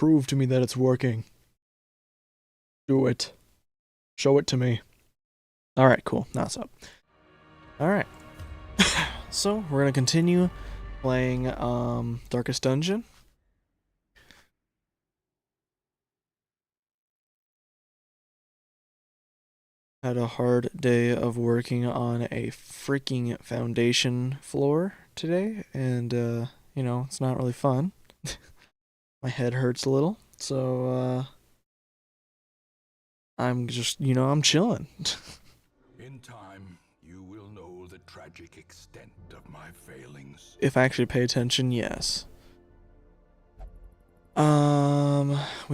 Prove to me that it's working. Do it. Show it to me. Alright, cool. Now it's up. Alright. So, we're gonna continue playing Darkest Dungeon. Had a hard day of working on a freaking foundation floor today, and you know, it's not really fun. My head hurts a little, so I'm just, you know, I'm chilling. In time, you will know the tragic extent of my failings. If I actually pay attention, yes. We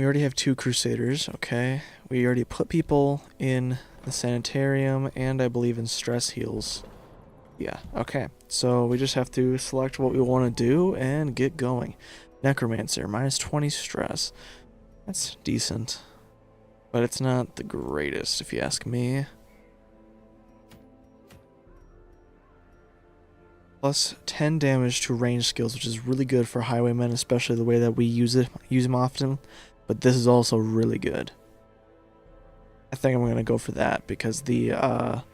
already have 2 Crusaders, okay. We already put people in the sanitarium, and I believe in stress heals. Yeah, okay. So we just have to select what we want to do and get going. Necromancer, minus 20 stress. That's decent. But it's not the greatest, if you ask me. Plus 10 damage to range skills, which is really good for highwaymen, especially the way that we use them often. But this is also really good. I think I'm going to go for that because the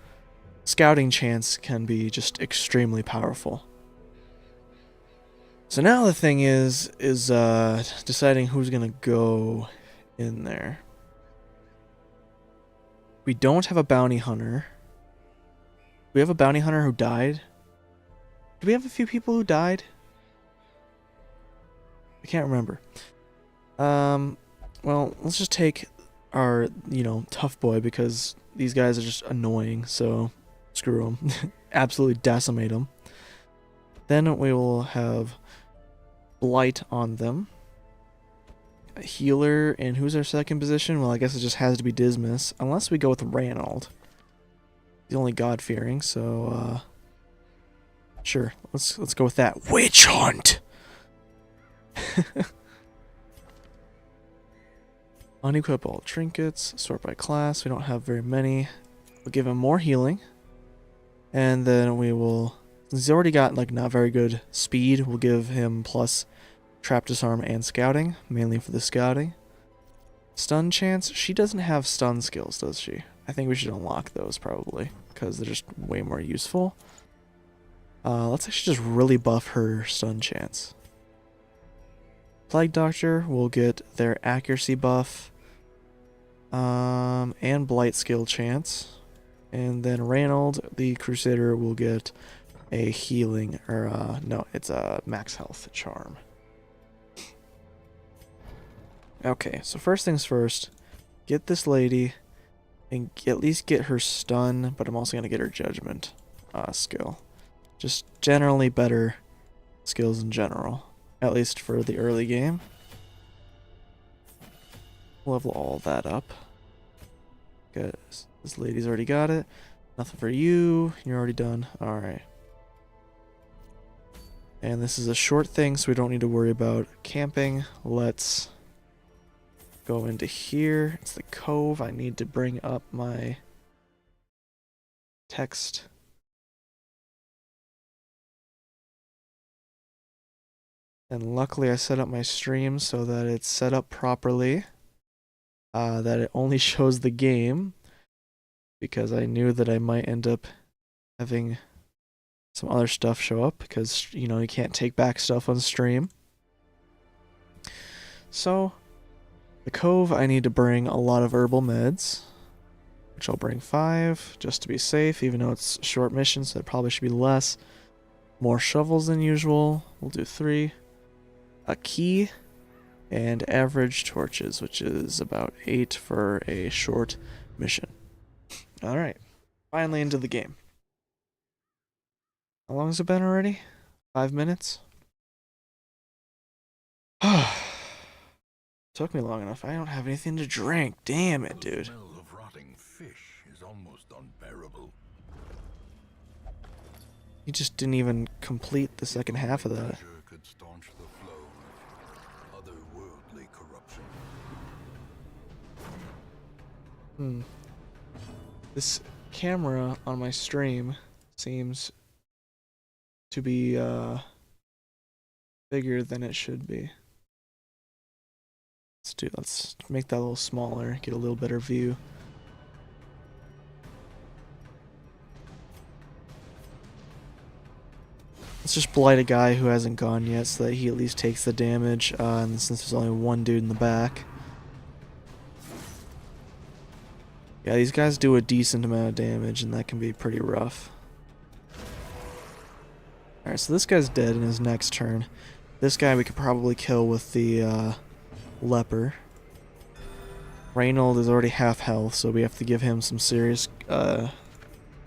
scouting chance can be just extremely powerful. So now the thing is deciding who's going to go in there. We don't have a bounty hunter. We have a bounty hunter who died. Do we have a few people who died? I can't remember. Well, let's just take our, you know, tough boy because these guys are just annoying, so screw them. Absolutely decimate them. Then we will have blight on them. A healer, and who's our second position? Well, I guess it just has to be Dismas, unless we go with Ranald. He's only God-fearing, so, sure, let's go with that. Witch hunt! Unequip all trinkets, sort by class. We don't have very many. We'll give him more healing. And then we will, since he's already got like not very good speed, we'll give him plus trap, disarm, and scouting, mainly for the scouting. Stun chance, she doesn't have stun skills, does she? I think we should unlock those probably, because they're just way more useful. Let's actually just really buff her stun chance. Plague Doctor will get their accuracy buff. And blight skill chance. And then Ranald, the Crusader, will get a healing, or no, it's a max health charm. Okay, so first things first, get this lady and at least get her stun, but I'm also going to get her judgment skill. Just generally better skills in general, at least for the early game. Level all that up. Good. This lady's already got it. Nothing for you. You're already done. Alright. And this is a short thing, so we don't need to worry about camping. Let's go into here. It's the cove. I need to bring up my text. And luckily I set up my stream so that it's set up properly. That it only shows the game, because I knew that I might end up having some other stuff show up, because, you know, you can't take back stuff on stream. So, the cove, I need to bring a lot of herbal meds, which I'll bring 5, just to be safe, even though it's a short mission, so it probably should be less. More shovels than usual, we'll do 3. A key, and average torches, which is about 8 for a short mission. Alright, finally into the game. How long has it been already? 5 minutes? Took me long enough. I don't have anything to drink. Damn it, dude. The smell of rotting fish is almost unbearable. You just didn't even complete the second half of that. Could staunch the flow of otherworldly corruption. This camera on my stream seems to be bigger than it should be. Let's make that a little smaller, get a little better view. Let's just blight a guy who hasn't gone yet so that he at least takes the damage, and since there's only one dude in the back. Yeah, these guys do a decent amount of damage, and that can be pretty rough. Alright, so this guy's dead in his next turn. This guy we could probably kill with the leper. Reynold is already half health, so we have to give him some serious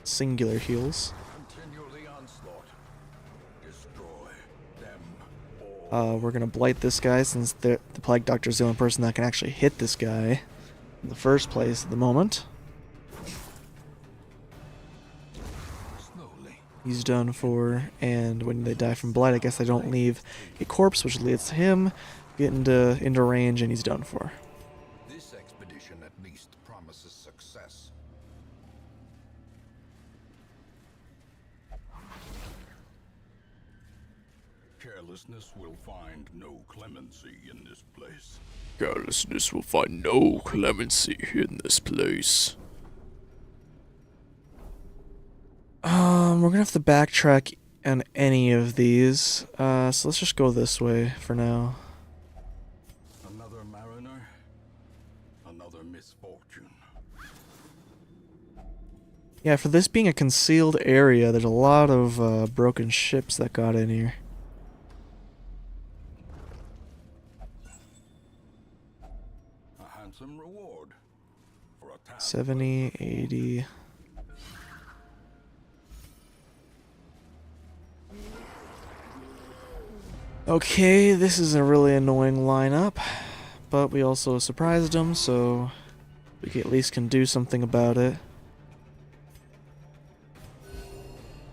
singular heals. We're gonna blight this guy since the Plague Doctor is the only person that can actually hit this guy in the first place at the moment. He's done for, and when they die from blight, I guess they don't leave a corpse, which leads to him getting into range, and he's done for. This expedition at least promises success. Carelessness will find no clemency in this place. Carelessness will find no clemency in this place. We're gonna have to backtrack on any of these, so let's just go this way for now. Another mariner, another misfortune. Yeah, for this being a concealed area, there's a lot of broken ships that got in here. A handsome reward for a task. 70, 80. Okay, this is a really annoying lineup, but we also surprised them, so we at least can do something about it.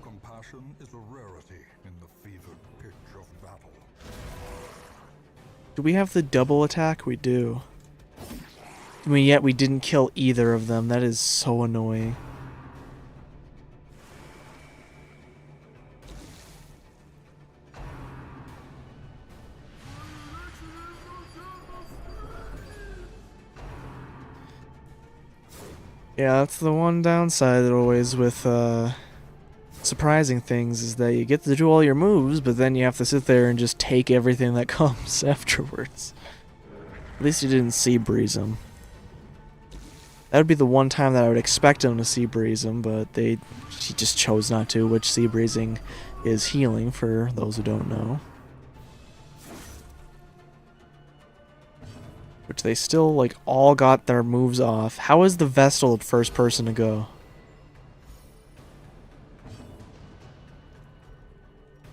Compassion is a rarity in the fevered pitch of battle. Do we have the double attack? We do. I mean, yet we didn't kill either of them. That is so annoying. Yeah, that's the one downside always with surprising things, is that you get to do all your moves, but then you have to sit there and just take everything that comes afterwards. At least you didn't sea breeze them. That would be the one time that I would expect them to sea breeze them, but he just chose not to, which sea breezing is healing for those who don't know. Which they still, like, all got their moves off. How is the Vestal the first person to go?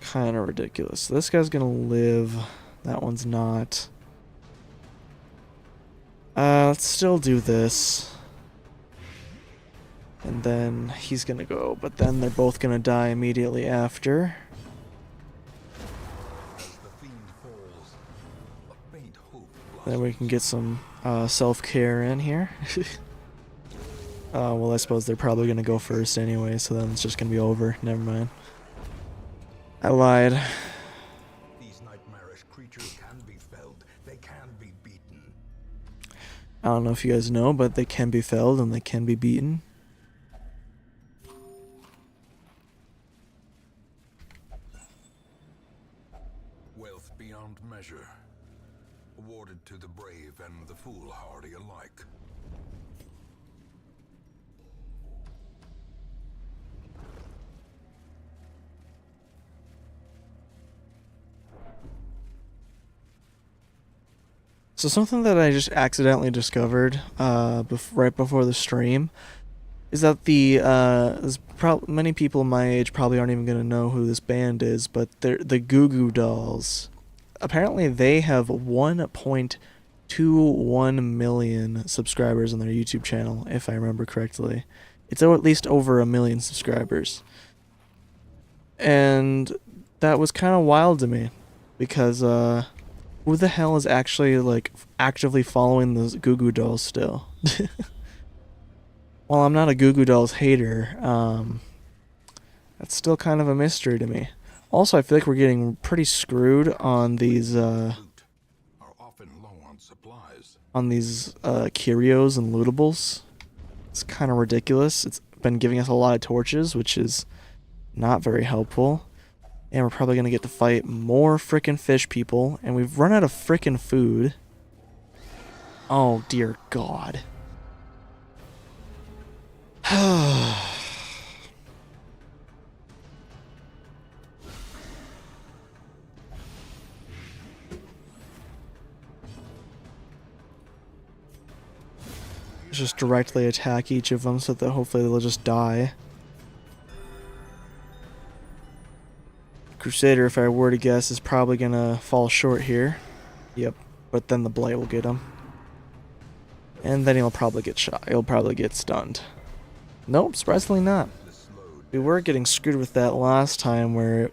Kind of ridiculous. So this guy's gonna live. That one's not. Let's still do this. And then he's gonna go, but then they're both gonna die immediately after. Then we can get some self-care in here. Well, I suppose they're probably gonna go first anyway, so then it's just gonna be over. Never mind. I lied. These nightmarish creatures can be felled. They can be beaten. I don't know if you guys know, but they can be felled and they can be beaten. Wealth beyond measure, awarded to the brave and the foolhardy alike. So something that I just accidentally discovered right before the stream is that many people my age probably aren't even gonna know who this band is, but they're the Goo Goo Dolls. Apparently, they have 1.21 million subscribers on their YouTube channel, if I remember correctly. It's at least over 1 million subscribers, and that was kind of wild to me because who the hell is actually like actively following those Goo Goo Dolls still? While I'm not a Goo Goo Dolls hater, that's still kind of a mystery to me. Also, I feel like we're getting pretty screwed on these Are often low on supplies. on these curios and lootables. It's kind of ridiculous. It's been giving us a lot of torches, which is not very helpful. And we're probably going to get to fight more frickin' fish people. And we've run out of frickin' food. Oh, dear God. Just directly attack each of them so that hopefully they'll just die. Crusader, if I were to guess, is probably gonna fall short here. Yep, but then the blight will get him. And then he'll probably get shot. He'll probably get stunned. Nope, surprisingly not. We were getting screwed with that last time where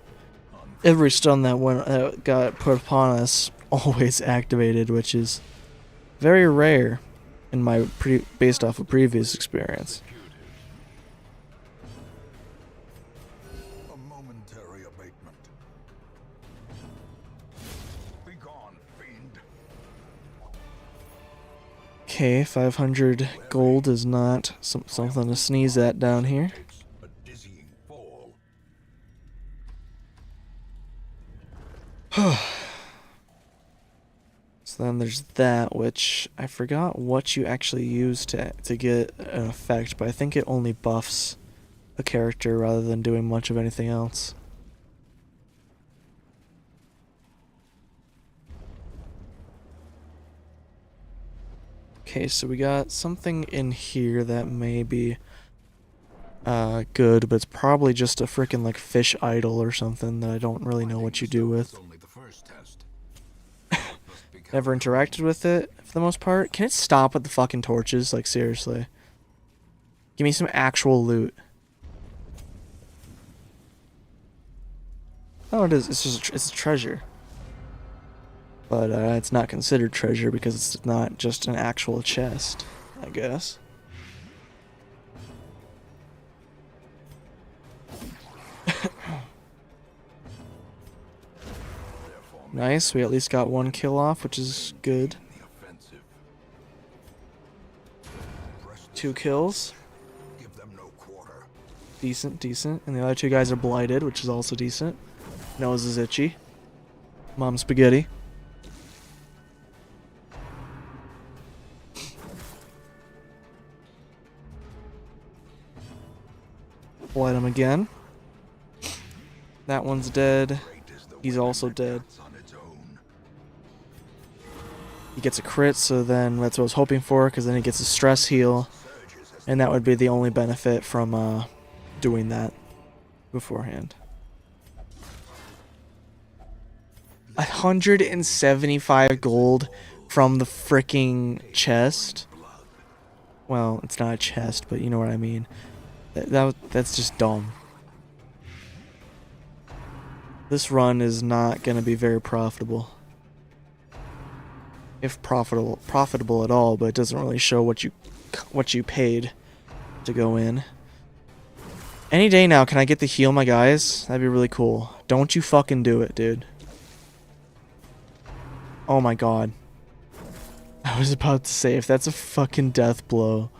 every stun that got put upon us always activated, which is very rare in my based off of previous experience. A momentary abatement. Be gone, fiend. Okay, 500 gold is not something to sneeze at down here. A dizzying fall. So then there's that, which I forgot what you actually use to get an effect, but I think it only buffs a character rather than doing much of anything else. Okay, so we got something in here that may be good, but it's probably just a freaking like fish idol or something that I don't really know what you do with. Only the first test. Never interacted with it for the most part. Can it stop with the fucking torches? Like, seriously. Give me some actual loot. Oh, it is. It's just it's a treasure. But it's not considered treasure because it's not just an actual chest, I guess. Nice, we at least got one kill off, which is good. 2 kills. Give them no quarter. Decent, decent. And the other 2 guys are blighted, which is also decent. Nose is itchy. Mom spaghetti. Blight him again. That one's dead. He's also dead. He gets a crit, so then that's what I was hoping for, because then he gets a stress heal. And that would be the only benefit from doing that beforehand. 175 gold from the freaking chest. Well, it's not a chest, but you know what I mean. That's just dumb. This run is not going to be very profitable. If profitable at all, but it doesn't really show what you paid to go in. Any day now, can I get to heal my guys? That'd be really cool. Don't you fucking do it, dude. Oh my god. I was about to say, if that's a fucking death blow.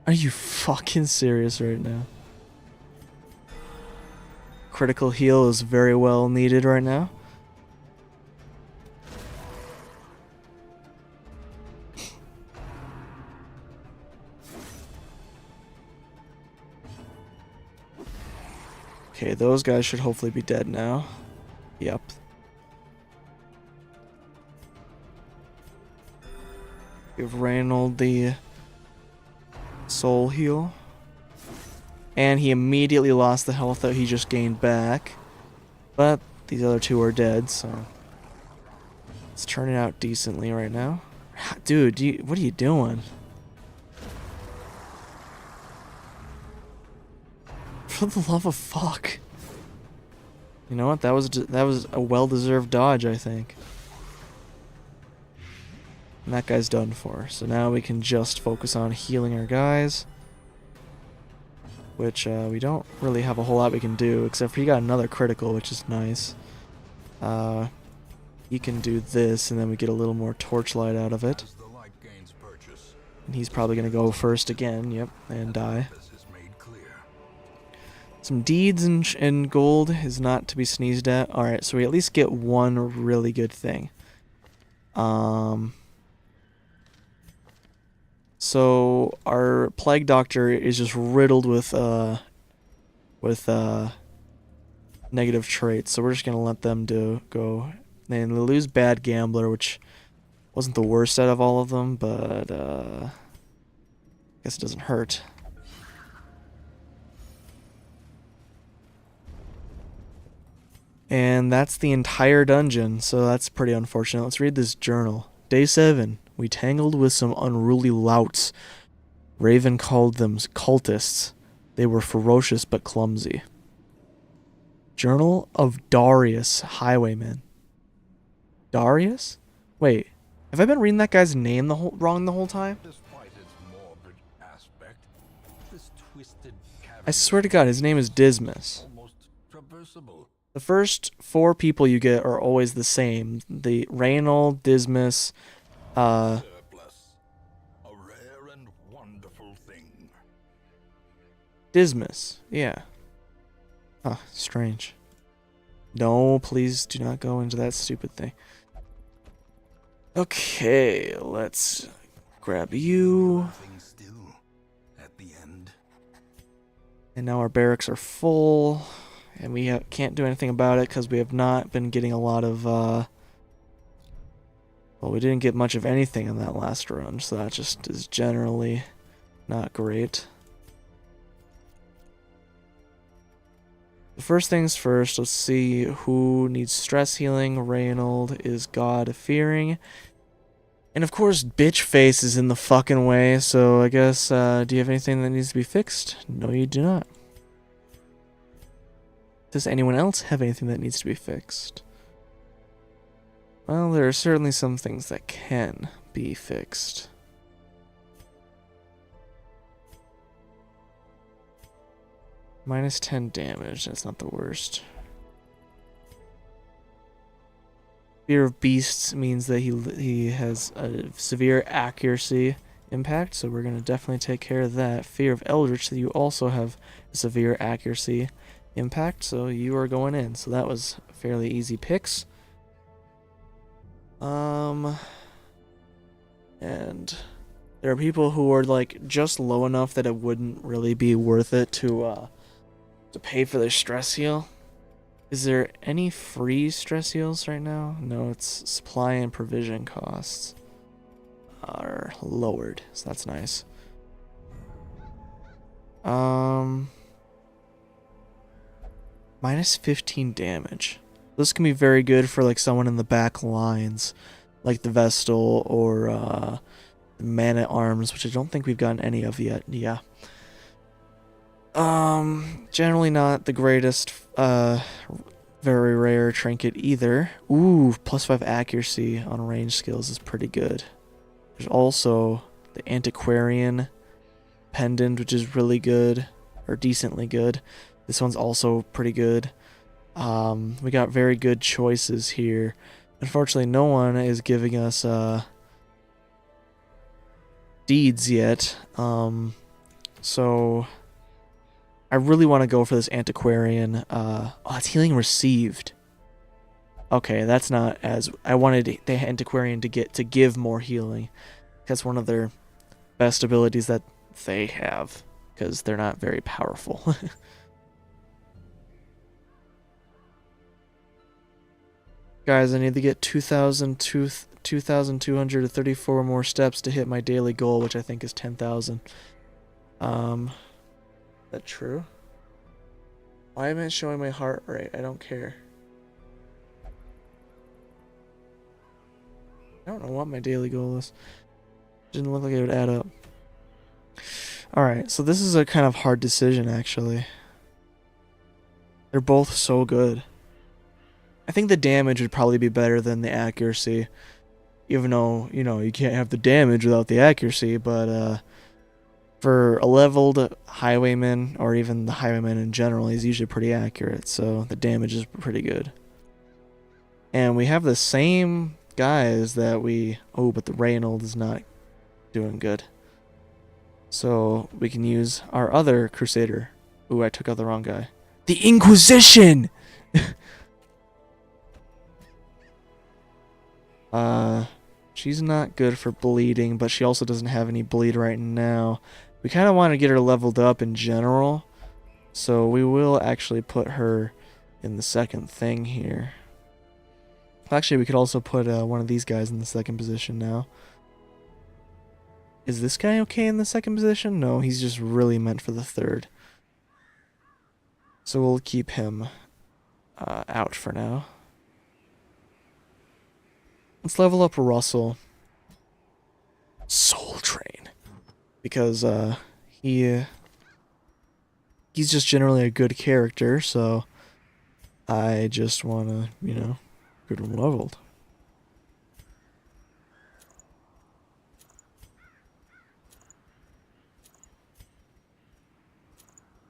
Are you fucking serious right now? Critical heal is very well needed right now. Okay, those guys should hopefully be dead now. Yep. Give Reynold the soul heal. And he immediately lost the health that he just gained back. But these other 2 are dead, so it's turning out decently right now. Dude, what are you doing? For the love of fuck. You know what? That was a well-deserved dodge, I think. And that guy's done for. So now we can just focus on healing our guys. Which we don't really have a whole lot we can do, except for he got another critical, which is nice. he can do this, and then we get a little more torchlight out of it. As the light gains purchase, And he's probably going to go first again, yep, and die. this is made clear. Some deeds and gold is not to be sneezed at. Alright, so we at least get one really good thing. So our plague doctor is just riddled with negative traits, so we're just gonna let them go. And they lose bad gambler, which wasn't the worst out of all of them, but I guess it doesn't hurt. And that's the entire dungeon, so that's pretty unfortunate. Let's read this journal. Day 7. We tangled with some unruly louts. Raven called them cultists. They were ferocious but clumsy. Journal of Darius, Highwayman. Darius? Wait, have I been reading that guy's name wrong the whole time? Despite its morbid aspect, this twisted I swear to God, his name is Dismas. almost traversable. The first 4 people you get are always the same. The Reynold, Dismas, Surplus. A rare and wonderful thing. Dismas. Yeah. Huh, strange. No, please do not go into that stupid thing. Okay, let's grab you. Nothing still at the end. And now our barracks are full. And we can't do anything about it because we have not been getting a lot of, well, we didn't get much of anything in that last run, so that just is generally not great. The first things first, let's see who needs stress healing. Reynold is God-fearing. And of course, bitch face is in the fucking way, so I guess, do you have anything that needs to be fixed? No, you do not. Does anyone else have anything that needs to be fixed? Well, there are certainly some things that can be fixed. Minus 10 damage, that's not the worst. Fear of Beasts means that he has a severe accuracy impact, so we're going to definitely take care of that. Fear of Eldritch, so you also have a severe accuracy impact, so you are going in. So that was fairly easy picks. And there are people who are like just low enough that it wouldn't really be worth it to pay for their stress heal. Is there any free stress heals right now? No, it's supply and provision costs are lowered, so that's nice. Minus 15 damage. This can be very good for like someone in the back lines, like the Vestal or the Man-at-Arms, which I don't think we've gotten any of yet. Yeah. Generally not the greatest, very rare trinket either. Ooh, plus 5 accuracy on range skills is pretty good. There's also the Antiquarian Pendant, which is really good, or decently good. This one's also pretty good. We got very good choices here. Unfortunately, no one is giving us, deeds yet. So I really want to go for this Antiquarian. Oh, it's healing received. Okay, that's not as... I wanted the Antiquarian to give more healing. That's one of their best abilities that they have, because they're not very powerful. Guys, I need to get 2,234 more steps to hit my daily goal, which I think is 10,000. Is that true? Why am I showing my heart rate? I don't care. I don't know what my daily goal is. Didn't look like it would add up. Alright, so this is a kind of hard decision, actually. They're both so good. I think the damage would probably be better than the accuracy. Even though, you know, you can't have the damage without the accuracy, but for a leveled highwayman, or even the highwayman in general, he's usually pretty accurate, so the damage is pretty good. And we have the same guys that we... Oh, but the Reynold is not doing good. So we can use our other Crusader. Ooh, I took out the wrong guy. The Inquisition! She's not good for bleeding, but she also doesn't have any bleed right now. We kind of want to get her leveled up in general, so we will actually put her in the second thing here. Actually, we could also put one of these guys in the second position now. Is this guy okay in the second position? No, he's just really meant for the third. So we'll keep him out for now. Let's level up Russell. Soul Train. Because he's just generally a good character, so I just want to, you know, get him leveled.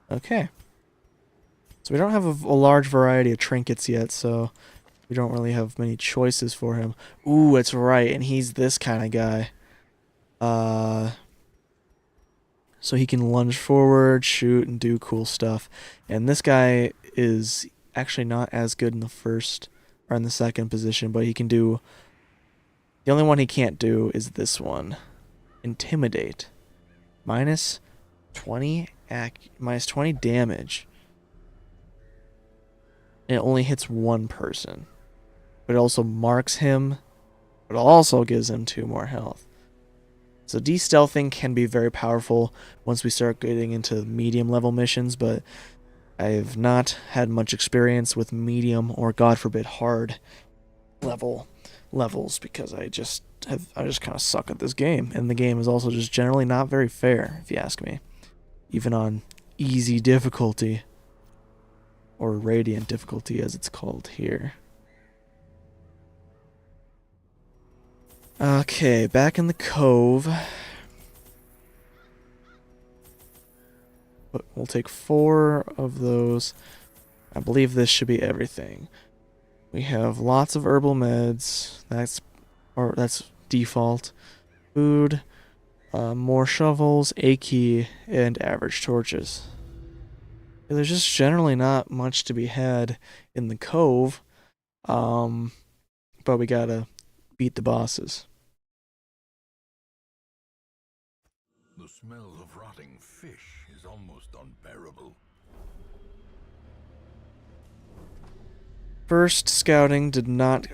Okay. So we don't have a large variety of trinkets yet, so we don't really have many choices for him. Ooh, that's right, and he's this kind of guy. So he can lunge forward, shoot, and do cool stuff. And this guy is actually not as good in the first or in the second position, but he can do... The only one he can't do is this one. Intimidate. Minus 20 damage. And it only hits one person. But it also marks him, but also gives him 2 more health. So de-stealthing can be very powerful once we start getting into medium level missions, but I have not had much experience with medium or, God forbid, hard levels because I just kind of suck at this game, and the game is also just generally not very fair, if you ask me, even on easy difficulty or radiant difficulty as it's called here. Okay, back in the cove. But we'll take 4 of those. I believe this should be everything. We have lots of herbal meds. That's default. Food, more shovels, a key, and average torches. There's just generally not much to be had in the cove. But we gotta beat the bosses. The smell of rotting fish is almost unbearable. First scouting did not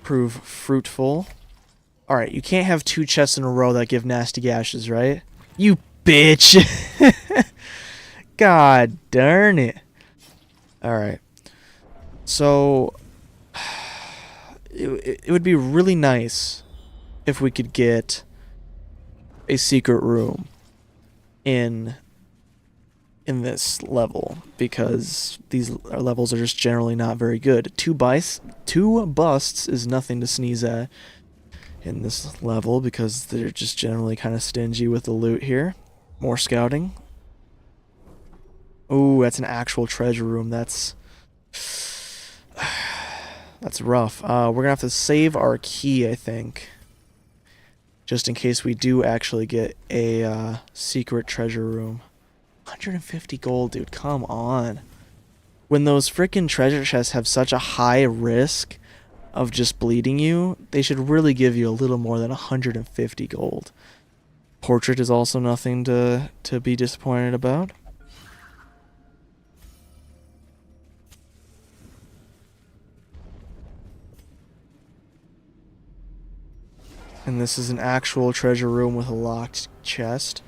prove fruitful. Alright, you can't have 2 chests in a row that give nasty gashes, right? You bitch! God darn it. Alright. So... It would be really nice if we could get a secret room in this level, because these levels are just generally not very good. 2 busts is nothing to sneeze at in this level because they're just generally kind of stingy with the loot here. More scouting. Ooh, that's an actual treasure room. That's rough. We're gonna have to save our key, I think, just in case we do actually get a secret treasure room. 150 gold, dude, come on. When those freaking treasure chests have such a high risk of just bleeding you, they should really give you a little more than 150 gold. Portrait is also nothing to be disappointed about. And this is an actual treasure room with a locked chest.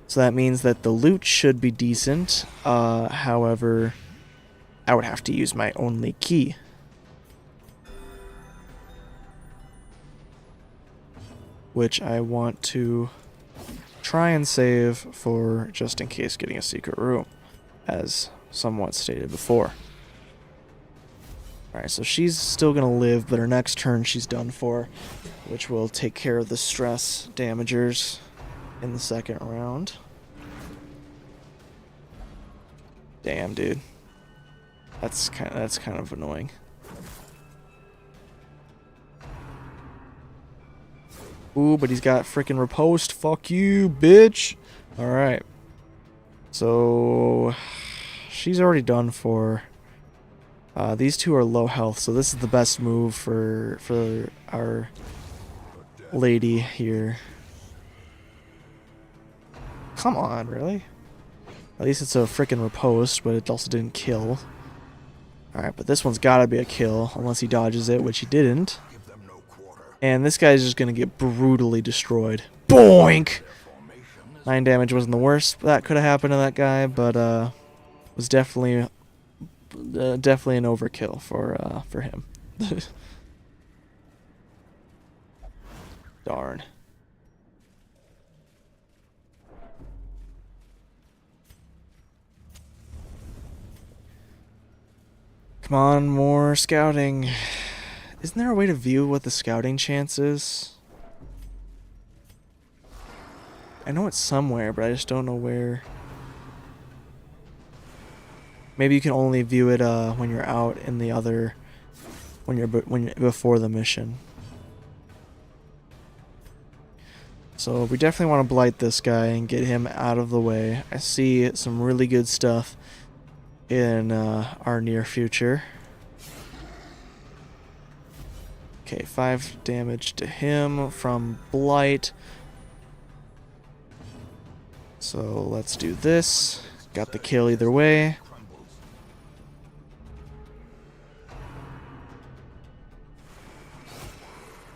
So that means that the loot should be decent. However, I would have to use my only key. Which I want to try and save for just in case getting a secret room, as somewhat stated before. Alright, so she's still going to live, but her next turn she's done for, which will take care of the stress damagers in the second round. Damn, dude. That's kind of annoying. Ooh, but he's got freaking riposte. Fuck you, bitch. All right. So she's already done for. These two are low health, so this is the best move for our lady here. Come on, really? At least it's a freaking riposte, but it also didn't kill. Alright, but this one's gotta be a kill, unless he dodges it, which he didn't. And this guy's just gonna get brutally destroyed. Boink! 9 damage wasn't the worst that could have happened to that guy, but was definitely an overkill for him. Darn. Come on, more scouting. Isn't there a way to view what the scouting chance is? I know it's somewhere, but I just don't know where. Maybe you can only view it when you're out in the other, when you're before the mission. So we definitely want to blight this guy and get him out of the way. I see some really good stuff in our near future. Okay, 5 damage to him from blight. So let's do this. Got the kill either way.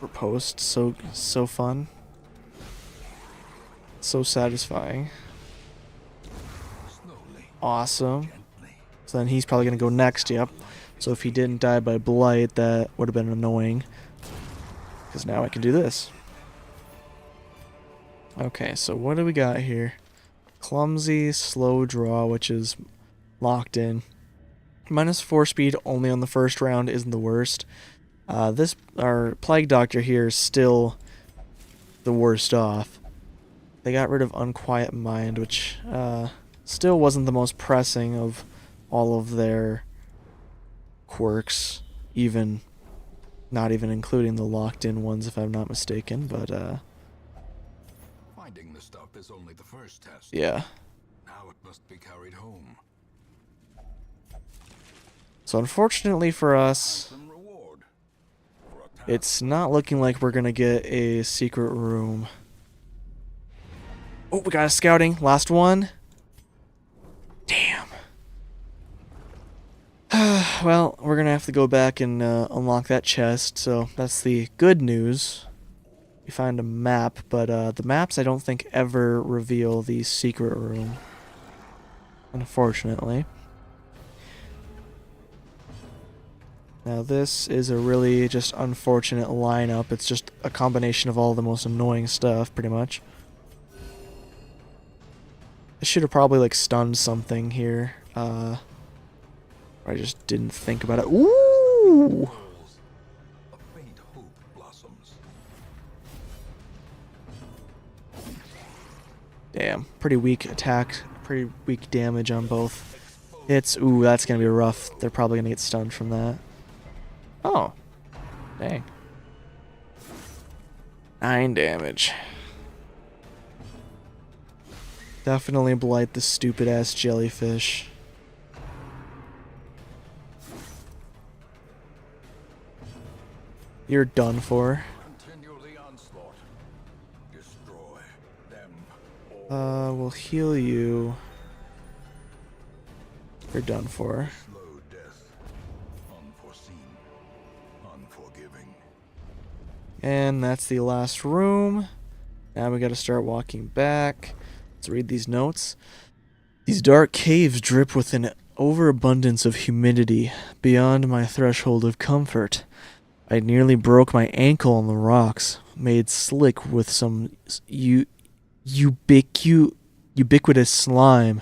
Riposte, so fun. So satisfying. Awesome. So then he's probably gonna go next, yep. So if he didn't die by blight, that would have been annoying. Because now I can do this. Okay, so what do we got here? Clumsy, slow draw, which is locked in. -4 speed only on the first round isn't the worst. Our Plague Doctor here is still the worst off. They got rid of Unquiet Mind, which still wasn't the most pressing of all of their quirks, not even including the locked-in ones, if I'm not mistaken. But finding the stuff is only the first test. Yeah. Now it must be carried home. So unfortunately for us, it's not looking like we're gonna get a secret room. Oh, we got a scouting. Last one. Damn. Well, we're gonna have to go back and unlock that chest, so that's the good news. We find a map, but the maps I don't think ever reveal the secret room, unfortunately. Now this is a really just unfortunate lineup. It's just a combination of all the most annoying stuff, pretty much. I should have probably like stunned something here. I just didn't think about it. Ooh! A faint hope blossoms. Damn, pretty weak attack, pretty weak damage on both hits. Ooh, that's gonna be rough. They're probably gonna get stunned from that. Oh, dang. 9 damage. Definitely blight the stupid ass jellyfish. You're done for. Continue the onslaught. Destroy them. We'll heal you. You're done for. Slow death. Unforeseen. Unforgiving. And that's the last room. Now we gotta start walking back. Let's read these notes. These dark caves drip with an overabundance of humidity beyond my threshold of comfort. I nearly broke my ankle on the rocks, made slick with some ubiquitous slime.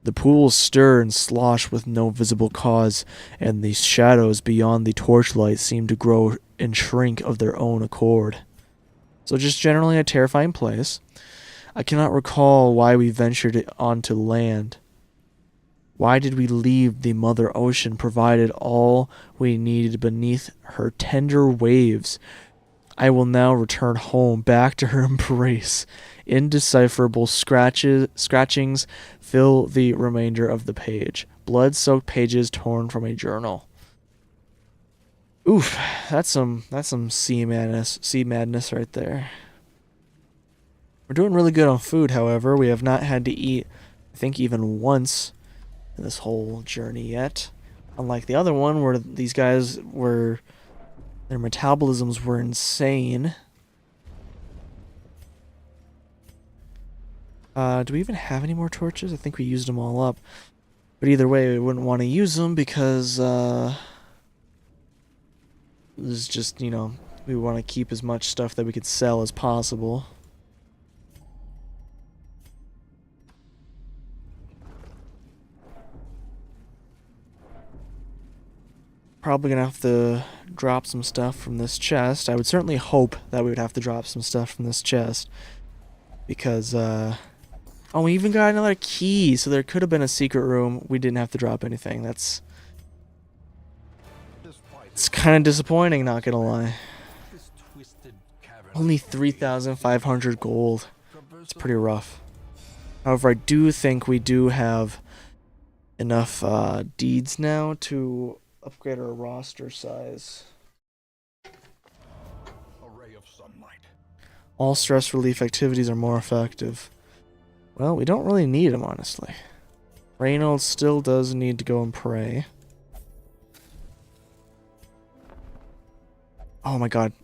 The pools stir and slosh with no visible cause, and the shadows beyond the torchlight seem to grow and shrink of their own accord. So just generally a terrifying place. I cannot recall why we ventured onto land. Why did we leave the Mother Ocean provided all we needed beneath her tender waves? I will now return home, back to her embrace. Indecipherable scratchings fill the remainder of the page. Blood-soaked pages torn from a journal. Oof, that's some sea madness right there. We're doing really good on food, however. We have not had to eat, I think, even once in this whole journey yet. Unlike the other one, where these guys were... their metabolisms were insane. Do we even have any more torches? I think we used them all up. But either way, we wouldn't want to use them because, it's just, you know, we want to keep as much stuff that we could sell as possible. Probably gonna have to drop some stuff from this chest. I would certainly hope that we would have to drop some stuff from this chest. Because, oh, we even got another key, so there could have been a secret room. We didn't have to drop anything. It's kind of disappointing, not gonna lie. Only 3,500 gold. It's pretty rough. However, I do think we do have enough deeds now to upgrade our roster size. All stress relief activities are more effective. Well, we don't really need them, honestly. Reynolds still does need to go and pray. Oh my god.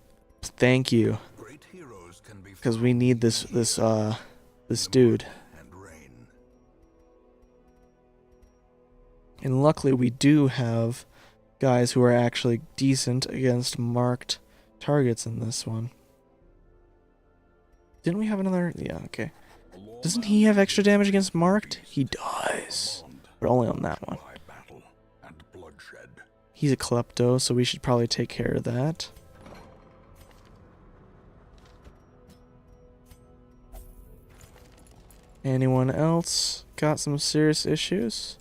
Thank you. Because we need this dude. And luckily we do have guys who are actually decent against marked targets in this one. Didn't we have another? Yeah, okay. Doesn't he have extra damage against marked? He does. But only on that one. He's a klepto, so we should probably take care of that. Anyone else got some serious issues?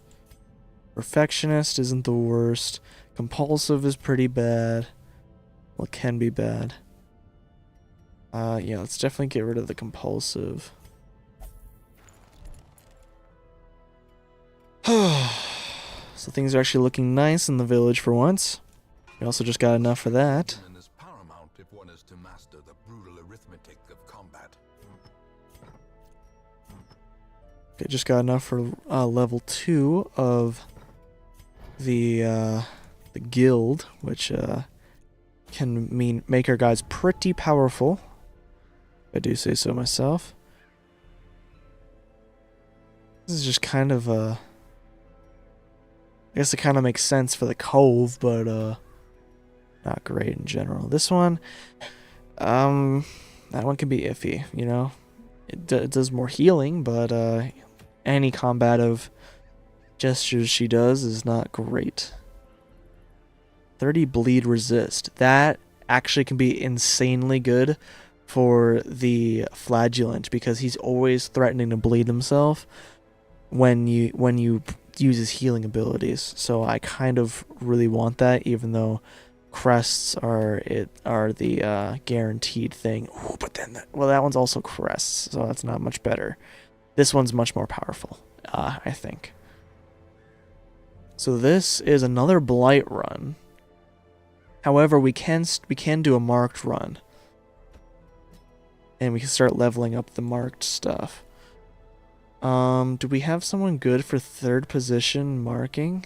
Perfectionist isn't the worst. Compulsive is pretty bad. Well, it can be bad. Yeah, let's definitely get rid of the compulsive. So things are actually looking nice in the village for once. We also just got enough for that. Okay, just got enough for level 2 of the guild, which can make our guys pretty powerful. If I do say so myself. This is just kind of I guess it kind of makes sense for the cove, but not great in general. This one, that one can be iffy, you know. It does more healing, but any combative gestures she does is not great. 30 bleed resist. That actually can be insanely good for the flagellant because he's always threatening to bleed himself when you use his healing abilities. So I kind of really want that, even though crests are the guaranteed thing. Ooh, but then that one's also crests, so that's not much better. This one's much more powerful, I think. So this is another blight run. However, we can do a marked run, and we can start leveling up the marked stuff. Do we have someone good for 3rd position marking?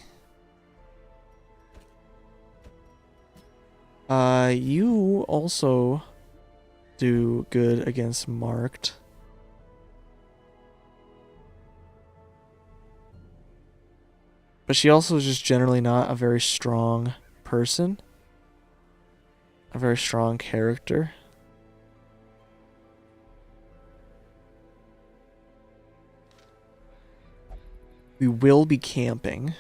You also do good against marked. But she also is just generally not a very strong person. A very strong character. We will be camping.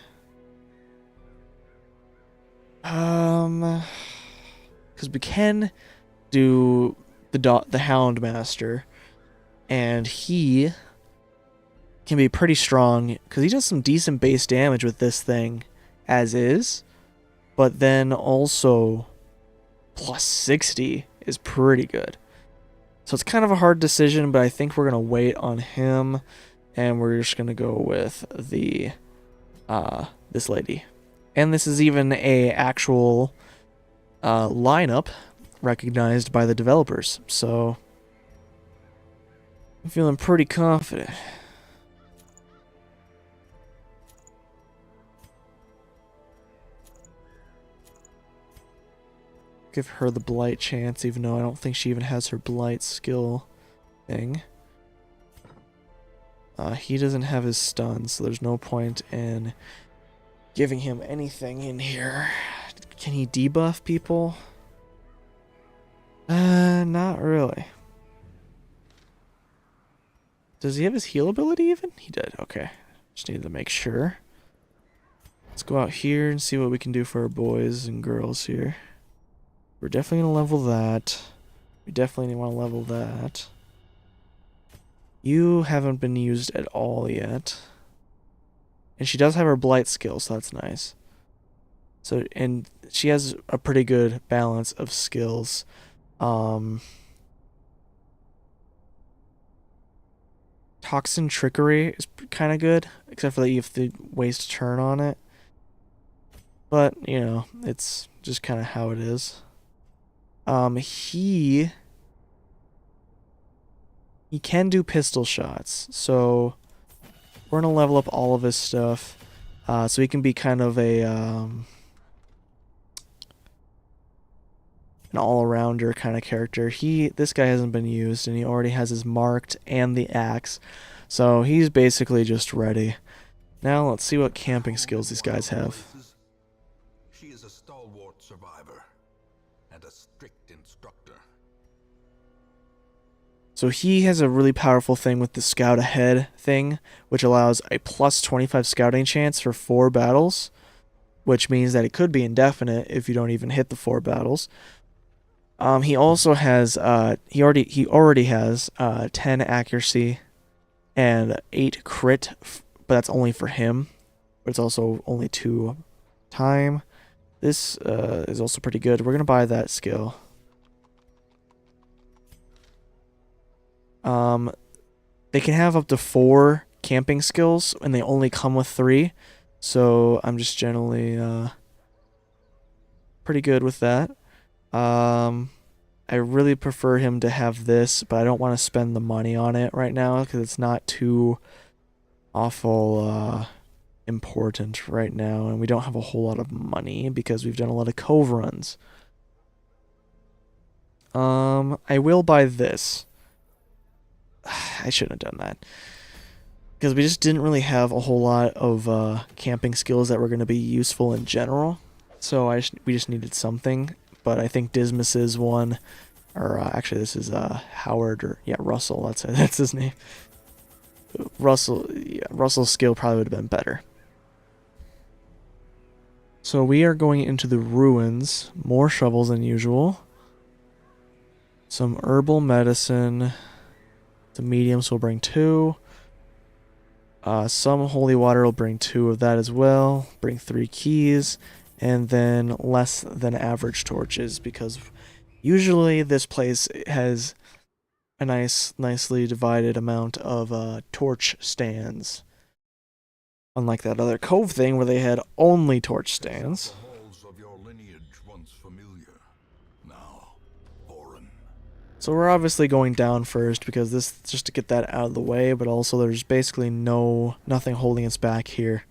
Because we can do the Hound Master, and he can be pretty strong because he does some decent base damage with this thing as is, but then also plus 60 is pretty good. So it's kind of a hard decision, but I think we're going to wait on him, and we're just going to go with the this lady. And this is even a actual lineup recognized by the developers, so I'm feeling pretty confident. Give her the blight chance, even though I don't think she even has her blight skill thing. He doesn't have his stun, so there's no point in giving him anything in here. Can he debuff people? Not really. Does he have his heal ability even? He did, okay. Just needed to make sure. Let's go out here and see what we can do for our boys and girls here. We're definitely going to level that. We definitely want to level that. You haven't been used at all yet. And she does have her blight skill, so that's nice. So, and she has a pretty good balance of skills. Toxin Trickery is kind of good, except for that you have to waste a turn on it. But, you know, it's just kind of how it is. He can do pistol shots, so we're gonna level up all of his stuff, so he can be kind of a an all-arounder kind of character. This guy hasn't been used, and he already has his marked and the axe, so he's basically just ready. Now let's see what camping skills these guys have. She is a stalwart survivor and a strict instructor. So he has a really powerful thing with the scout ahead thing, which allows a plus 25 scouting chance for 4 battles, which means that it could be indefinite if you don't even hit the 4 battles. He also has he already has 10 accuracy and 8 crit, but that's only for him. But it's also only 2 time. This is also pretty good. We're gonna buy that skill. They can have up to 4 camping skills, and they only come with 3. So I'm just generally pretty good with that. I really prefer him to have this, but I don't want to spend the money on it right now because it's not too awful important right now, and we don't have a whole lot of money because we've done a lot of cove runs. I will buy this. I shouldn't have done that because we just didn't really have a whole lot of camping skills that were going to be useful in general. So we just needed something. But I think Dismas's one, or actually this is Howard, or yeah, Russell. That's his name. Russell's skill probably would have been better. So we are going into the ruins. More shovels than usual. Some herbal medicine. The mediums will bring 2. Some holy water will bring 2 of that as well. Bring 3 keys. And then less than average torches, because usually this place has a nicely divided amount of torch stands. Unlike that other cove thing where they had only torch stands. The halls of your lineage once familiar, now foreign. So we're obviously going down first because this just to get that out of the way, but also there's basically nothing holding us back here.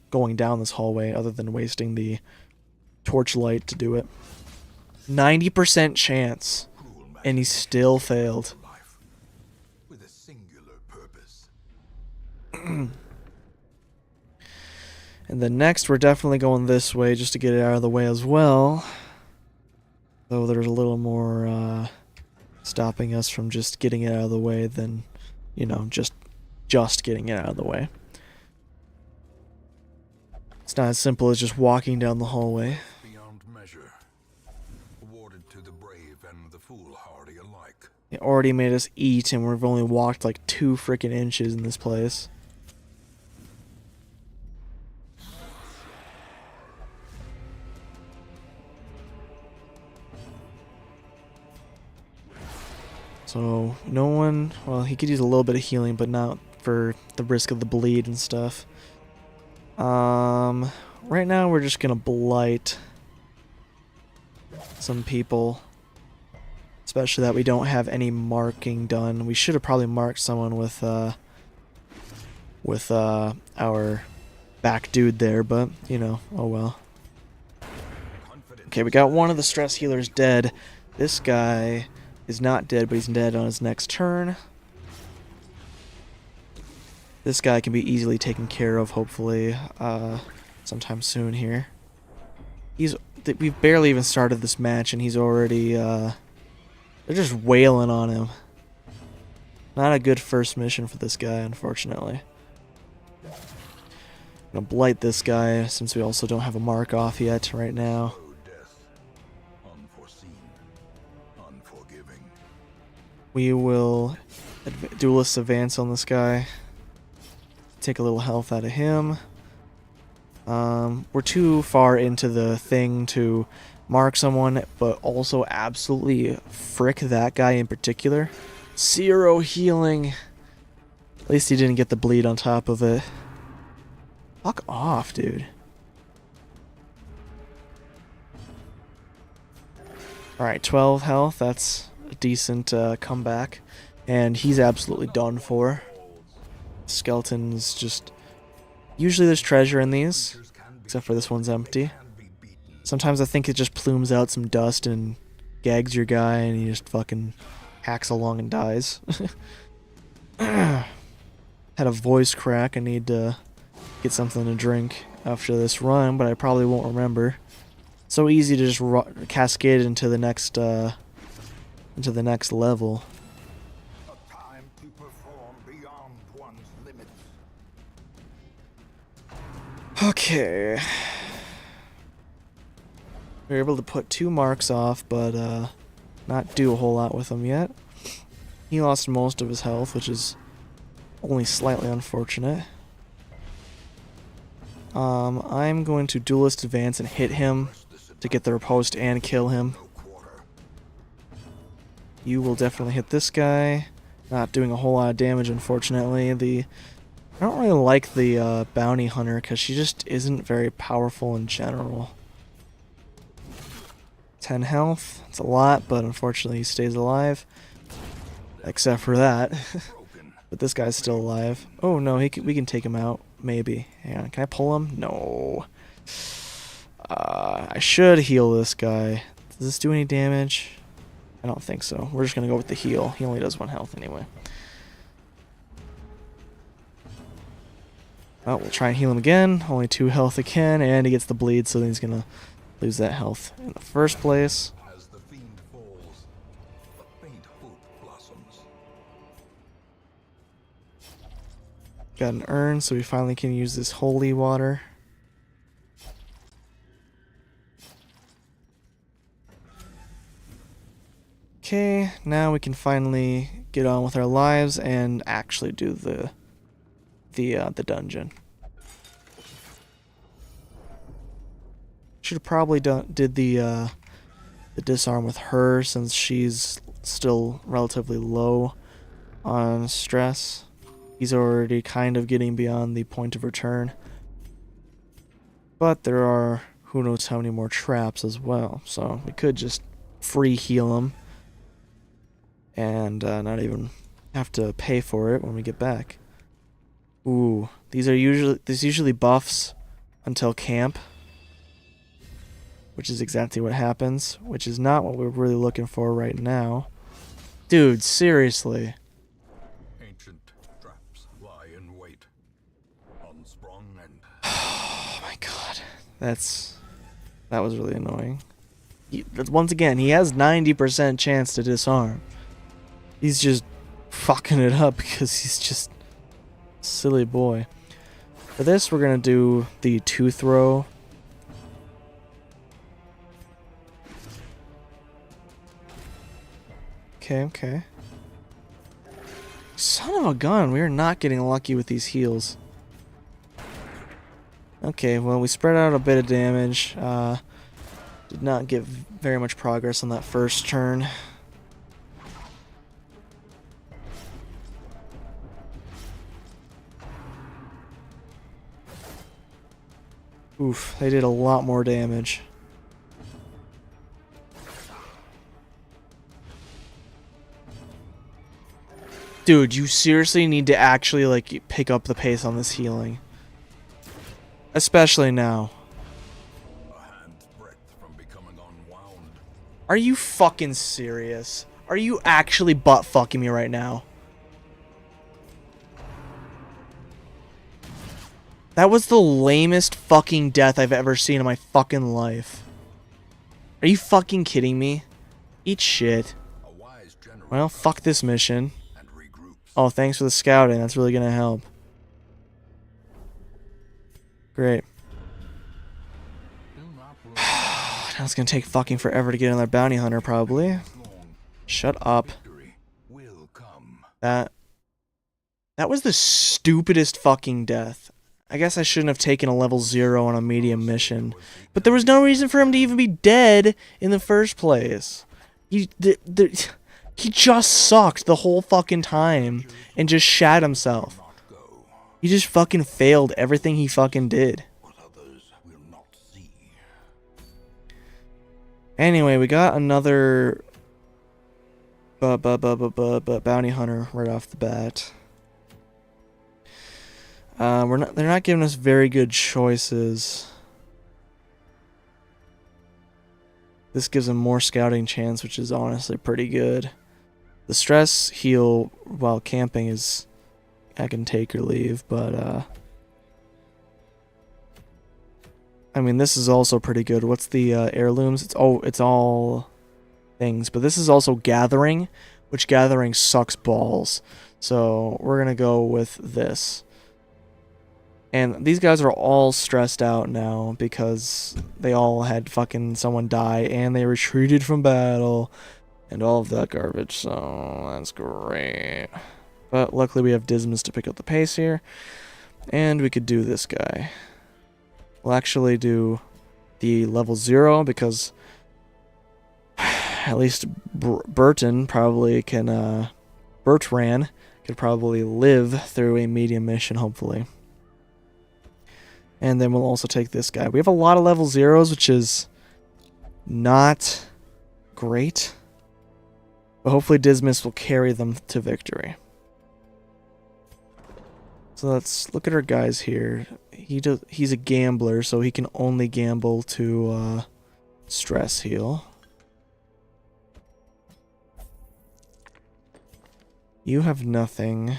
Going down this hallway other than wasting the torchlight to do it. 90% chance, and he still failed. With a singular purpose. And then next we're definitely going this way just to get it out of the way as well. Though there's a little more stopping us from just getting it out of the way than, you know, just getting it out of the way. It's not as simple as just walking down the hallway. Beyond measure. Awarded to the brave and the foolhardy alike. It already made us eat, and we've only walked like 2 freaking inches in this place. So, no one... Well, he could use a little bit of healing, but not for the risk of the bleed and stuff. Right now we're just gonna blight some people. Especially that we don't have any marking done. We should have probably marked someone with our back dude there, but, you know, oh well. Okay, we got one of the stress healers dead. This guy is not dead, but he's dead on his next turn. This guy can be easily taken care of, hopefully, sometime soon here. We've barely even started this match, and he's already, they're just wailing on him. Not a good first mission for this guy, unfortunately. I'm gonna blight this guy, since we also don't have a mark off yet right now. We will duelist advance on this guy. Take a little health out of him. We're too far into the thing to mark someone, but also absolutely frick that guy in particular. 0 healing. At least he didn't get the bleed on top of it. Fuck off, dude. Alright, 12 health. That's a decent comeback. And he's absolutely done for. Skeletons just... Usually there's treasure in these, except for this one's empty. Sometimes I think it just plumes out some dust and gags your guy and he just fucking hacks along and dies. Had a voice crack. I need to get something to drink after this run, but I probably won't remember. So easy to just cascade into the next level. Okay. We were able to put 2 marks off, but not do a whole lot with them yet. He lost most of his health, which is only slightly unfortunate. I'm going to duelist advance and hit him to get the riposte and kill him. You will definitely hit this guy. Not doing a whole lot of damage, unfortunately. I don't really like the bounty hunter because she just isn't very powerful in general. 10 health. It's a lot, but unfortunately he stays alive. Except for that. But this guy's still alive. Oh no, we can take him out. Maybe. Hang on, can I pull him? No. I should heal this guy. Does this do any damage? I don't think so. We're just gonna go with the heal. He only does 1 health anyway. Oh, we'll try and heal him again. Only 2 health again, and he gets the bleed, so then he's gonna lose that health in the first place. As the fiend falls, a faint hope blossoms. Got an urn, so we finally can use this holy water. Okay, now we can finally get on with our lives and actually do the dungeon. Should have probably did the disarm with her since she's still relatively low on stress. He's already kind of getting beyond the point of return. But there are who knows how many more traps as well, so we could just free heal him and not even have to pay for it when we get back. Ooh, there's usually buffs until camp, which is exactly what happens, which is not what we're really looking for right now. Dude, seriously. Ancient traps lie in wait, unsprung and Oh my god, that was really annoying. Once again, he has 90% chance to disarm. He's just fucking it up because he's just silly boy. For this, we're gonna do the 2 throw. Okay. Son of a gun, we are not getting lucky with these heals. Okay, well, we spread out a bit of damage. Did not get very much progress on that first turn. Oof, they did a lot more damage. Dude, you seriously need to actually, like, pick up the pace on this healing. Especially now. A hand's breadth from becoming unwound. Are you fucking serious? Are you actually butt-fucking me right now? That was the lamest fucking death I've ever seen in my fucking life. Are you fucking kidding me? Eat shit. A wise general Well, fuck this mission. and regroups. Oh, thanks for the scouting. That's really gonna help. Great. Do not Now it's gonna take fucking forever to get another bounty hunter, probably. long. Shut up. Victory will come. That was the stupidest fucking death. I guess I shouldn't have taken a level 0 on a medium mission. But there was no reason for him to even be dead in the first place. He just sucked the whole fucking time and just shat himself. Not go. He just fucking failed everything he fucking did. What others will not see. Anyway, we got another bounty hunter right off the bat. They're not giving us very good choices. This gives them more scouting chance, which is honestly pretty good. The stress heal while camping is I can take or leave, but I mean this is also pretty good. What's the heirlooms? It's all things, but this is also gathering, which gathering sucks balls. So we're gonna go with this. And these guys are all stressed out now because they all had fucking someone die and they retreated from battle and all of that garbage, so that's great. But luckily we have Dismas to pick up the pace here, and we could do this guy. We'll actually do the level 0 because at least Bertran could probably live through a medium mission, hopefully. And then we'll also take this guy. We have a lot of level 0s, which is not great. But hopefully Dismas will carry them to victory. So let's look at our guys here. He's a gambler, so he can only gamble to stress heal. You have nothing.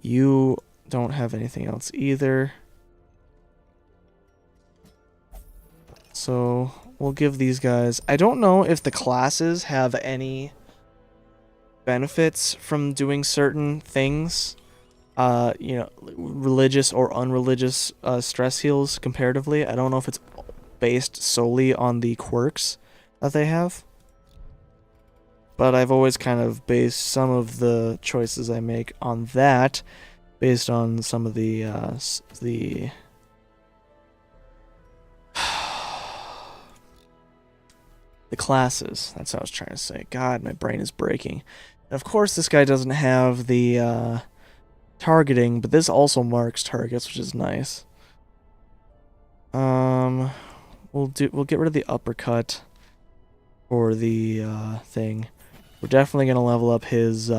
You don't have anything else either. So we'll give these guys... I don't know if the classes have any benefits from doing certain things. You know, religious or unreligious stress heals comparatively. I don't know if it's based solely on the quirks that they have. But I've always kind of based some of the choices I make on that, based on some of the classes. That's what I was trying to say. God, my brain is breaking. And of course, this guy doesn't have the targeting, but this also marks targets, which is nice. We'll get rid of the uppercut for the thing. We're definitely gonna level up his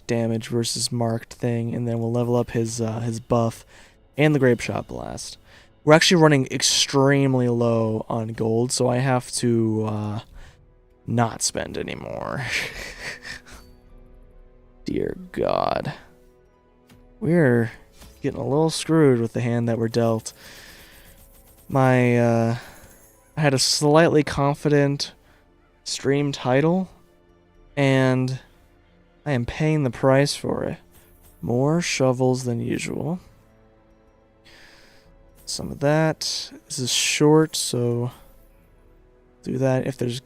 damage versus marked thing, and then we'll level up his buff and the grape shot blast. We're actually running extremely low on gold, so I have to not spend anymore. Dear God. We're getting a little screwed with the hand that we're dealt. I had a slightly confident stream title, and I am paying the price for it. More shovels than usual. Some of that. This is short, so do that. If there's...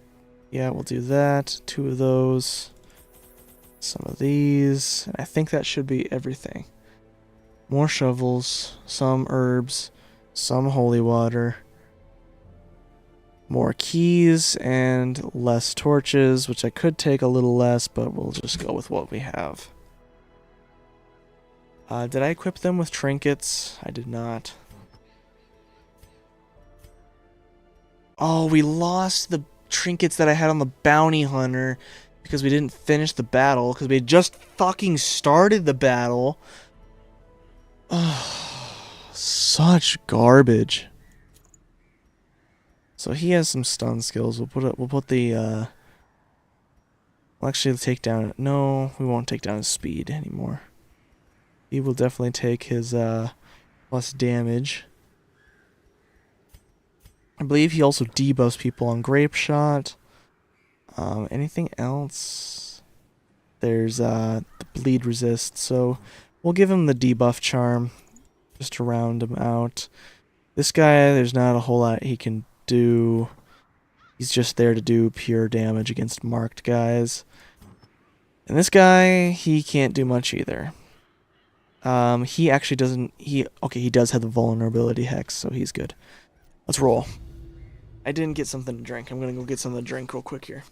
yeah, we'll do that. 2 of those. Some of these. And I think that should be everything. More shovels, some herbs, some holy water, more keys, and less torches, which I could take a little less, but we'll just go with what we have. Did I equip them with trinkets? I did not. Oh, we lost the trinkets that I had on the bounty hunter because we didn't finish the battle, because we had just fucking started the battle. Such garbage. So he has some stun skills. We'll put the we'll actually take down. No, we won't take down his speed anymore. He will definitely take his plus damage. I believe he also debuffs people on Grape Shot. Anything else? There's the bleed resist, so we'll give him the debuff charm just to round him out. This guy, there's not a whole lot he can do. He's just there to do pure damage against marked guys. And this guy, he can't do much either. He actually doesn't. He does have the vulnerability hex, so he's good. Let's roll. I didn't get something to drink. I'm gonna go get something to drink real quick here.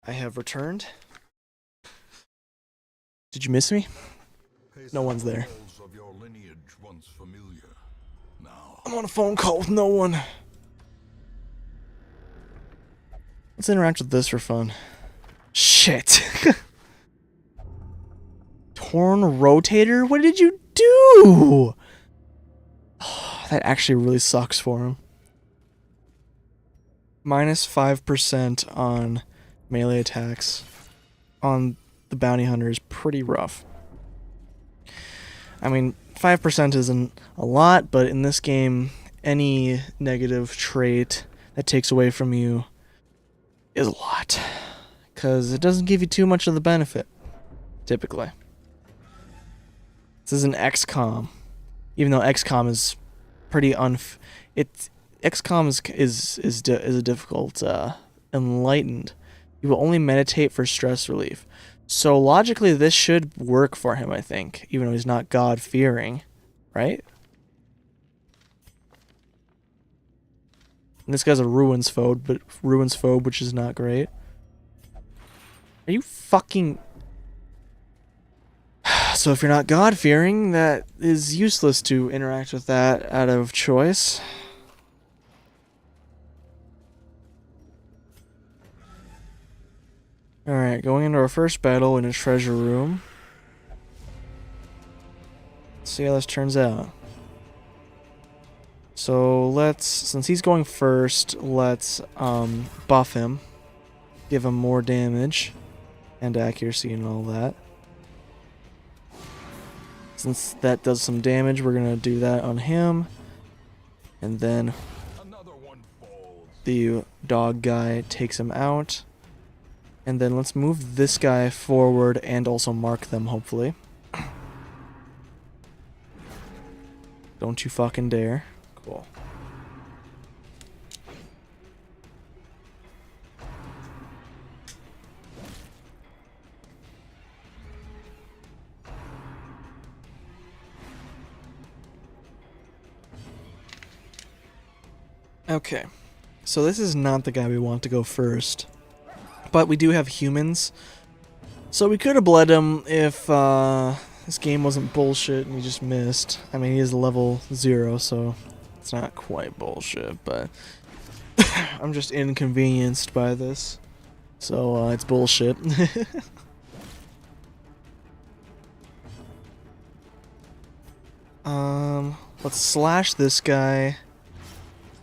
I have returned. Did you miss me? No one's there. Of your lineage once familiar. Now, I'm on a phone call with no one. Let's interact with this for fun. Shit. Torn rotator? What did you do? That actually really sucks for him. Minus 5% on melee attacks on the bounty hunter is pretty rough. I mean, 5% isn't a lot, but in this game, any negative trait that takes away from you is a lot. Because it doesn't give you too much of the benefit, typically. This is an XCOM. Even though XCOM is pretty XCOM is a difficult enlightened. You will only meditate for stress relief. So logically this should work for him, I think, even though he's not God-fearing, right? And this guy's a ruins phobe, which is not great. Are you fucking... So if you're not God-fearing, that is useless to interact with that out of choice. Alright, going into our first battle in a treasure room. Let's see how this turns out. So since he's going first, let's buff him. Give him more damage and accuracy and all that. Since that does some damage, we're going to do that on him. And then the dog guy takes him out. And then let's move this guy forward and also mark them, hopefully. Don't you fucking dare. Cool. Okay. So this is not the guy we want to go first. But we do have humans. So we could have bled him if this game wasn't bullshit and he just missed. I mean, he is level 0, so it's not quite bullshit, but I'm just inconvenienced by this. So it's bullshit. Let's slash this guy.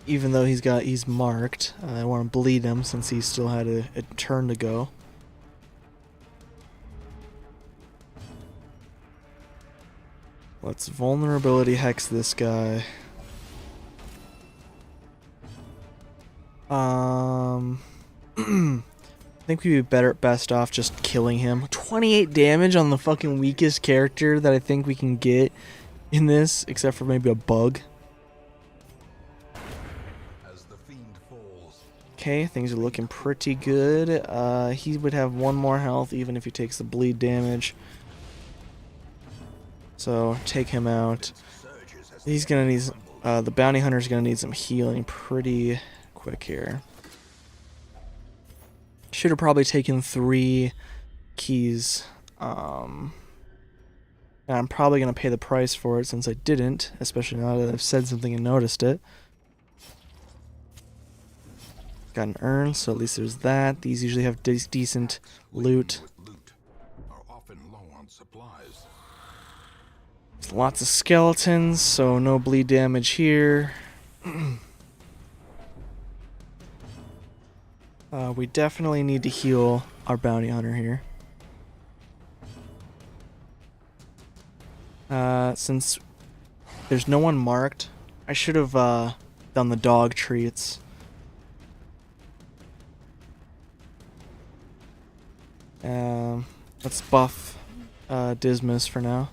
Even though he's marked, I want to bleed him since he still had a turn to go. Let's vulnerability hex this guy. I think we'd be best off just killing him. 28 damage on the fucking weakest character that I think we can get in this, except for maybe a bug. Okay, things are looking pretty good. He would have 1 more health even if he takes the bleed damage. So take him out. He's gonna need the bounty hunter's gonna need some healing pretty quick here. Should have probably taken 3 keys. And I'm probably gonna pay the price for it since I didn't, especially now that I've said something and noticed it. Got an urn, so at least there's that. These usually have decent loot. There's lots of skeletons, so no bleed damage here. We definitely need to heal our bounty hunter here. Since there's no one marked, I should have done the dog treats. Let's buff Dismas for now.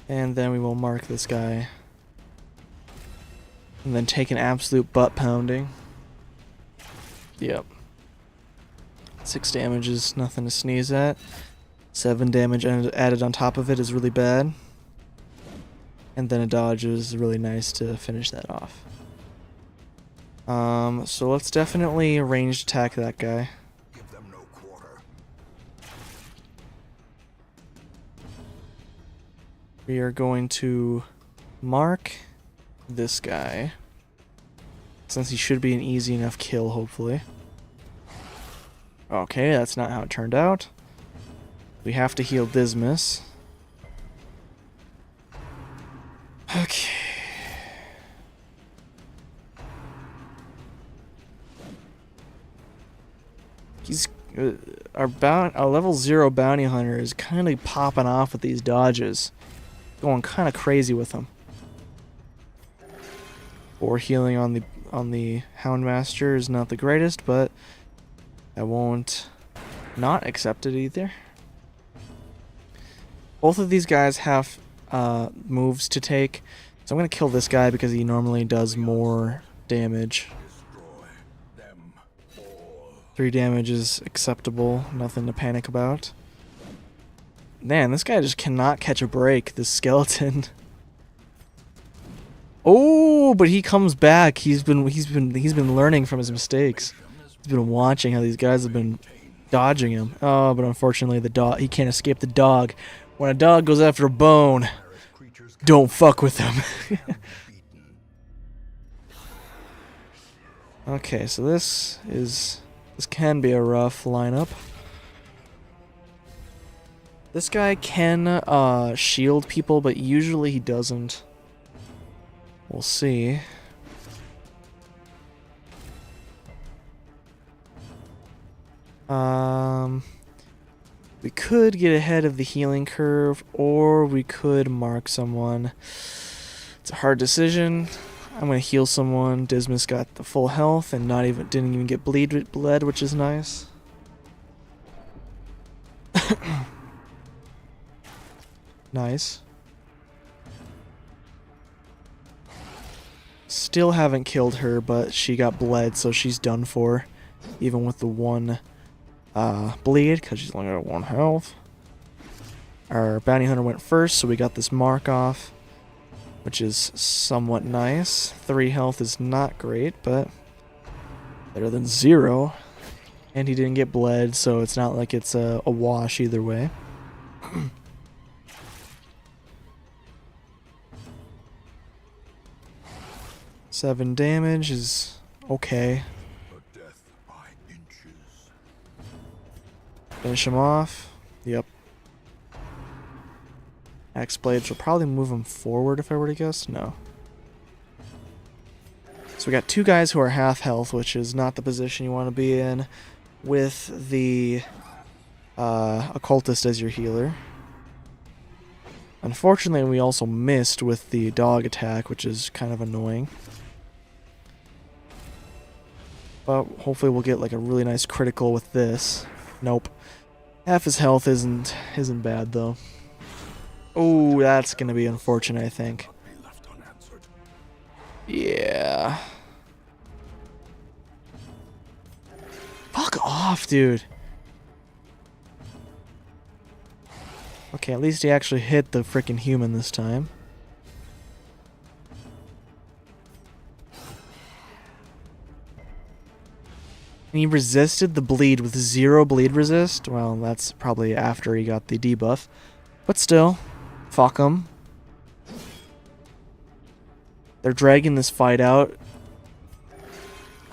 And then we will mark this guy. And then take an absolute butt pounding. Yep. 6 damage is nothing to sneeze at. 7 damage added on top of it is really bad. And then a dodge is really nice to finish that off. So let's definitely ranged attack that guy. We are going to mark this guy, since he should be an easy enough kill, hopefully. Okay, that's not how it turned out. We have to heal Dismas. Okay. He's our level 0 bounty hunter is kind of popping off with these dodges. Going kind of crazy with them. Or healing on the Houndmaster is not the greatest, but I won't not accept it either. Both of these guys have moves to take, so I'm gonna kill this guy because he normally does more damage. 3 damage is acceptable, nothing to panic about. Man, this guy just cannot catch a break, this skeleton. Oh, but he comes back. He's been learning from his mistakes. He's been watching how these guys have been dodging him. Oh, but unfortunately he can't escape the dog. When a dog goes after a bone, don't fuck with him. Okay, so this can be a rough lineup. This guy can shield people, but usually he doesn't. We'll see. We could get ahead of the healing curve, or we could mark someone. It's a hard decision. I'm gonna heal someone. Dismas got the full health and didn't even get bled, which is nice. Nice. Still haven't killed her, but she got bled, so she's done for. Even with the 1 bleed, because she's only got 1 health. Our bounty hunter went first, so we got this mark off, which is somewhat nice. 3 health is not great, but better than 0. And he didn't get bled, so it's not like it's a wash either way. 7 damage is okay. A death by inches. Finish him off. Yep. Axe blades will probably move him forward if I were to guess. No. So we got two guys who are half health, which is not the position you want to be in, with the occultist as your healer. Unfortunately, we also missed with the dog attack, which is kind of annoying. But hopefully we'll get like a really nice critical with this. Nope. Half his health isn't bad though. Oh, that's gonna be unfortunate, I think. Yeah. Fuck off, dude. Okay, at least he actually hit the freaking human this time. And he resisted the bleed with 0 bleed resist. Well, that's probably after he got the debuff. But still, fuck him. They're dragging this fight out.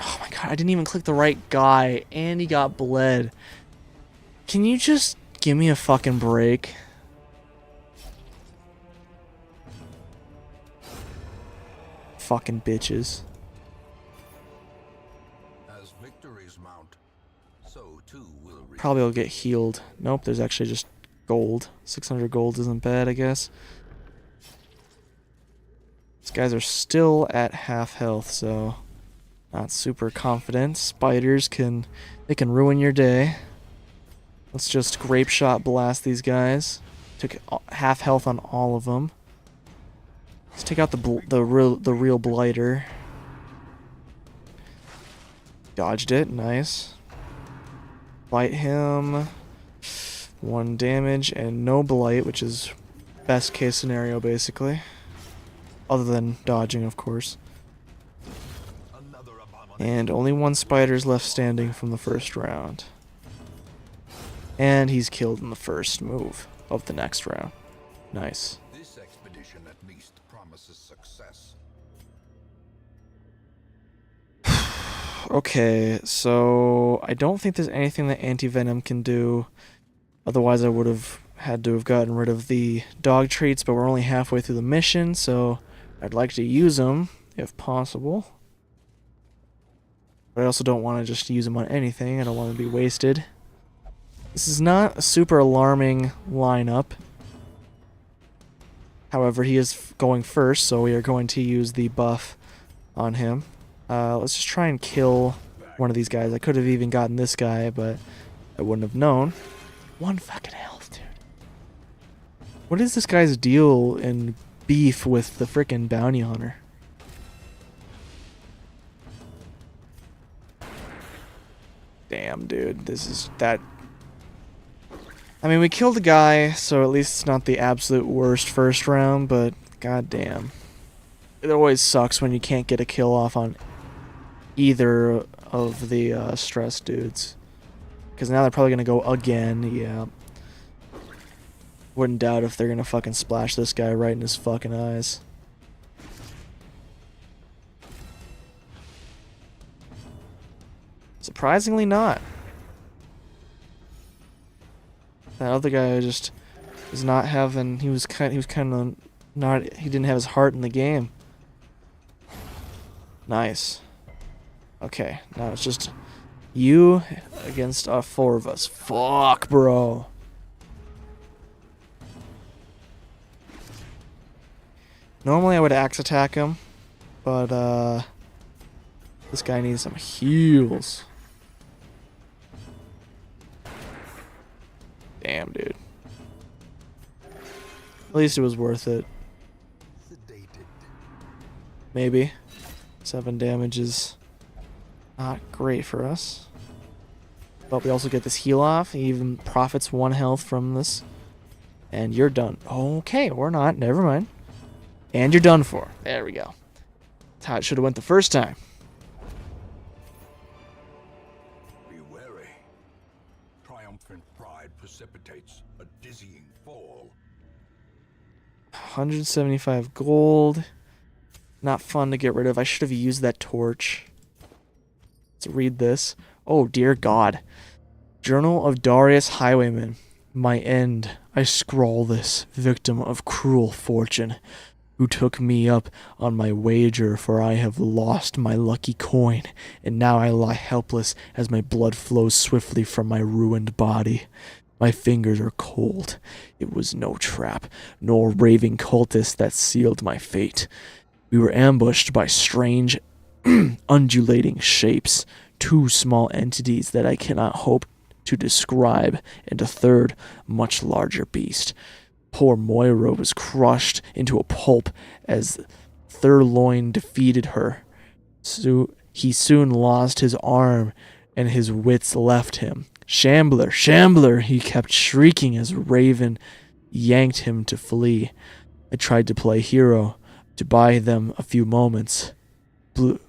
Oh my god, I didn't even click the right guy, and he got bled. Can you just give me a fucking break? Fucking bitches. As victories mount, so too will Probably will get healed. Nope, there's actually just gold. 600 gold isn't bad, I guess. These guys are still at half health, so not super confident. Spiders can ruin your day. Let's just grape shot blast these guys. Took half health on all of them. Let's take out the real blighter. Dodged it, nice. Bite him. 1 damage and no blight, which is best case scenario basically. Other than dodging, of course. And only 1 spider's left standing from the first round. And he's killed in the first move of the next round. Nice. This expedition at least promises success. Okay, so I don't think there's anything that anti-venom can do. Otherwise, I would have had to have gotten rid of the dog treats, but we're only halfway through the mission, so I'd like to use them if possible. But I also don't want to just use them on anything. I don't want to be wasted. This is not a super alarming lineup. However, he is going first, so we are going to use the buff on him. Let's just try and kill one of these guys. I could have even gotten this guy, but I wouldn't have known. 1 fucking health, dude. What is this guy's deal in beef with the frickin' bounty hunter? Damn, dude. This is that... I mean, we killed a guy, so at least it's not the absolute worst first round, but goddamn. It always sucks when you can't get a kill off on either of the stress dudes. Because now they're probably going to go again, yeah. Wouldn't doubt if they're going to fucking splash this guy right in his fucking eyes. Surprisingly not. That other guy just was not having. He was kind of not. He didn't have his heart in the game. Nice. Okay, now it's just you against 4 of us. Fuck, bro. Normally I would axe attack him, but this guy needs some heals. Damn, dude. At least it was worth it. Maybe. 7 damage is not great for us. But we also get this heal off. He even profits 1 health from this. And you're done. Okay, or not. Never mind. And you're done for. There we go. That's how it should have went the first time. Be wary. Triumphant pride precipitates a dizzying fall. 175 gold. Not fun to get rid of. I should have used that torch. Let's read this. Oh, dear God. Journal of Darius Highwayman. My end. I scrawl this, victim of cruel fortune, who took me up on my wager, for I have lost my lucky coin, and now I lie helpless as my blood flows swiftly from my ruined body. My fingers are cold. It was no trap, nor raving cultist that sealed my fate. We were ambushed by strange, undulating shapes, two small entities that I cannot hope to describe, and a third, much larger beast. Poor Moira was crushed into a pulp as Thurloin defeated her. He soon lost his arm, and his wits left him. Shambler, Shambler, he kept shrieking as Raven yanked him to flee. I tried to play hero, to buy them a few moments. Blew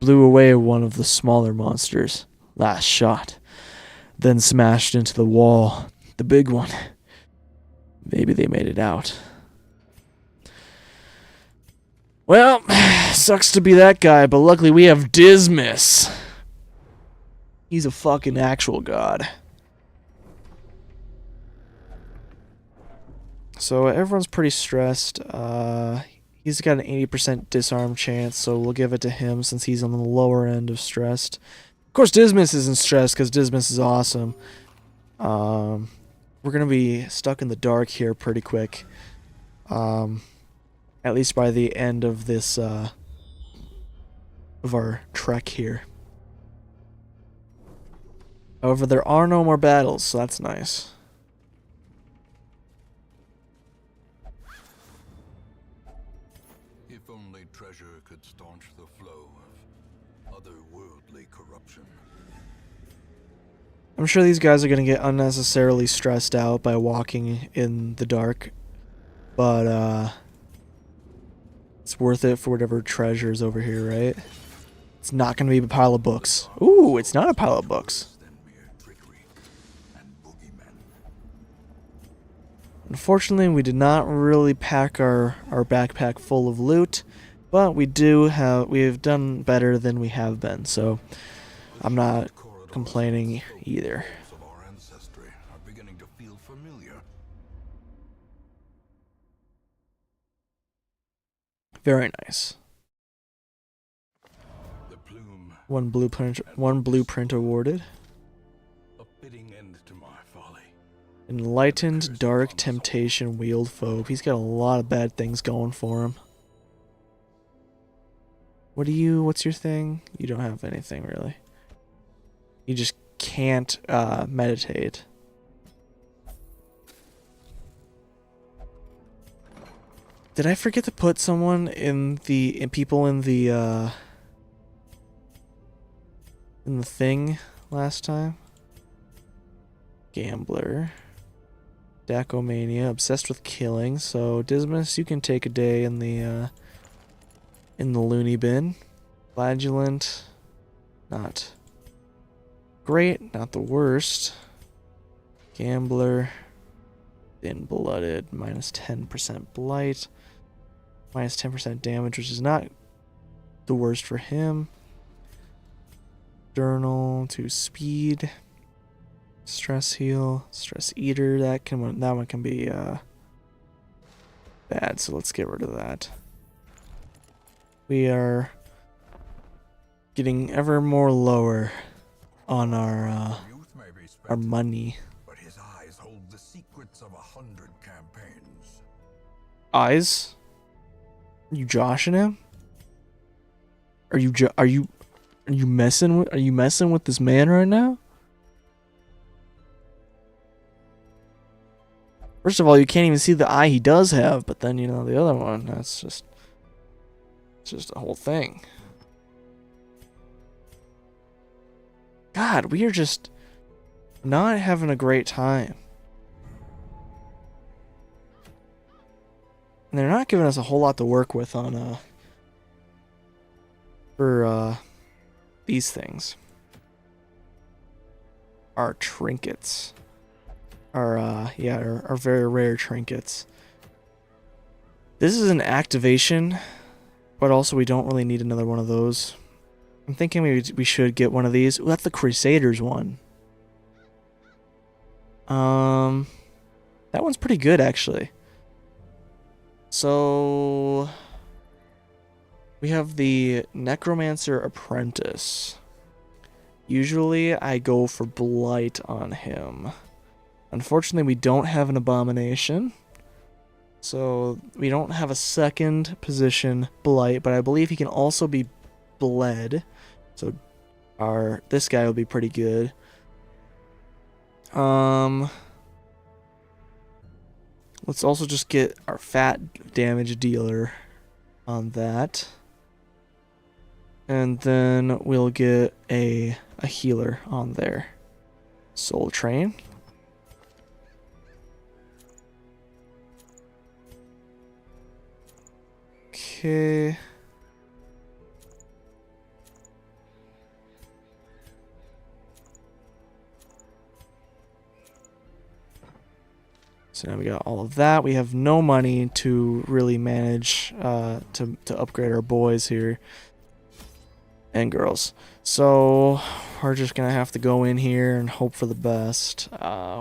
away one of the smaller monsters. Last shot. Then smashed into the wall. The big one. Maybe they made it out. Well, sucks to be that guy, but luckily we have Dismas. He's a fucking actual god. So everyone's pretty stressed. He's got an 80% disarm chance, so we'll give it to him since he's on the lower end of stressed. Of course, Dismas isn't stressed because Dismas is awesome. We're going to be stuck in the dark here pretty quick. At least by the end of this, of our trek here. However, there are no more battles, so that's nice. If only treasure could staunch the flow of otherworldly corruption. I'm sure these guys are going to get unnecessarily stressed out by walking in the dark. But, it's worth it for whatever treasure is over here, right? It's not going to be a pile of books. Ooh, it's not a pile of books. Unfortunately, we did not really pack our backpack full of loot, but we have done better than we have been, so I'm not complaining either. Of our ancestry are beginning to feel familiar. Very nice. The plume, One blueprint awarded. a fitting end to my folly. Enlightened Dark Temptation Wield Phobe. He's got a lot of bad things going for him. What's your thing? You don't have anything really. You just can't meditate. Did I forget to put someone in the thing last time? Gambler. Dacomania, obsessed with killing. So Dismas, you can take a day in the loony bin. Flagellant, not great, not the worst. Gambler, thin-blooded, minus 10% blight, minus 10% damage, which is not the worst for him. Journal to speed. Stress heal, stress eater, that one can be bad, so let's get rid of that. We are getting ever more lower on our money. But his eyes hold the secrets of 100 campaigns. Eyes? Are you joshing him? Are you messing with this man right now? First of all, you can't even see the eye he does have, but then, the other one, it's just a whole thing. God, we are just not having a great time. And they're not giving us a whole lot to work with on, for these things. Our trinkets. Our very rare trinkets. This is an activation, but also we don't really need another one of those. I'm thinking maybe we should get one of these. Ooh, that's the Crusaders one. That one's pretty good actually. So we have the Necromancer Apprentice. Usually I go for Blight on him. Unfortunately, we don't have an Abomination. So we don't have a second position Blight, but I believe he can also be bled. So this guy will be pretty good. Let's also just get our fat damage dealer on that. And then we'll get a healer on there. Soul Train. Okay. So now we got all of that. We have no money to really manage to upgrade our boys here and girls. So we're just gonna have to go in here and hope for the best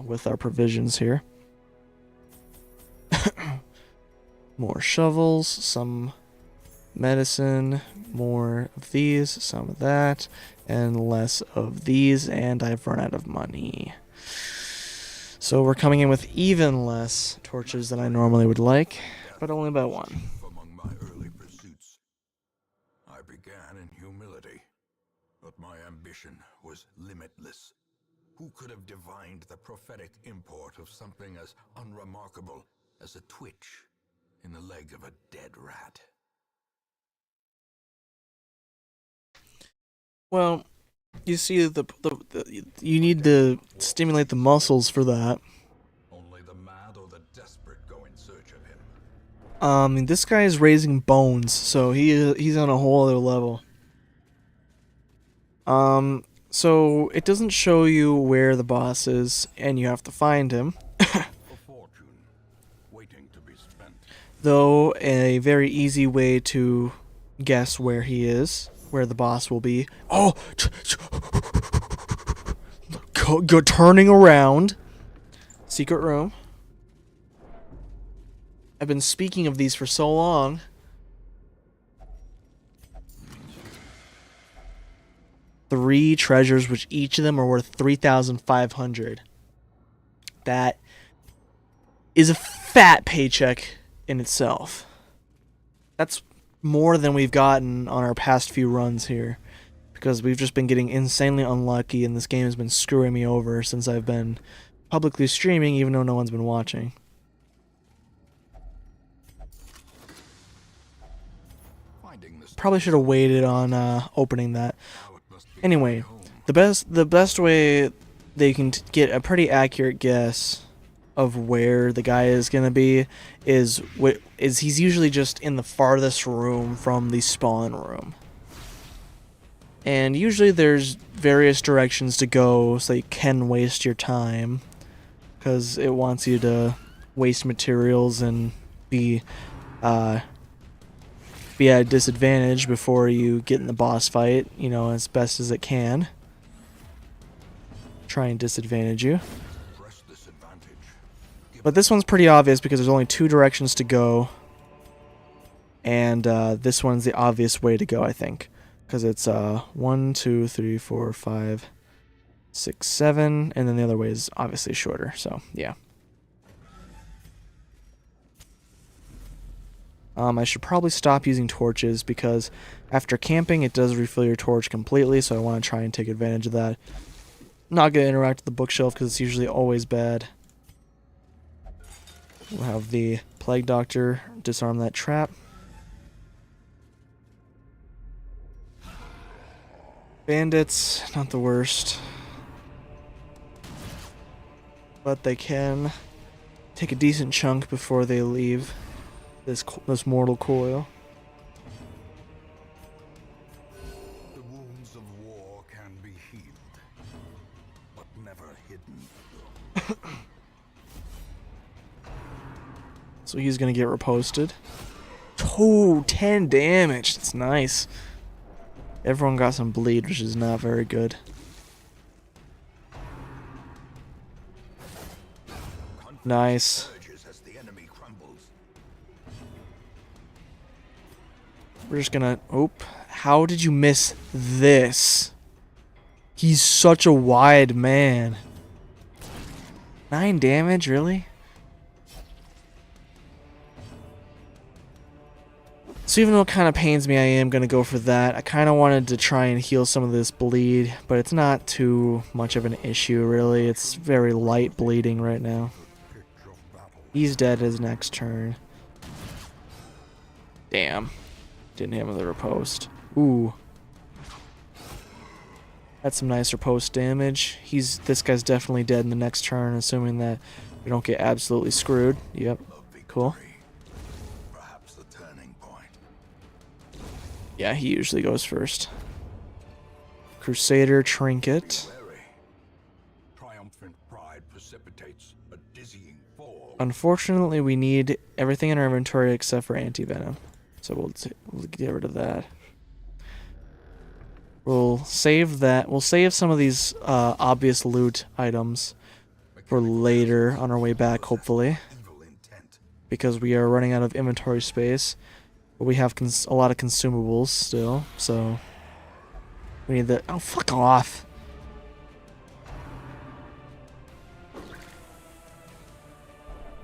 with our provisions here. More shovels, some medicine, more of these, some of that, and less of these, and I've run out of money. So we're coming in with even less torches than I normally would like, but only about one. Among my early pursuits, I began in humility, but my ambition was limitless. Who could have divined the prophetic import of something as unremarkable as a twitch in the leg of a dead rat? Well, you see, you need to stimulate the muscles for that. Only the mad or the desperate go in search of him. This guy is raising bones, so he's on a whole other level. So it doesn't show you where the boss is, and you have to find him. A fortune waiting to be spent. Though a very easy way to guess where he is, where the boss will be. Oh, go turning around. Secret room. I've been speaking of these for so long. Three treasures, which each of them are worth 3,500. That is a fat paycheck in itself. That's more than we've gotten on our past few runs here, because we've just been getting insanely unlucky, and this game has been screwing me over since I've been publicly streaming, even though no one's been watching. Probably should have waited on opening that. Anyway, the best way they can get a pretty accurate guess of where the guy is gonna be is he's usually just in the farthest room from the spawn room. And usually there's various directions to go so you can waste your time, because it wants you to waste materials and be at a disadvantage before you get in the boss fight, you know, as best as it can. Try and disadvantage you. But this one's pretty obvious because there's only two directions to go. And this one's the obvious way to go, I think. Because it's 1, 2, 3, 4, 5, 6, 7. And then the other way is obviously shorter. So, yeah. I should probably stop using torches because after camping it does refill your torch completely, so I want to try and take advantage of that. Not going to interact with the bookshelf because it's usually always bad. We'll have the Plague Doctor disarm that trap. Bandits, not the worst. But they can take a decent chunk before they leave this mortal coil. The wounds of war can be healed, but never hidden. So he's gonna get riposted. Oh, 10 damage. That's nice. Everyone got some bleed, which is not very good. Nice. Surges as the enemy crumbles. We're just gonna... Oop. How did you miss this? He's such a wide man. 9 damage, really? So even though it kind of pains me, I am going to go for that. I kind of wanted to try and heal some of this bleed, but it's not too much of an issue, really. It's very light bleeding right now. He's dead his next turn. Damn. Didn't have the riposte. Ooh. That's some nice riposte damage. This guy's definitely dead in the next turn, assuming that we don't get absolutely screwed. Yep. Cool. Perhaps the turning point. Yeah, he usually goes first. Crusader Trinket. Triumphant pride precipitates a dizzying fall. Unfortunately, we need everything in our inventory except for anti-venom. So we'll get rid of that. We'll save that. We'll save some of these obvious loot items for later on our way back, hopefully. Because we are running out of inventory space. But we have a lot of consumables still, so... We need the... Oh, fuck off!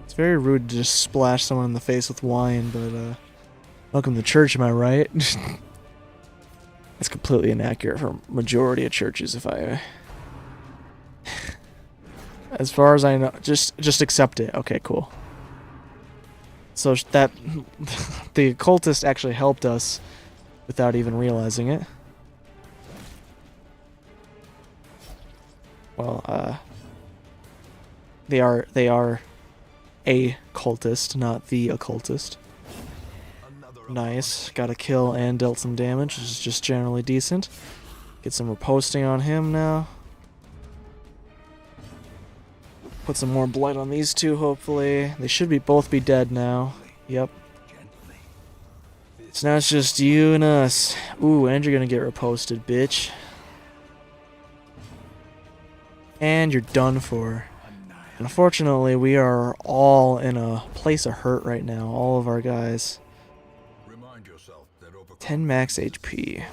It's very rude to just splash someone in the face with wine, but, welcome to church, am I right? That's completely inaccurate for majority of churches, if I... As far as I know, just accept it. Okay, cool. So that... the occultist actually helped us without even realizing it. Well, they are a cultist, not the occultist. Nice. Got a kill and dealt some damage, which is just generally decent. Get some reposting on him now. Put some more blight on these two, hopefully. They should both be dead now. Yep. So now it's just you and us. Ooh, and you're gonna get reposted, bitch. And you're done for. Unfortunately, we are all in a place of hurt right now. All of our guys. 10 max HP.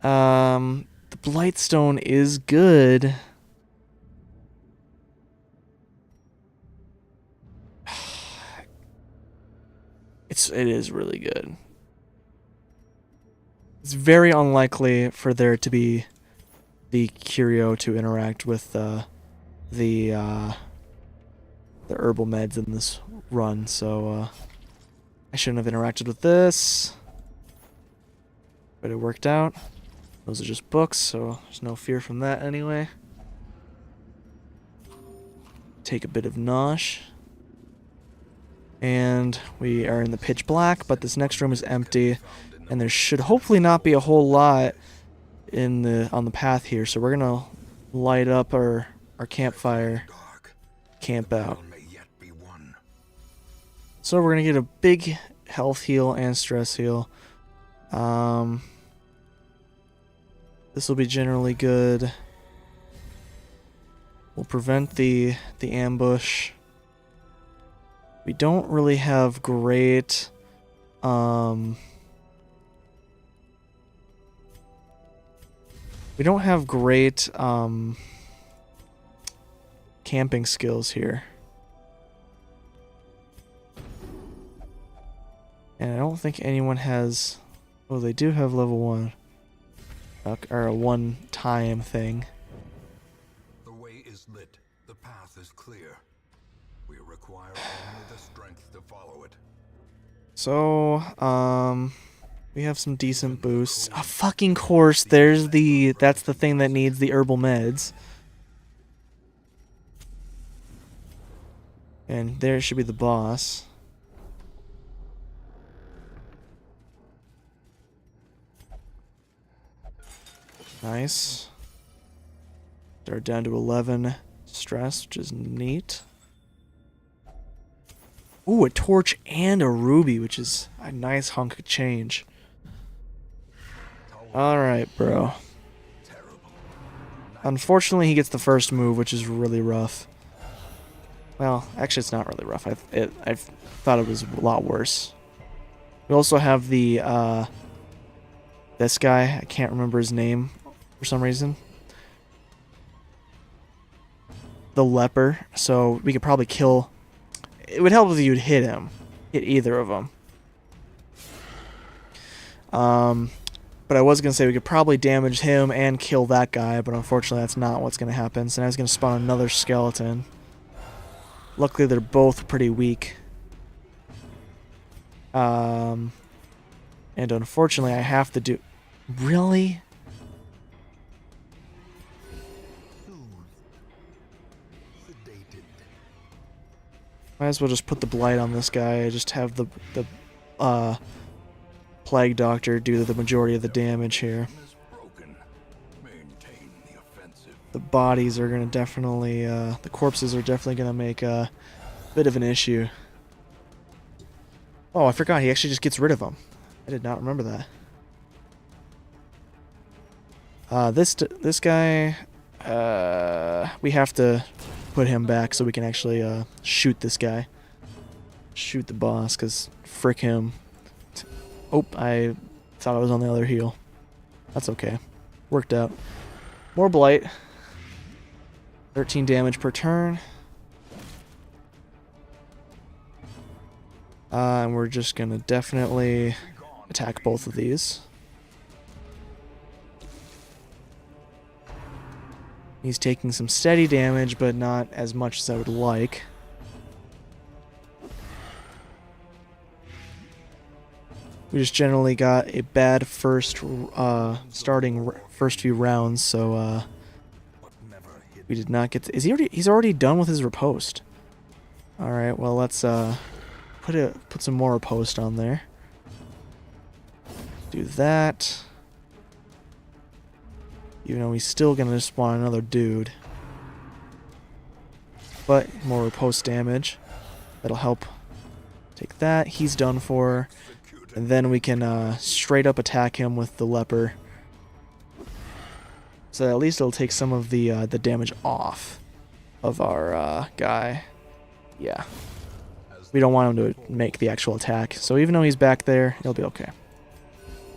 The Blightstone is good. It is really good. It's very unlikely for there to be the curio to interact with the herbal meds in this run, so I shouldn't have interacted with this. But it worked out. Those are just books, so there's no fear from that anyway. Take a bit of nosh. And we are in the pitch black, but this next room is empty. And there should hopefully not be a whole lot on the path here, so we're gonna light up our campfire, camp out. So we're gonna get a big health heal and stress heal. This will be generally good. We'll prevent the ambush. We don't really have great camping skills here. And I don't think anyone has... Oh, they do have level 1. Or a one-time thing. The way is lit. The path is clear. We require only the strength to follow it. So, we have some decent boosts. A fucking course, that's the thing that needs the herbal meds. And there should be the boss. Nice. They're down to 11 stress, which is neat. Ooh, a torch and a ruby, which is a nice hunk of change. Alright, bro. Unfortunately, he gets the first move, which is really rough. Well, actually, it's not really rough. I thought it was a lot worse. We also have the, this guy. I can't remember his name for some reason. The leper. So we could probably kill... It would help if you'd hit him. Hit either of them. But I was going to say we could probably damage him and kill that guy, but unfortunately that's not what's going to happen. So now he's going to spawn another skeleton. Luckily they're both pretty weak. And unfortunately I have to do... Really? Might as well just put the blight on this guy. Just have the Plague Doctor do the majority of the damage here. The bodies are going to definitely... the corpses are definitely going to make a bit of an issue. Oh, I forgot. He actually just gets rid of them. I did not remember that. This guy... we have to put him back so we can actually shoot this guy. Shoot the boss, because frick him. Oh, I thought I was on the other heel. That's okay. Worked out. More blight. 13 damage per turn. And we're just going to definitely attack both of these. He's taking some steady damage, but not as much as I would like. We just generally got a bad first first few rounds, so we did not get to, he's already done with his riposte. All right, well let's put some more riposte on there. Do that. Even though he's still gonna spawn another dude. But more riposte damage. That'll help take that. He's done for. And then we can straight up attack him with the leper. So at least it'll take some of the damage off of our guy. Yeah. We don't want him to make the actual attack. So even though he's back there, he'll be okay.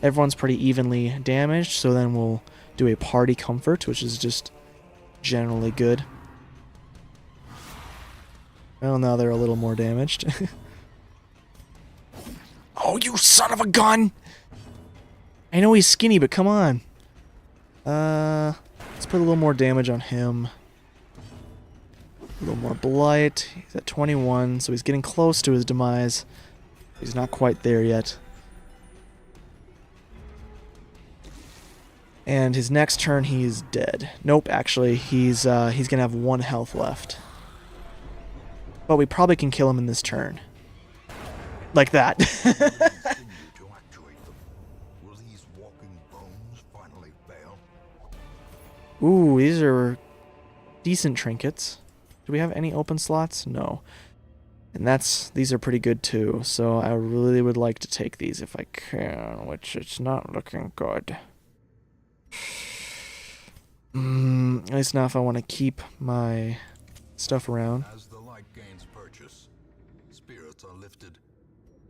Everyone's pretty evenly damaged, so then we'll do a party comfort, which is just generally good. Well, now they're a little more damaged. Oh, you son of a gun! I know he's skinny, but come on. Let's put a little more damage on him. A little more blight. He's at 21, so he's getting close to his demise. He's not quite there yet. And his next turn, he's dead. Nope, actually, he's gonna have 1 health left. But we probably can kill him in this turn. Like that. Ooh, these are decent trinkets. Do we have any open slots? No. And these are pretty good too. So I really would like to take these if I can, which it's not looking good. At least now if I want to keep my stuff around. As the light gains purchase, spirits are lifted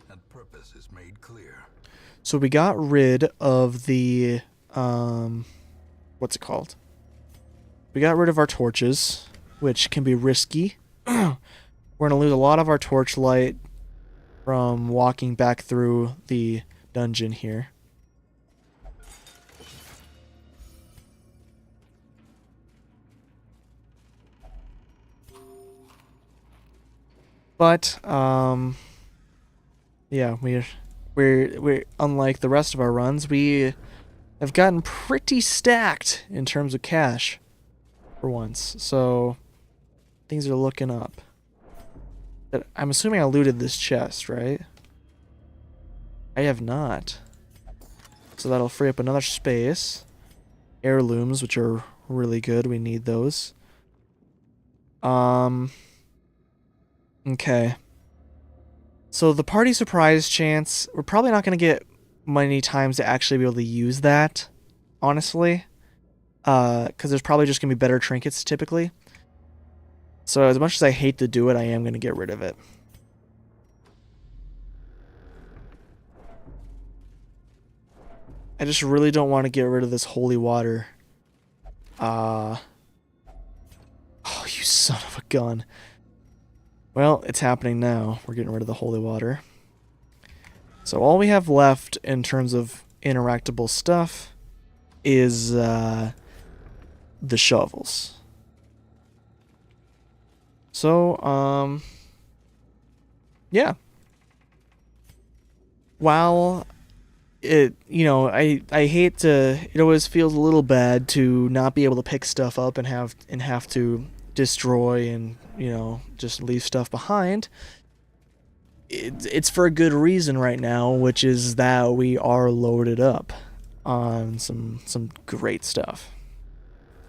and purpose is made clear. So we got rid of the what's it called? We got rid of our torches, which can be risky. We're going to lose a lot of our torchlight from walking back through the dungeon here. But yeah, we're unlike the rest of our runs, we have gotten pretty stacked in terms of cash for once. So things are looking up. But I'm assuming I looted this chest, right? I have not. So that'll free up another space. Heirlooms, which are really good. We need those. Okay. So the party surprise chance, we're probably not going to get many times to actually be able to use that, honestly. because there's probably just going to be better trinkets typically. So as much as I hate to do it, I am going to get rid of it. I just really don't want to get rid of this holy water. Oh, you son of a gun. Well, it's happening now. We're getting rid of the holy water. So all we have left in terms of interactable stuff is the shovels. So, yeah. While it, I hate to, it always feels a little bad to not be able to pick stuff up and have to destroy and, just leave stuff behind. It's for a good reason right now, which is that we are loaded up on some great stuff,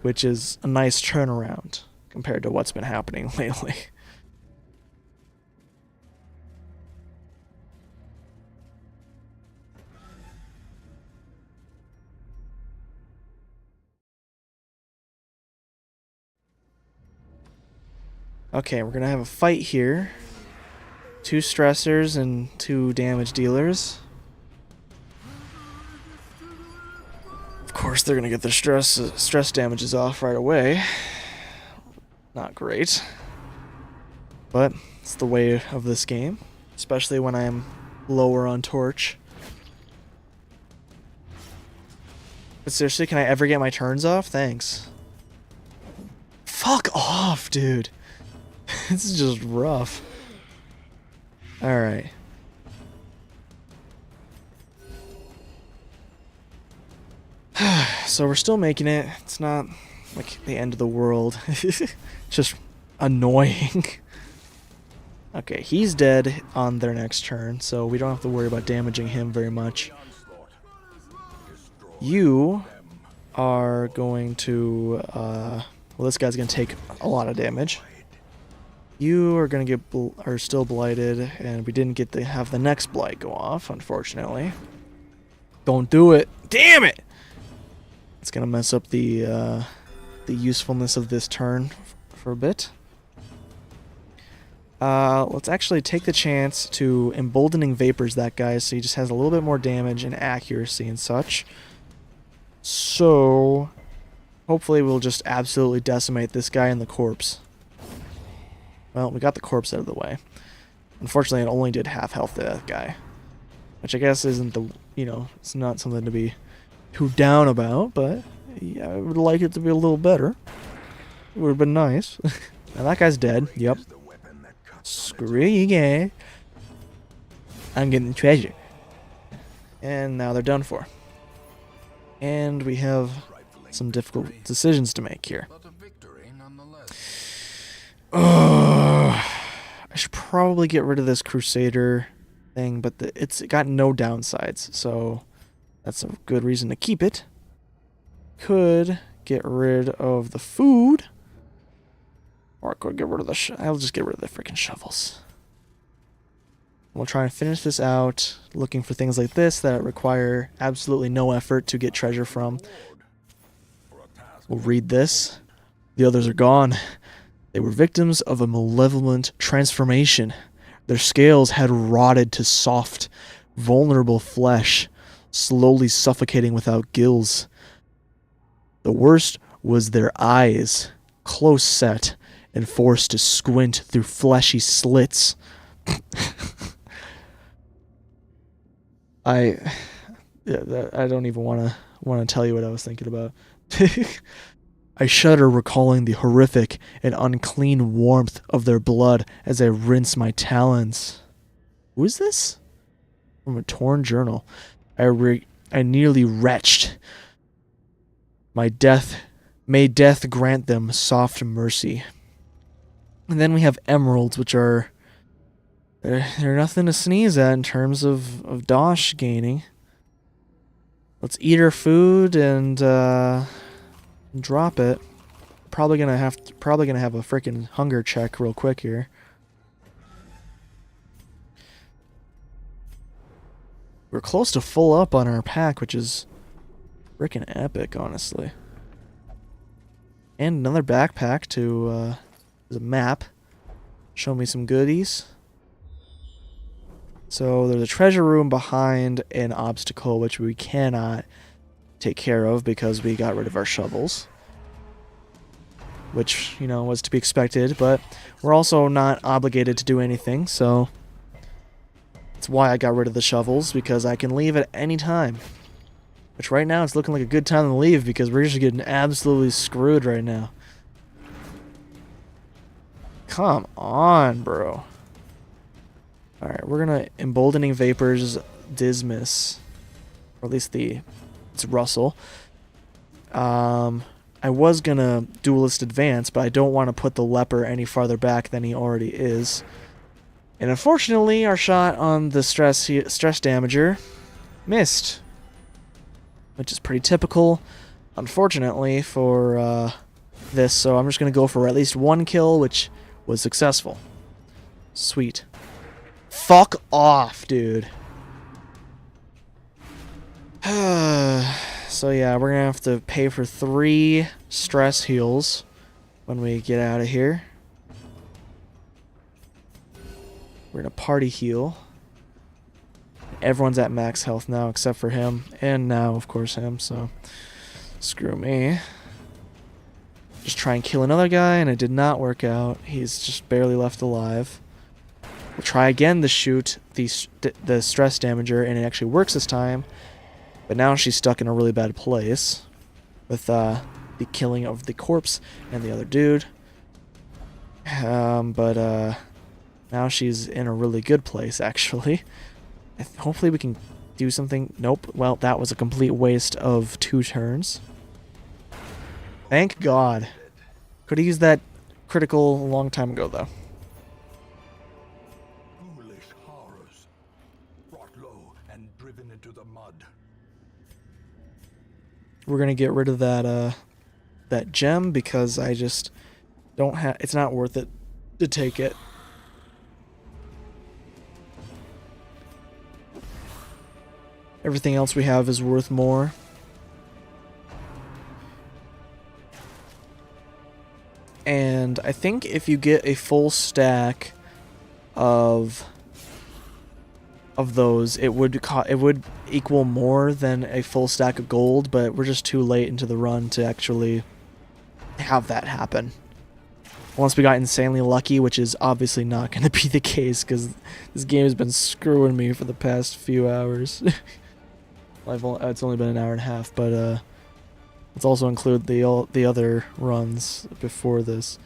which is a nice turnaround compared to what's been happening lately. Okay, we're gonna have a fight here. 2 stressors and 2 damage dealers. Of course, they're gonna get their stress damages off right away. Not great. But it's the way of this game, especially when I'm lower on torch. But seriously, can I ever get my turns off? Thanks. Fuck off, dude. This is just rough. Alright. So we're still making it. It's not like the end of the world. Just annoying. Okay, he's dead on their next turn, so we don't have to worry about damaging him very much. You are going to, well, this guy's going to take a lot of damage. You are going to are still blighted, and we didn't get to have the next blight go off, unfortunately. Don't do it. Damn it! It's going to mess up the usefulness of this turn for a bit. Let's actually take the chance to Emboldening Vapors that guy, so he just has a little bit more damage and accuracy and such. So, hopefully we'll just absolutely decimate this guy and the corpse. Well, we got the corpse out of the way. Unfortunately, it only did half health to that guy. Which I guess isn't the, it's not something to be too down about, but yeah, I would like it to be a little better. It would have been nice. Now that guy's dead. Yep. Screw you, guy. I'm getting the treasure. And now they're done for. And we have some difficult decisions to make here. I should probably get rid of this Crusader thing, but it's got no downsides, so that's a good reason to keep it. Could get rid of the food. Or I could get rid of the I'll just get rid of the freaking shovels. We'll try and finish this out, looking for things like this that require absolutely no effort to get treasure from. We'll read this. The others are gone. They were victims of a malevolent transformation. Their scales had rotted to soft, vulnerable flesh, slowly suffocating without gills. The worst was their eyes, close set and forced to squint through fleshy slits. I don't even want to tell you what I was thinking about. I shudder recalling the horrific and unclean warmth of their blood as I rinse my talons. Who is this? From a torn journal. I nearly retched. May death grant them soft mercy. And then we have emeralds, which are... They're nothing to sneeze at in terms of dosh gaining. Let's eat our food and drop it. Probably gonna have a freaking hunger check real quick here. We're close to full up on our pack, which is freaking epic, honestly. And another backpack to, there's a map. Show me some goodies. So there's a treasure room behind an obstacle which we cannot take care of because we got rid of our shovels. Which, you know, was to be expected, but we're also not obligated to do anything, so that's why I got rid of the shovels, because I can leave at any time. Which right now it's looking like a good time to leave because we're just getting absolutely screwed right now. Come on, bro. Alright, we're gonna Emboldening Vapors Dismiss. Or at least it's Russell. I was gonna Duelist Advance, but I don't want to put the Leper any farther back than he already is. And unfortunately, our shot on the stress damager missed. Which is pretty typical, unfortunately, for this. So I'm just gonna go for at least one kill, which was successful. Sweet. Fuck off, dude. So yeah, we're gonna have to pay for 3 stress heals when we get out of here. We're gonna party heal. Everyone's at max health now except for him, and now of course him, so screw me. Just try and kill another guy, and it did not work out. He's just barely left alive. We'll try again to shoot the stress damager, and it actually works this time. But now she's stuck in a really bad place with the killing of the corpse and the other dude. But now she's in a really good place, actually. Hopefully we can do something. Nope. Well, that was a complete waste of 2 turns. Thank God. Could have used that critical a long time ago, though. Ghoulish horrors, brought low and driven into the mud. We're gonna get rid of that gem because I just don't have. It's not worth it to take it. Everything else we have is worth more. And I think if you get a full stack of those, it would equal more than a full stack of gold, but we're just too late into the run to actually have that happen. Once we got insanely lucky, which is obviously not going to be the case because this game has been screwing me for the past few hours. It's only been an hour and a half, but let's also include the other runs before this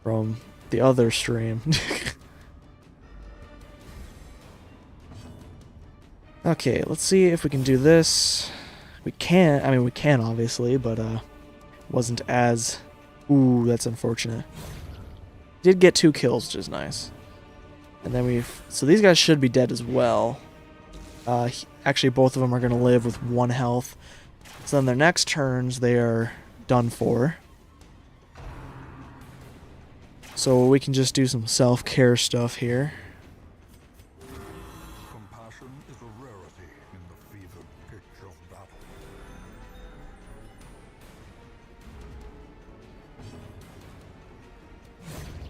from the other stream. Okay, let's see if we can do this. We can. I mean, we can obviously, but wasn't as. Ooh, that's unfortunate. Did get 2 kills, which is nice. And then so these guys should be dead as well. Actually, both of them are going to live with 1 health. So then their next turns, they are done for. So we can just do some self-care stuff here. Compassion is a rarity in the fevered pitch of battle.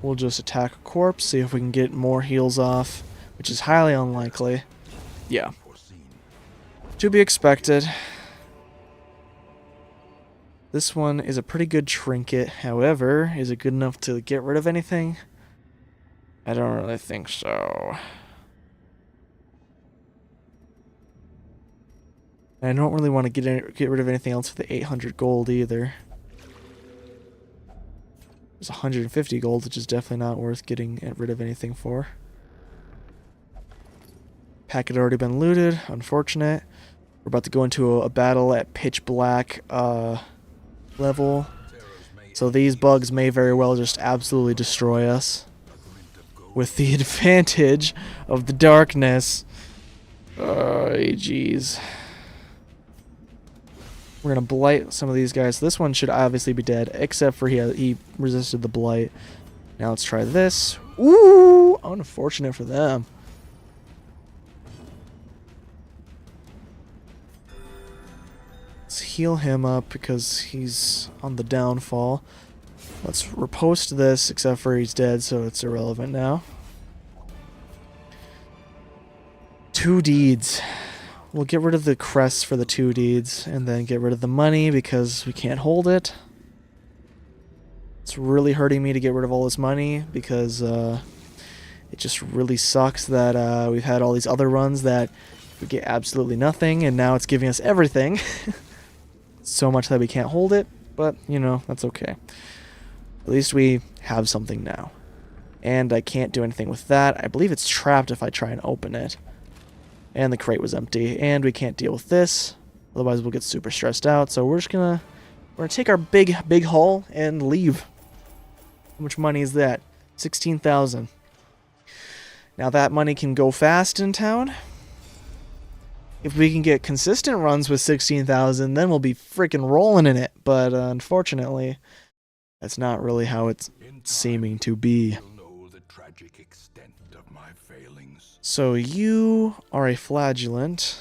We'll just attack a corpse, see if we can get more heals off, which is highly unlikely. Yeah. To be expected. This one is a pretty good trinket. However, is it good enough to get rid of anything? I don't really think so. I don't really want to get rid of anything else for the 800 gold either. There's 150 gold, which is definitely not worth getting rid of anything for. Pack had already been looted. Unfortunate. We're about to go into a battle at pitch black level. So these bugs may very well just absolutely destroy us. With the advantage of the darkness. Jeez. We're going to blight some of these guys. This one should obviously be dead, except for he resisted the blight. Now let's try this. Ooh! Unfortunate for them. Let's heal him up because he's on the downfall. Let's repost this, except for he's dead, so it's irrelevant now. 2 deeds. We'll get rid of the crests for the 2 deeds, and then get rid of the money because we can't hold it. It's really hurting me to get rid of all this money because it just really sucks that we've had all these other runs that we get absolutely nothing, and now it's giving us everything. So much that we can't hold it, but, you know, that's okay. At least we have something now. And I can't do anything with that. I believe it's trapped if I try and open it. And the crate was empty, and we can't deal with this. Otherwise we'll get super stressed out, so we're gonna take our big haul and leave. How much money is that? 16,000. Now that money can go fast in town. If we can get consistent runs with 16,000, then we'll be freaking rolling in it. But unfortunately, that's not really how it's seeming to be. So you are a flagellant.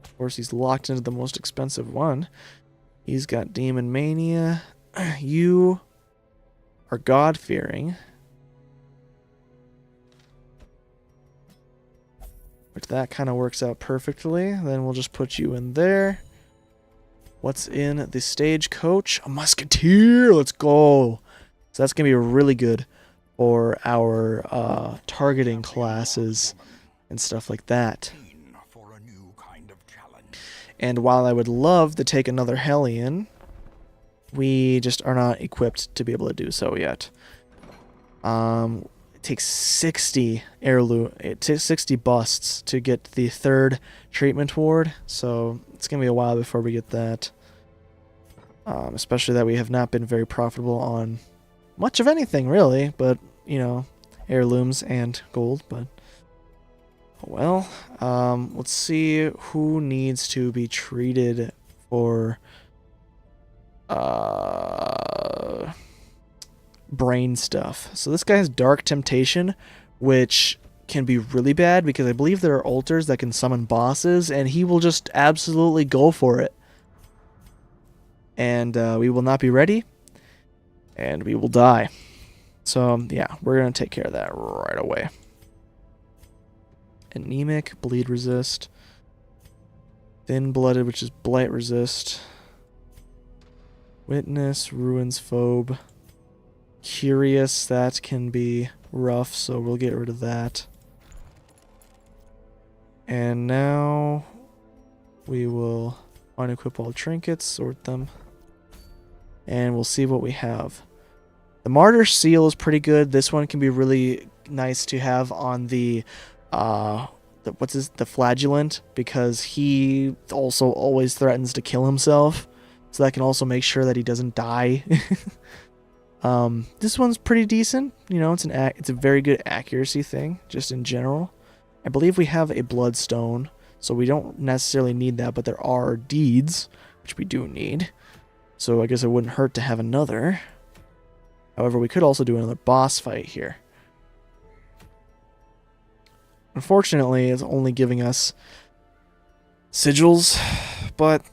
Of course, he's locked into the most expensive one. He's got Demon Mania. You are God-fearing. Which that kind of works out perfectly. Then we'll just put you in there. What's in the stagecoach? A musketeer! Let's go! So that's going to be really good for our targeting classes and stuff like that. And while I would love to take another Hellion, we just are not equipped to be able to do so yet. It takes 60 heirloom, it takes 60 busts to get the 3rd treatment ward, so it's gonna be a while before we get that. Especially that we have not been very profitable on much of anything really, but you know, heirlooms and gold. But well, let's see who needs to be treated for brain stuff. So this guy has Dark Temptation, which can be really bad because I believe there are altars that can summon bosses, and he will just absolutely go for it. And we will not be ready, and we will die. So yeah, we're going to take care of that right away. Anemic, bleed resist. Thin-blooded, which is blight resist. Witness, ruins phobe. Curious, that can be rough, so we'll get rid of that. And now we will unequip all trinkets, sort them, and we'll see what we have. The Martyr Seal is pretty good. This one can be really nice to have on the Flagellant, because he also always threatens to kill himself, so that can also make sure that he doesn't die. This one's pretty decent. You know, it's a very good accuracy thing, just in general. I believe we have a Bloodstone, so we don't necessarily need that, but there are deeds, which we do need. So I guess it wouldn't hurt to have another. However, we could also do another boss fight here. Unfortunately, it's only giving us sigils, but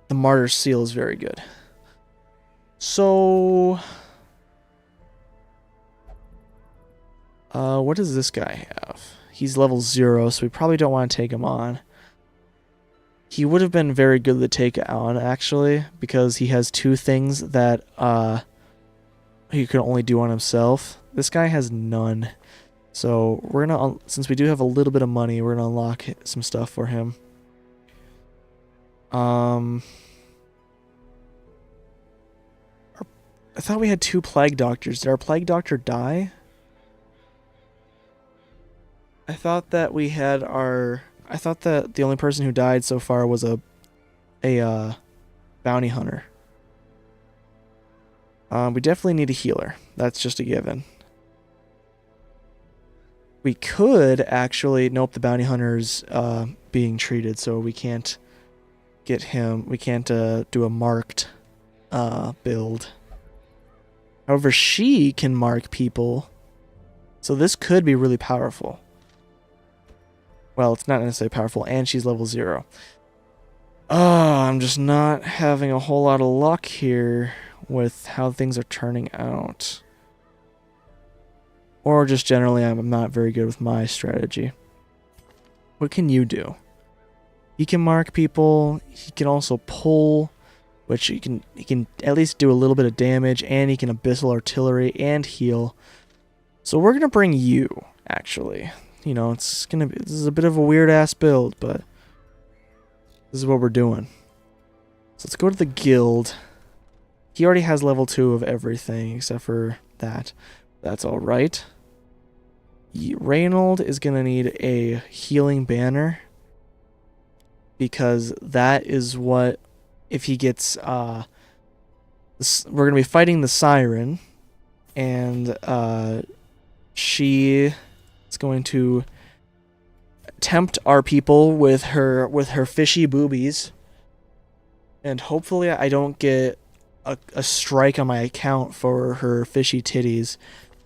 the Martyr Seal is very good. So what does this guy have? He's level 0, so we probably don't want to take him on. He would have been very good to take on, actually, because he has 2 things that he can only do on himself. This guy has none. So we're gonna, since we do have a little bit of money, we're gonna unlock some stuff for him. I thought we had 2 Plague Doctors. Did our Plague Doctor die? I thought that we had our... I thought that the only person who died so far was a bounty hunter. We definitely need a healer. That's just a given. We could actually... Nope, the bounty hunter's being treated, so we can't get him... We can't do a marked build. However, she can mark people, so this could be really powerful. Well, it's not necessarily powerful, and she's level 0. I'm just not having a whole lot of luck here with how things are turning out. Or just generally, I'm not very good with my strategy. What can you do? He can mark people. He can also pull, which he can at least do a little bit of damage, and he can abyssal artillery and heal. So we're gonna bring you, actually. You know, this is a bit of a weird ass build, but this is what we're doing. So let's go to the guild. He already has level 2 of everything except for that. That's alright. Reynold is going to need a healing banner. Because that is what, if he gets, we're going to be fighting the Siren. And she is going to tempt our people with her fishy boobies. And hopefully I don't get a strike on my account for her fishy titties,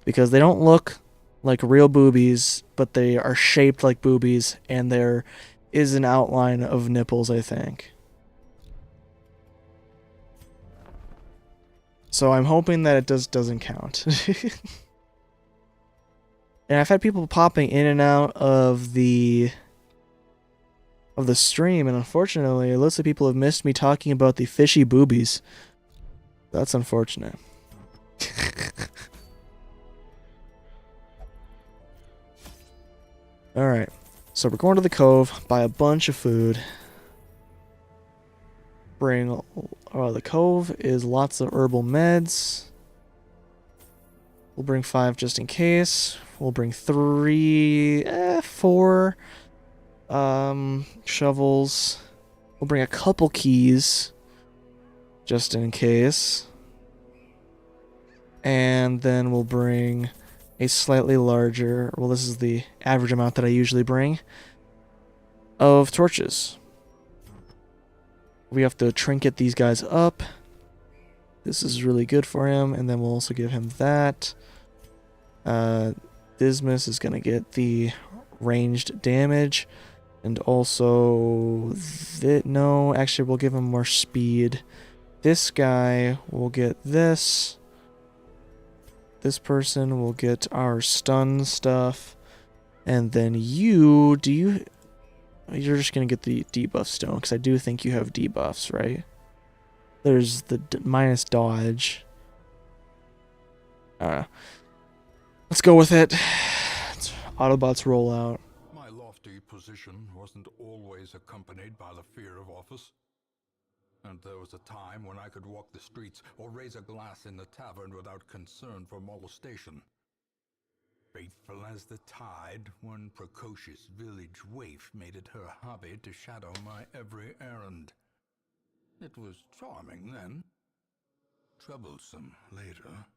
because they don't look like real boobies, but they are shaped like boobies, and there is an outline of nipples, I think. So I'm hoping that it doesn't count. And I've had people popping in and out of the stream, and unfortunately, lots of people have missed me talking about the fishy boobies. That's unfortunate. Alright, so we're going to the cove, buy a bunch of food. Bring, the cove is lots of herbal meds. We'll bring 5 just in case. We'll bring 4 shovels. We'll bring a couple keys just in case. And then we'll bring a slightly larger, well, this is the average amount that I usually bring, of torches. We have to trinket these guys up. This is really good for him, and then we'll also give him that. Dismas is going to get the ranged damage, and also, no, actually we'll give him more speed. This guy will get this. This person will get our stun stuff. And then you're just going to get the debuff stone, because I do think you have debuffs, right? There's the minus dodge. Let's go with it. Autobots roll out. My lofty position wasn't always accompanied by the fear of office. And there was a time when I could walk the streets or raise a glass in the tavern without concern for molestation. Faithful as the tide, one precocious village waif made it her hobby to shadow my every errand. It was charming then, troublesome later.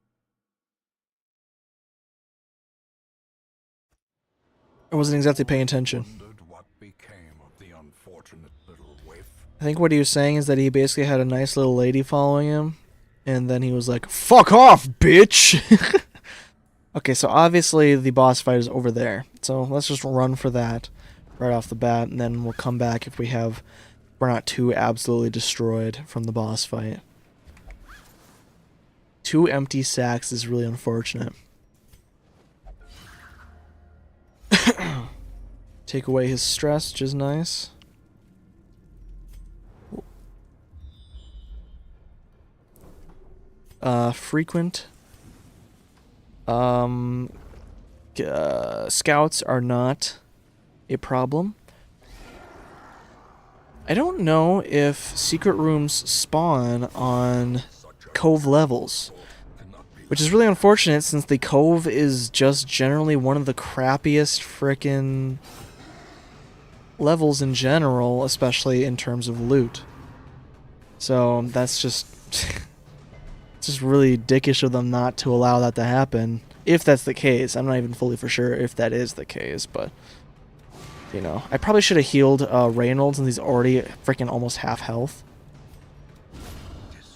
I wasn't exactly paying attention. Wondered what became of the unfortunate little waif. I think what he was saying is that he basically had a nice little lady following him, and then he was like, "Fuck off, bitch!" Okay, so obviously the boss fight is over there. So let's just run for that right off the bat, and then we'll come back if we're not too absolutely destroyed from the boss fight. 2 empty sacks is really unfortunate. Take away his stress, which is nice. Frequent. Scouts are not a problem. I don't know if secret rooms spawn on cove levels, which is really unfortunate since the cove is just generally one of the crappiest frickin' levels in general, especially in terms of loot. So that's just it's just really dickish of them not to allow that to happen. If that's the case, I'm not even fully for sure if that is the case, but you know, I probably should have healed Reynolds, and he's already freaking almost half health.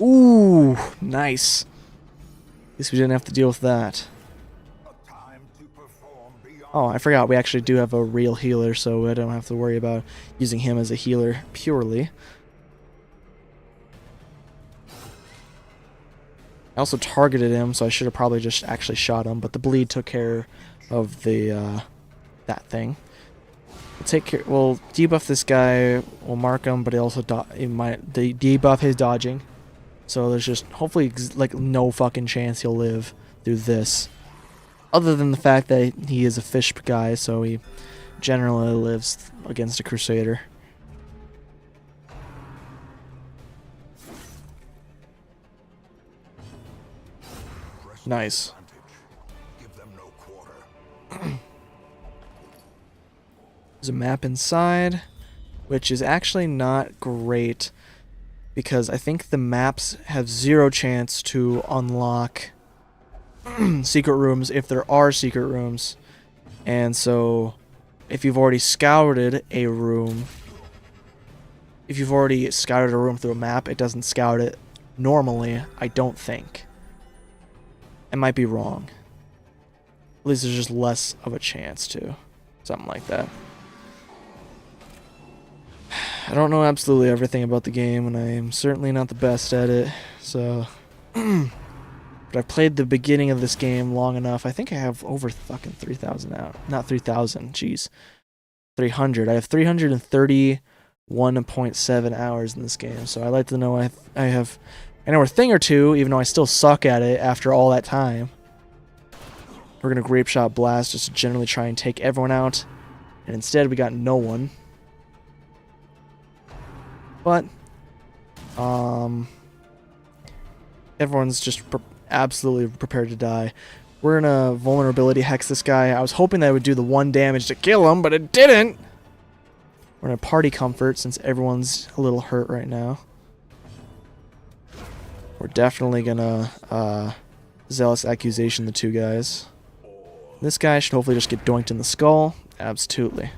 Ooh, nice. At least we didn't have to deal with that. Oh, I forgot we actually do have a real healer, so I don't have to worry about using him as a healer purely. I also targeted him, so I should have probably just actually shot him, but the bleed took care of the that thing. We'll debuff this guy, we'll mark him, but he also might debuff his dodging. So there's just hopefully like no fucking chance he'll live through this. Other than the fact that he is a fish guy, so he generally lives against a Crusader. Nice. There's a map inside, which is actually not great because I think the maps have 0 chance to unlock secret rooms if there are secret rooms. And so if you've already scouted a room, through a map, it doesn't scout it normally, I don't think. I might be wrong. At least there's just less of a chance to. Something like that. I don't know absolutely everything about the game, and I am certainly not the best at it, so... But I've played the beginning of this game long enough. I think I have over fucking 3,000 out. Not 3,000, jeez. 300. I have 331.7 hours in this game, so I like to know I know a thing or two, even though I still suck at it after all that time. We're gonna grape shot blast just to generally try and take everyone out, and instead we got no one. But everyone's just absolutely prepared to die. We're gonna vulnerability hex this guy. I was hoping that it would do the 1 damage to kill him, but it didn't. We're gonna party comfort since everyone's a little hurt right now. We're definitely gonna zealous accusation the 2 guys. This guy should hopefully just get doinked in the skull. Absolutely.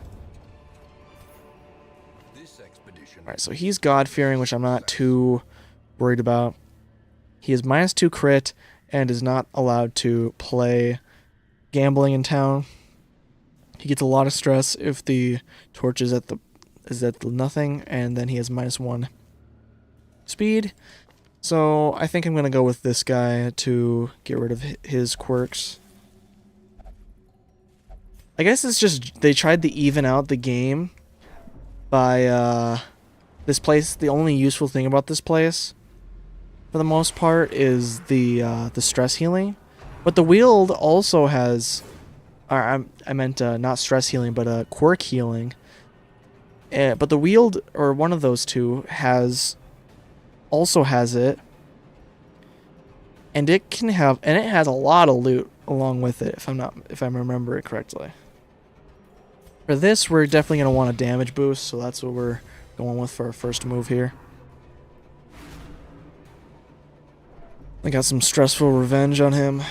Alright, so he's God-fearing, which I'm not too worried about. He is -2 crit and is not allowed to play gambling in town. He gets a lot of stress if the torch is at the nothing, and then he has -1 speed. So I think I'm going to go with this guy to get rid of his quirks. I guess it's just they tried to even out the game by this place. The only useful thing about this place, for the most part, is the stress healing. But the wield also has, I meant not stress healing, but quirk healing. But the wield, or one of those two, also has it, and it has a lot of loot along with it. If I remember it correctly. For this, we're definitely gonna want a damage boost, so that's what we're going with for our first move here. I got some stressful revenge on him.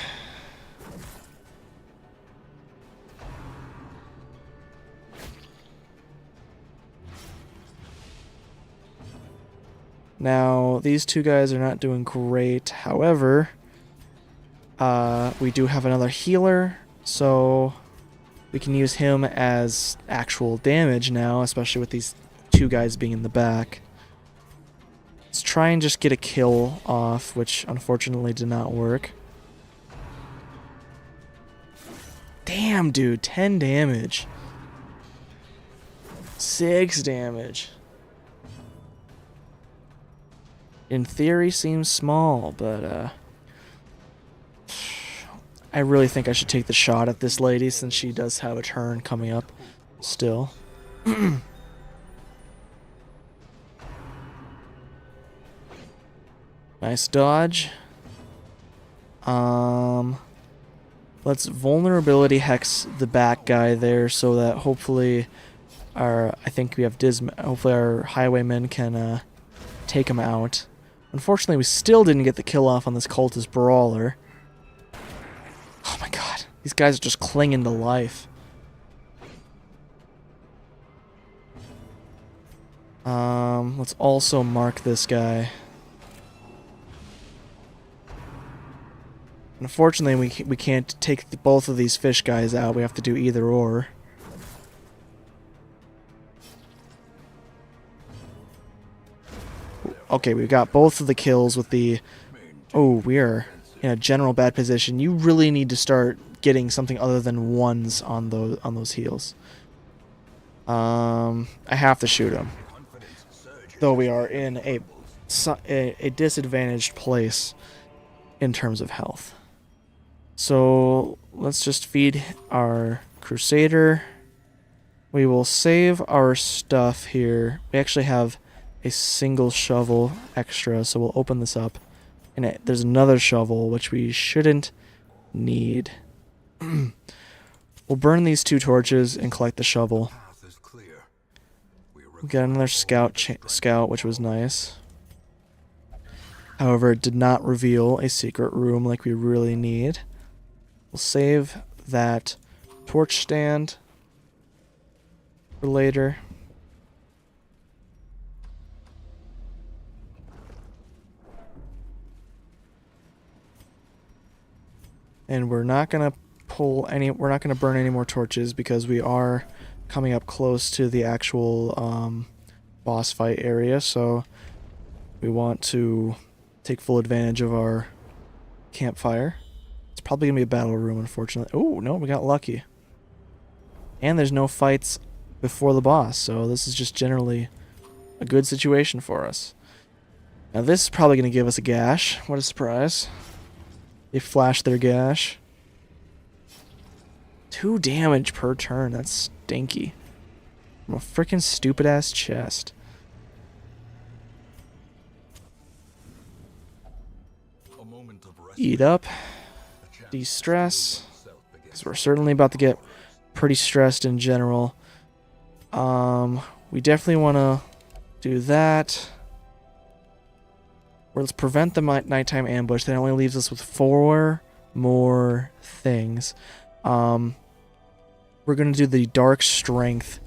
Now, these 2 guys are not doing great. However, we do have another healer, so we can use him as actual damage now, especially with these 2 guys being in the back. Let's try and just get a kill off, which unfortunately did not work. Damn, dude, 10 damage. 6 damage. In theory, seems small, but I really think I should take the shot at this lady since she does have a turn coming up still. Nice dodge. Let's vulnerability hex the back guy there so that hopefully hopefully our highwaymen can take him out. Unfortunately, we still didn't get the kill off on this cultist brawler. Oh my god, these guys are just clinging to life. Let's also mark this guy. Unfortunately, we can't take both of these fish guys out. We have to do either or. Okay, we got both of the kills with the... Oh, we are in a general bad position, you really need to start getting something other than ones on those heals. I have to shoot him, though we are in a disadvantaged place in terms of health. So let's just feed our Crusader. We will save our stuff here. We actually have a single shovel extra, so we'll open this up. And there's another shovel, which we shouldn't need. We'll burn these 2 torches and collect the shovel. We got another scout, which was nice. However, it did not reveal a secret room like we really need. We'll save that torch stand for later. And we're not gonna burn any more torches because we are coming up close to the actual boss fight area, so we want to take full advantage of our campfire. It's probably gonna be a battle room, unfortunately. Oh no, we got lucky. And there's no fights before the boss, so this is just generally a good situation for us. Now this is probably gonna give us a gash. What a surprise. They flash their gash. 2 damage per turn. That's stinky. From a freaking stupid ass chest. Eat up. De-stress. Because we're certainly about to get pretty stressed in general. We definitely want to do that. Let's prevent the nighttime ambush. That only leaves us with 4 more things. We're going to do the dark strength.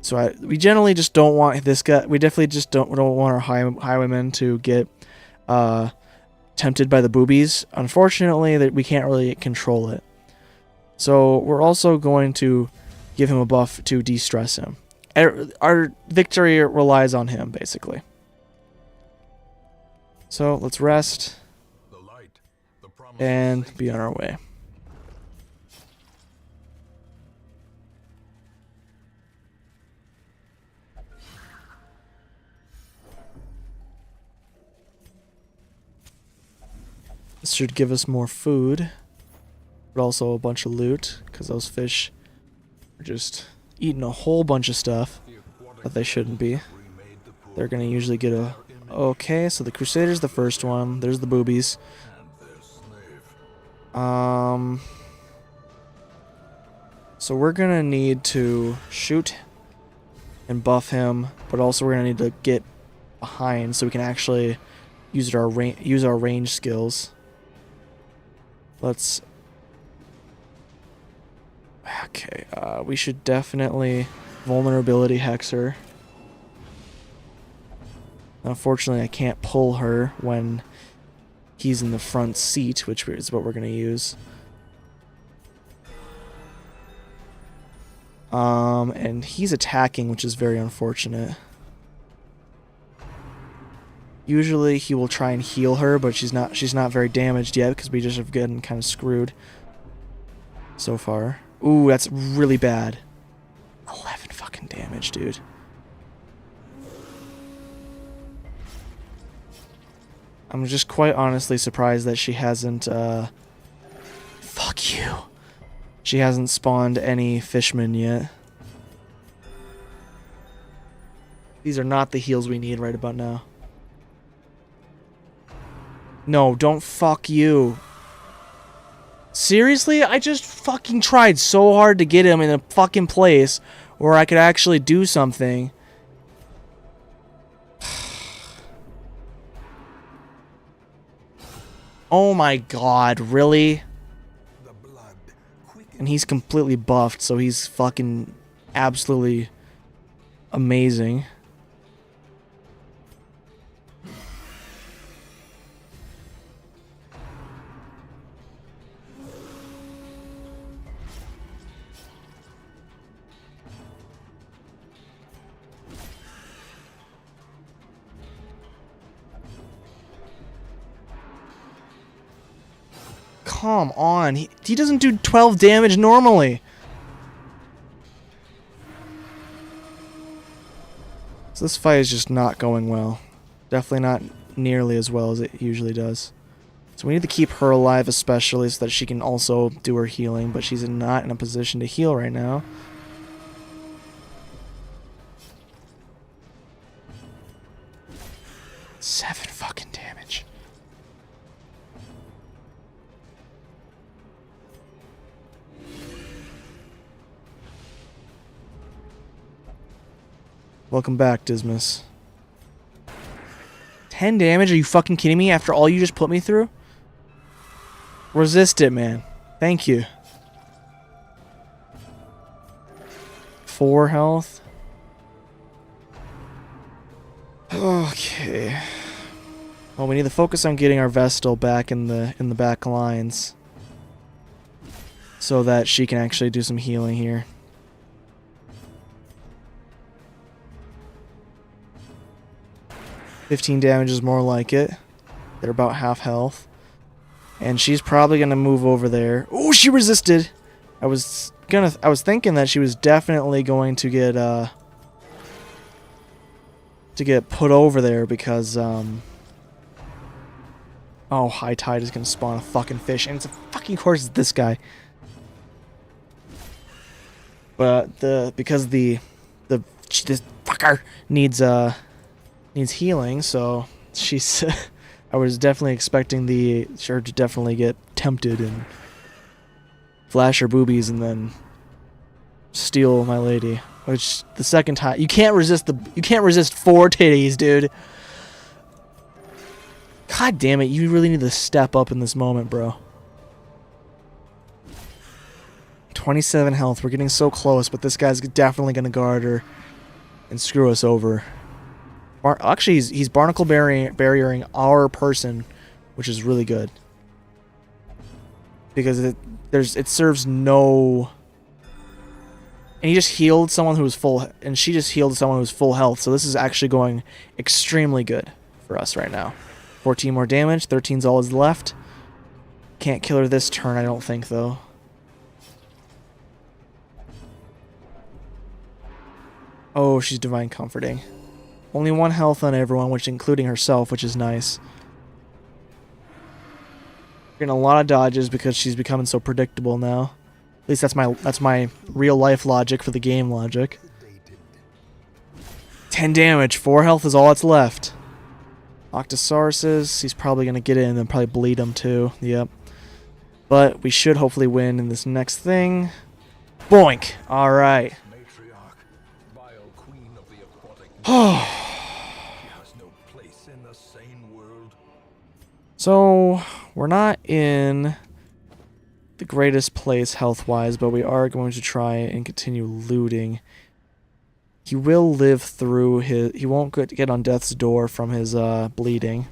So we generally just don't want this guy. We definitely just don't want our highwaymen to get tempted by the boobies. Unfortunately, that we can't really control it. So we're also going to give him a buff to de-stress him. Our victory relies on him, basically. So let's rest and be on our way. This should give us more food, but also a bunch of loot, because those fish are just eating a whole bunch of stuff that they shouldn't be. They're going to usually get a... Okay, so the Crusader's the first one. There's the boobies. So we're going to need to shoot and buff him, but also we're going to need to get behind so we can actually use our range skills. Let's... Okay, we should definitely vulnerability hexer. Unfortunately, I can't pull her when he's in the front seat, which is what we're going to use. And he's attacking, which is very unfortunate. Usually he will try and heal her, but she's not very damaged yet because we just have gotten kind of screwed so far. Ooh, that's really bad. 11 fucking damage, dude. I'm just quite honestly surprised that she hasn't, fuck you. She hasn't spawned any fishmen yet. These are not the heals we need right about now. No, don't fuck you. Seriously? I just fucking tried so hard to get him in a fucking place where I could actually do something. Oh my god, really? And he's completely buffed, so he's fucking absolutely amazing. come on. He doesn't do 12 damage normally. So this fight is just not going well. Definitely not nearly as well as it usually does. So we need to keep her alive especially so that she can also do her healing, but she's not in a position to heal right now. Seven fucking damage. Welcome back, Dismas. 10 damage? Are you fucking kidding me after all you just put me through? Resist it, man. Thank you. 4 health. Okay. Well, we need to focus on getting our Vestal back in the back lines so that she can actually do some healing here. $15 damage is more like it. They're about half health. And she's probably gonna move over there. Oh, she resisted. I was thinking that she was definitely going to get put over there because oh, High Tide is gonna spawn a fucking fish, and it's a fucking course it's this guy. But because this fucker needs healing, so she's I was definitely expecting her to definitely get tempted and flash her boobies and then steal my lady. Which the second time you can't resist 4 titties, dude. God damn it, you really need to step up in this moment, bro. 27 health. We're getting so close, but this guy's definitely gonna guard her and screw us over. Actually, he's barnacle barriering our person, which is really good because it serves no. And he just healed someone who was full, and she just healed someone who was full health. So this is actually going extremely good for us right now. 14 more damage. 13's all is left. Can't kill her this turn, I don't think, though. Oh, she's Divine Comforting. Only 1 health on everyone, which including herself, which is nice. Getting a lot of dodges because she's becoming so predictable now. At least that's my real life logic for the game logic. 10 damage, 4 health is all that's left. Octosauruses, he's probably gonna get in and probably bleed him too. Yep. But we should hopefully win in this next thing. Boink! Alright. So, we're not in the greatest place health-wise, but we are going to try and continue looting. He will live through his... He won't get on death's door from his bleeding.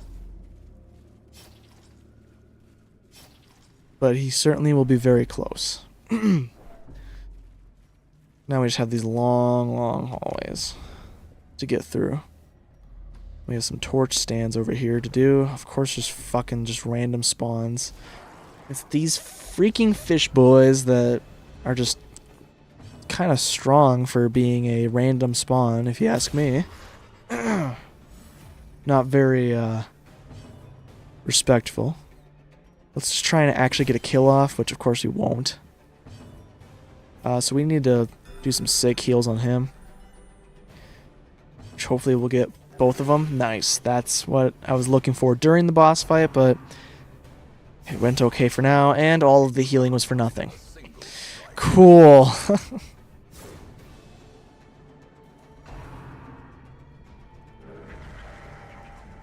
But he certainly will be very close. Now we just have these long, long hallways to get through. We have some torch stands over here to do. Of course, just random spawns. It's these freaking fish boys that are just kind of strong for being a random spawn, if you ask me. Not very respectful. Let's just try and actually get a kill off, which of course we won't. So we need to do some sick heals on him. Which hopefully we'll get both of them. Nice. That's what I was looking for during the boss fight, but it went okay for now, and all of the healing was for nothing. Cool.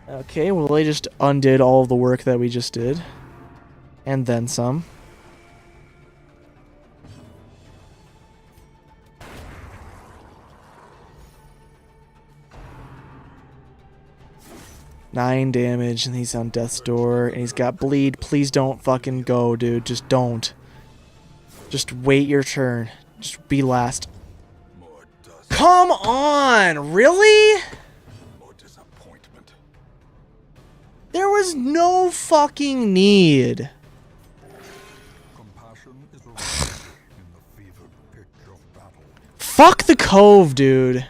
Okay, well they just undid all of the work that we just did. And then some. Nine damage, and he's on death's door, and he's got bleed. Please don't fucking go, dude. Just don't. Just wait your turn. Just be last. Come on! Really? More disappointment. There was no fucking need. Fuck the cove, dude.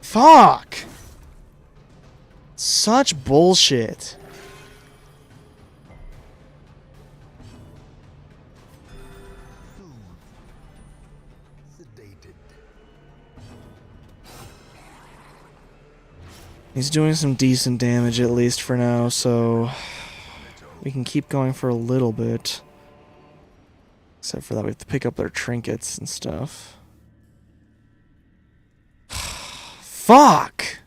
Fuck. Such bullshit. Sedated. He's doing some decent damage at least for now, so we can keep going for a little bit. Except for that we have to pick up their trinkets and stuff. Fuck!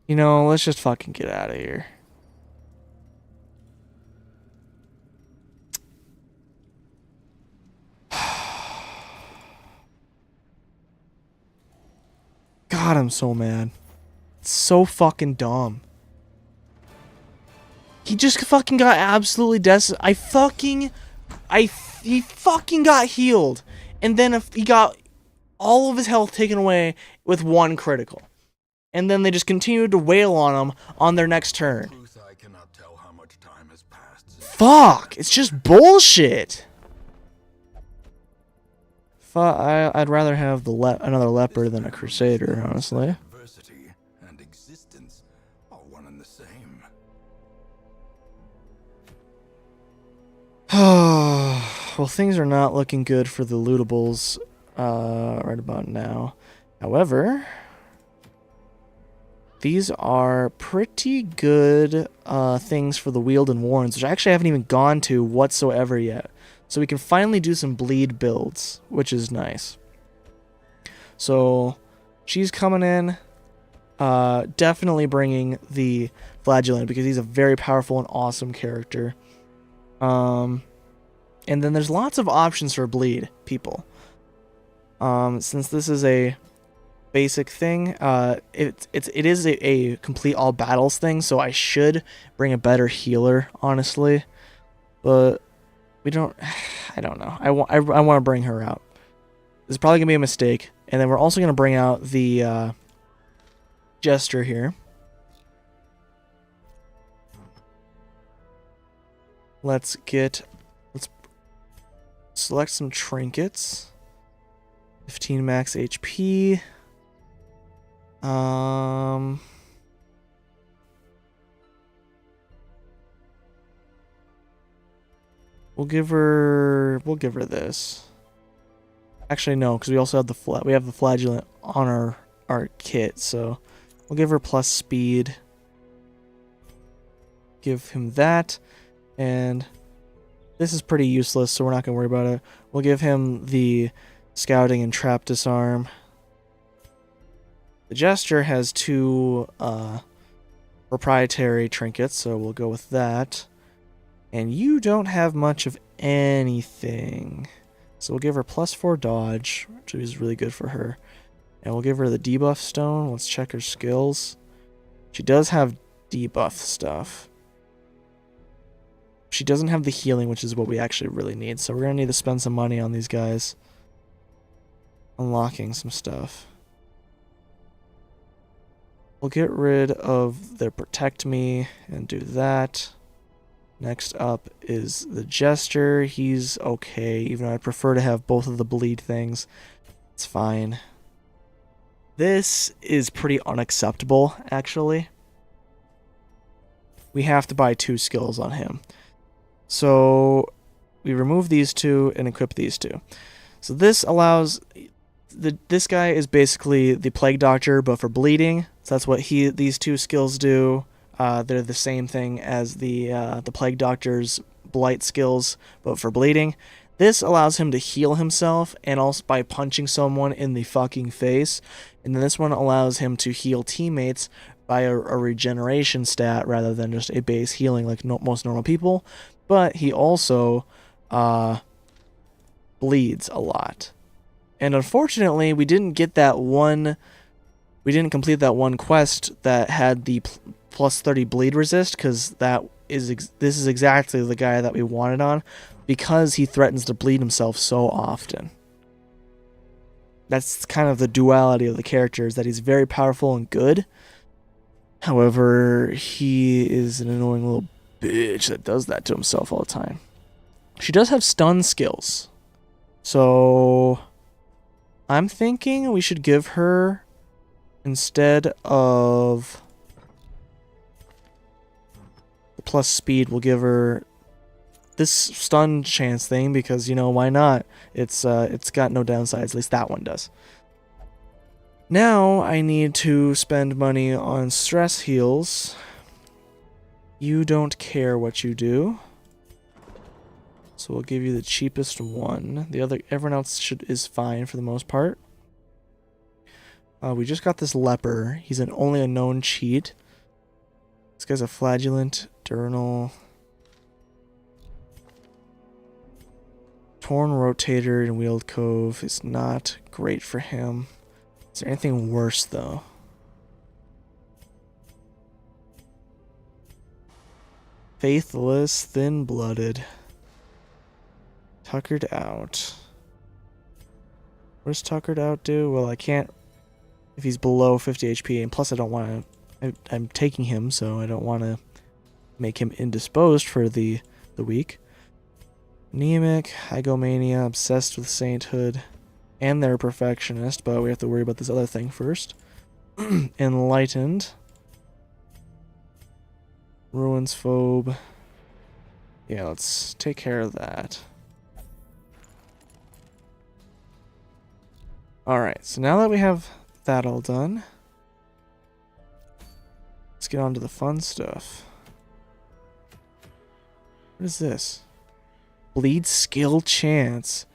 You know, let's just fucking get out of here. God, I'm so mad. It's so fucking dumb. He just fucking got absolutely he fucking got healed. And then if he got all of his health taken away with one critical. And then they just continued to wail on him on their next turn. I cannot tell how much time has passed. Fuck! It's just bullshit! I'd rather have another leopard than a crusader, honestly. Adversity and existence are one and the same. Well, things are not looking good for the lootables right about now. However, these are pretty good things for the Wield and Warrens, which I actually haven't even gone to whatsoever yet. So we can finally do some bleed builds, which is nice. So she's coming in, definitely bringing the Flagellant because he's a very powerful and awesome character. And then there's lots of options for bleed people. Since this is a basic thing, it is a complete all battles thing, so I should bring a better healer, honestly. But we don't. I don't know. I want to bring her out. This is probably gonna be a mistake, and then we're also gonna bring out the Jester here. Let's select some trinkets. 15 max HP. We'll give her this. Actually, no, because we also have the Flagellant on our kit, so we'll give her plus speed. Give him that, and this is pretty useless, so we're not gonna worry about it. We'll give him the scouting and trap disarm. The Jester has 2 proprietary trinkets, so we'll go with that. And you don't have much of anything. So we'll give her plus 4 dodge, which is really good for her. And we'll give her the debuff stone. Let's check her skills. She does have debuff stuff. She doesn't have the healing, which is what we actually really need. So we're going to need to spend some money on these guys. Unlocking some stuff. We'll get rid of their Protect Me and do that. Next up is the Jester. He's okay, even though I'd prefer to have both of the bleed things. It's fine. This is pretty unacceptable, actually. We have to buy 2 skills on him. So we remove these 2 and equip these 2. So this allows... This guy is basically the Plague Doctor, but for bleeding. So that's what these 2 skills do. They're the same thing as the Plague Doctor's Blight skills, but for bleeding. This allows him to heal himself, and also by punching someone in the fucking face. And then this one allows him to heal teammates by a regeneration stat rather than just a base healing like most normal people. But he also bleeds a lot. And unfortunately, we didn't get that one. We didn't complete that one quest that had the plus 30 bleed resist, because this is exactly the guy that we wanted on, because he threatens to bleed himself so often. That's kind of the duality of the character, is that he's very powerful and good, However, he is an annoying little bitch that does that to himself all the time. She does have stun skills. So I'm thinking we should give her, instead of the plus speed, we'll give her this stun chance thing because, you know, why not? It's got no downsides, at least that one does. Now I need to spend money on stress heals. You don't care what you do. So we'll give you the cheapest one. Everyone else is fine for the most part. We just got this leper. He's only a known cheat. This guy's a flagellant, diurnal, torn rotator, and wheeled cove is not great for him. Is there anything worse though? Faithless, thin-blooded, tuckered out. What does tuckered out do? Well, I can't if he's below 50 HP, and plus I don't want to. I'm taking him, so I don't want to make him indisposed for the week. Anemic, hygomania, obsessed with sainthood, and they're a perfectionist, but we have to worry about this other thing first. Enlightened. Ruins phobe. Yeah, let's take care of that. Alright, so now that we have that all done, let's get on to the fun stuff. What is this? Bleed skill chance.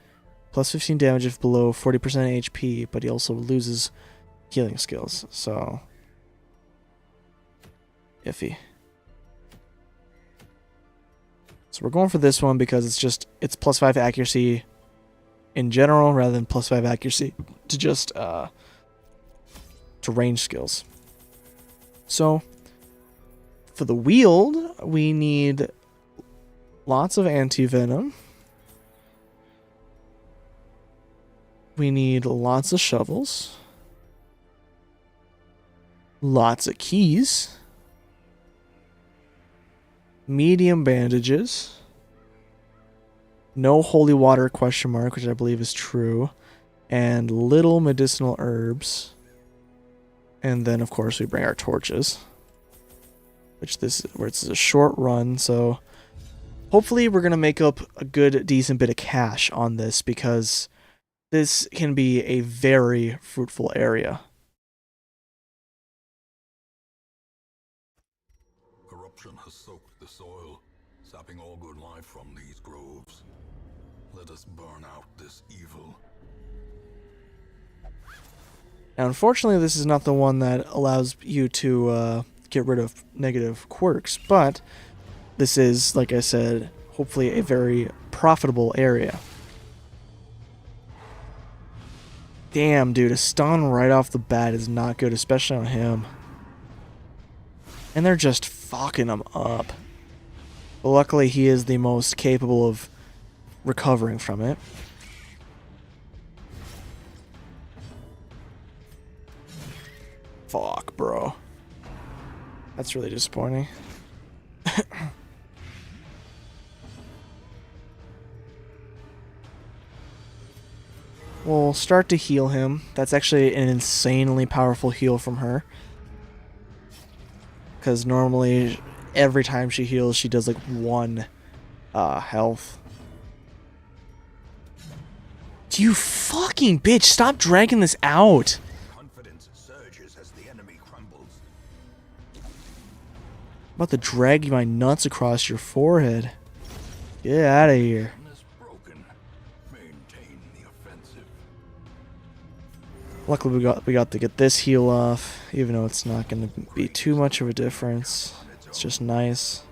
Plus 15 damage if below 40% HP, but he also loses healing skills, so iffy. So we're going for this one because it's plus 5 accuracy in general rather than plus 5 accuracy to just to range skills. So for the wield, we need lots of anti-venom. We need lots of shovels. Lots of keys. Medium bandages. No holy water ? Which I believe is true. And little medicinal herbs. And then of course we bring our torches. Where it's a short run, so hopefully we're gonna make up a decent bit of cash on this because this can be a very fruitful area. Corruption has soaked the soil, sapping all good life from these groves. Let us burn out this evil. Now, unfortunately, this is not the one that allows you to get rid of negative quirks, but this is, like I said, hopefully a very profitable area. Damn, dude, a stun right off the bat is not good, especially on him. And they're just fucking him up. But luckily, he is the most capable of recovering from it. Fuck, bro. That's really disappointing. We'll start to heal him. That's actually an insanely powerful heal from her. Because normally, every time she heals, she does like 1 health. You fucking bitch, stop dragging this out. Confidence surges as the enemy crumbles. I'm about to drag my nuts across your forehead. Get out of here. Broken. Maintain the offensive. Luckily we got to get this heal off, even though it's not going to be too much of a difference. It's just nice.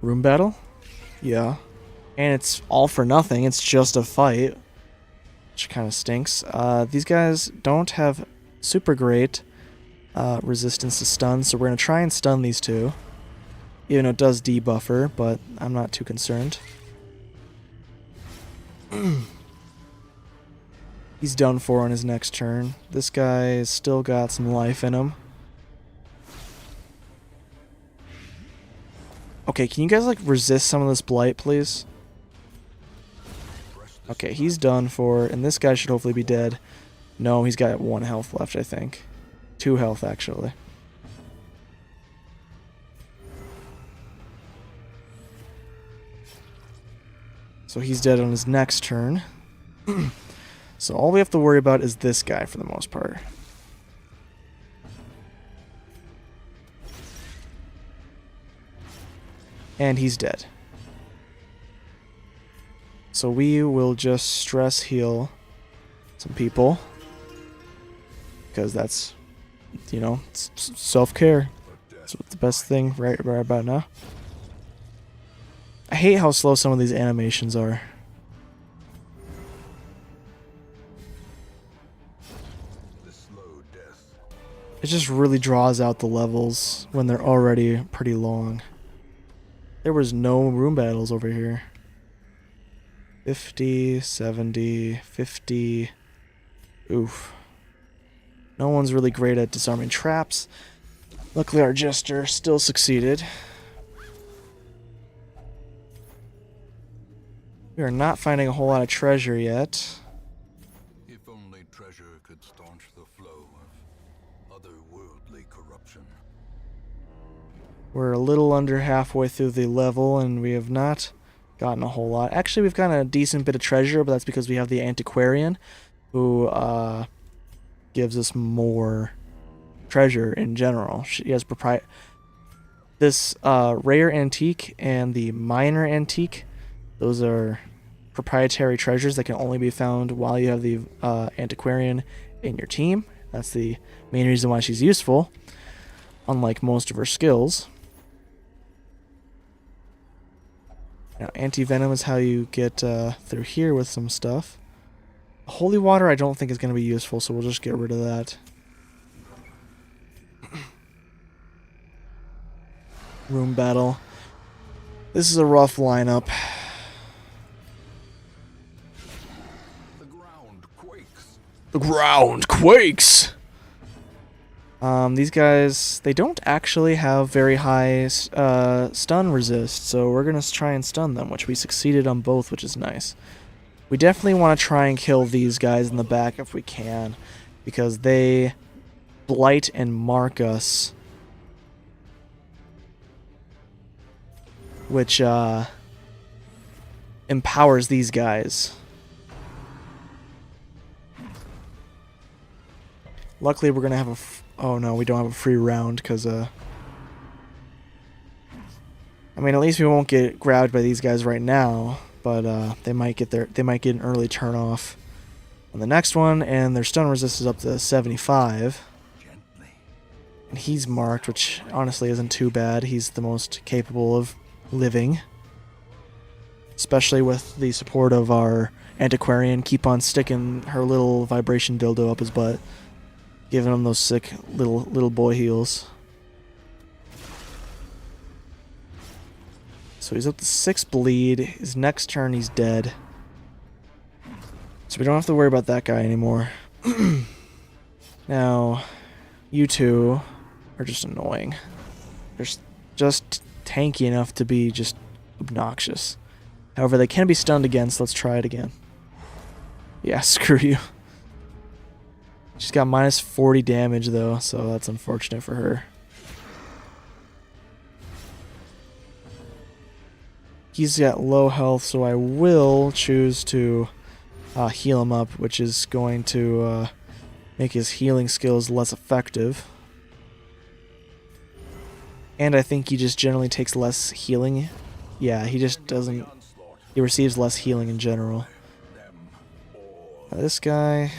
Room battle? Yeah. And it's all for nothing, it's just a fight. Which kind of stinks. These guys don't have super great resistance to stun, so we're going to try and stun these two. Even though it does debuffer, but I'm not too concerned. He's done for on his next turn. This guy has still got some life in him. Okay, can you guys like resist some of this blight, please? Okay, he's done for, and this guy should hopefully be dead. No, he's got 1 health left, I think. 2 health, actually. So he's dead on his next turn. So all we have to worry about is this guy for the most part. And he's dead. So we will just stress heal some people. Because that's, you know, self-care. That's the best thing right about now. I hate how slow some of these animations are. It just really draws out the levels when they're already pretty long. There was no room battles over here. 50, 70, 50. Oof. No one's really great at disarming traps. Luckily our Jester still succeeded. We are not finding a whole lot of treasure yet. If only treasure could staunch the flow of otherworldly corruption. We're a little under halfway through the level and we have not gotten a whole lot. Actually, we've gotten a decent bit of treasure, but that's because we have the Antiquarian who gives us more treasure in general. She has this rare antique and the minor antique. Those are proprietary treasures that can only be found while you have the Antiquarian in your team. That's the main reason why she's useful, unlike most of her skills. Now, anti-venom is how you get through here with some stuff. Holy water I don't think is going to be useful, so we'll just get rid of that. Room battle. This is a rough lineup. The ground quakes! These guys, they don't actually have very high stun resist, so we're going to try and stun them, which we succeeded on both, which is nice. We definitely want to try and kill these guys in the back if we can, because they blight and mark us, which empowers these guys. Luckily, we're going to have a... oh, no, we don't have a free round, because... I mean, at least we won't get grabbed by these guys right now, but they might get an early turn off on the next one, and their stun resist is up to 75. And he's marked, which honestly isn't too bad. He's the most capable of living. Especially with the support of our Antiquarian. Keep on sticking her little vibration dildo up his butt. Giving him those sick little boy heals. So he's up to 6 bleed. His next turn he's dead. So we don't have to worry about that guy anymore. Now, you two are just annoying. They're just tanky enough to be just obnoxious. However, they can be stunned again, so let's try it again. Yeah, screw you. She's got minus 40 damage, though, so that's unfortunate for her. He's got low health, so I will choose to heal him up, which is going to make his healing skills less effective. And I think he just generally takes less healing. Yeah, he just doesn't... he receives less healing in general. This guy...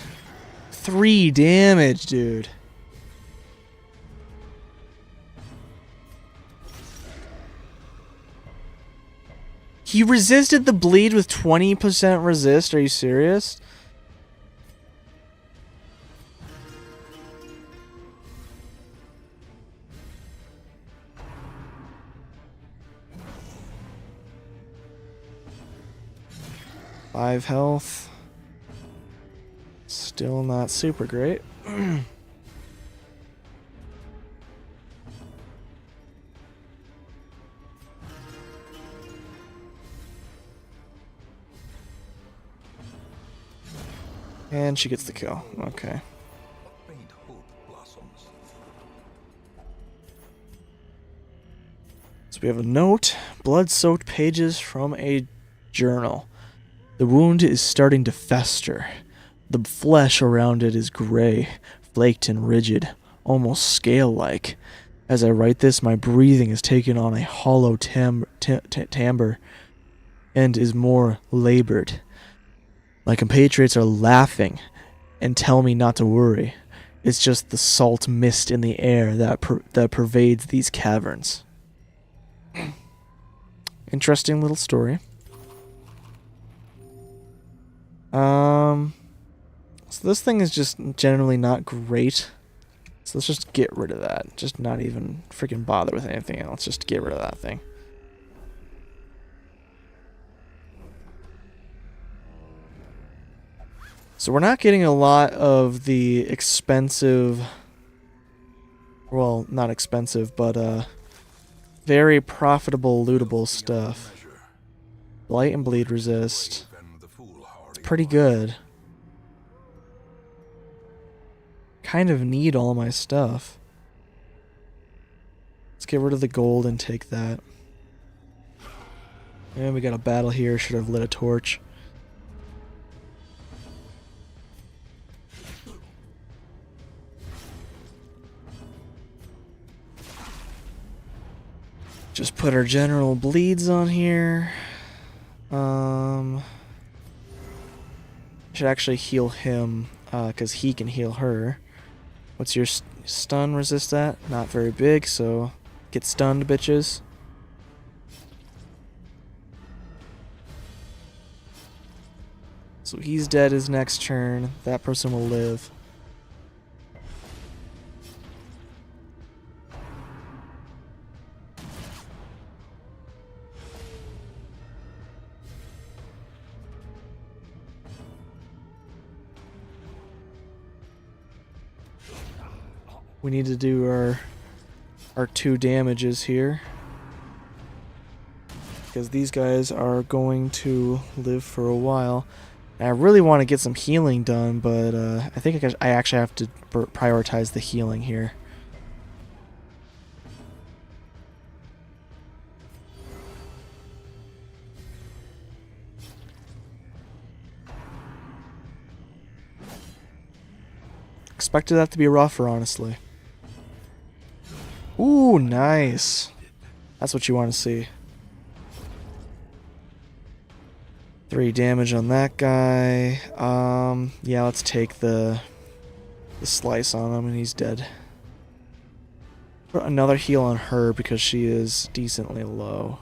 3 damage, dude. He resisted the bleed with 20% resist. Are you serious? Five health. Still not super great. And she gets the kill. Okay. A faint hope blossoms. So we have a note. Blood-soaked pages from a journal. The wound is starting to fester. The flesh around it is gray, flaked and rigid, almost scale-like. As I write this, my breathing is taking on a hollow timbre and is more labored. My compatriots are laughing and tell me not to worry. It's just the salt mist in the air that pervades these caverns. Interesting little story. So this thing is just generally not great. So let's just get rid of that. Just not even freaking bother with anything else. Just get rid of that thing. So we're not getting a lot of the expensive, well, not expensive, but very profitable lootable stuff. Blight and bleed resist. It's pretty good. Kind of need all my stuff. Let's get rid of the gold and take that. And we got a battle here. Should have lit a torch. Just put our general bleeds on here. Should actually heal him, because he can heal her. What's your stun resist that? Not very big, so get stunned, bitches. So he's dead his next turn. That person will live. We need to do our 2 damages here, because these guys are going to live for a while. And I really want to get some healing done, but I think I actually have to prioritize the healing here. Expected that to be rougher, honestly. Ooh, nice. That's what you want to see. 3 damage on that guy. Yeah, let's take the slice on him, and he's dead. Put another heal on her because she is decently low.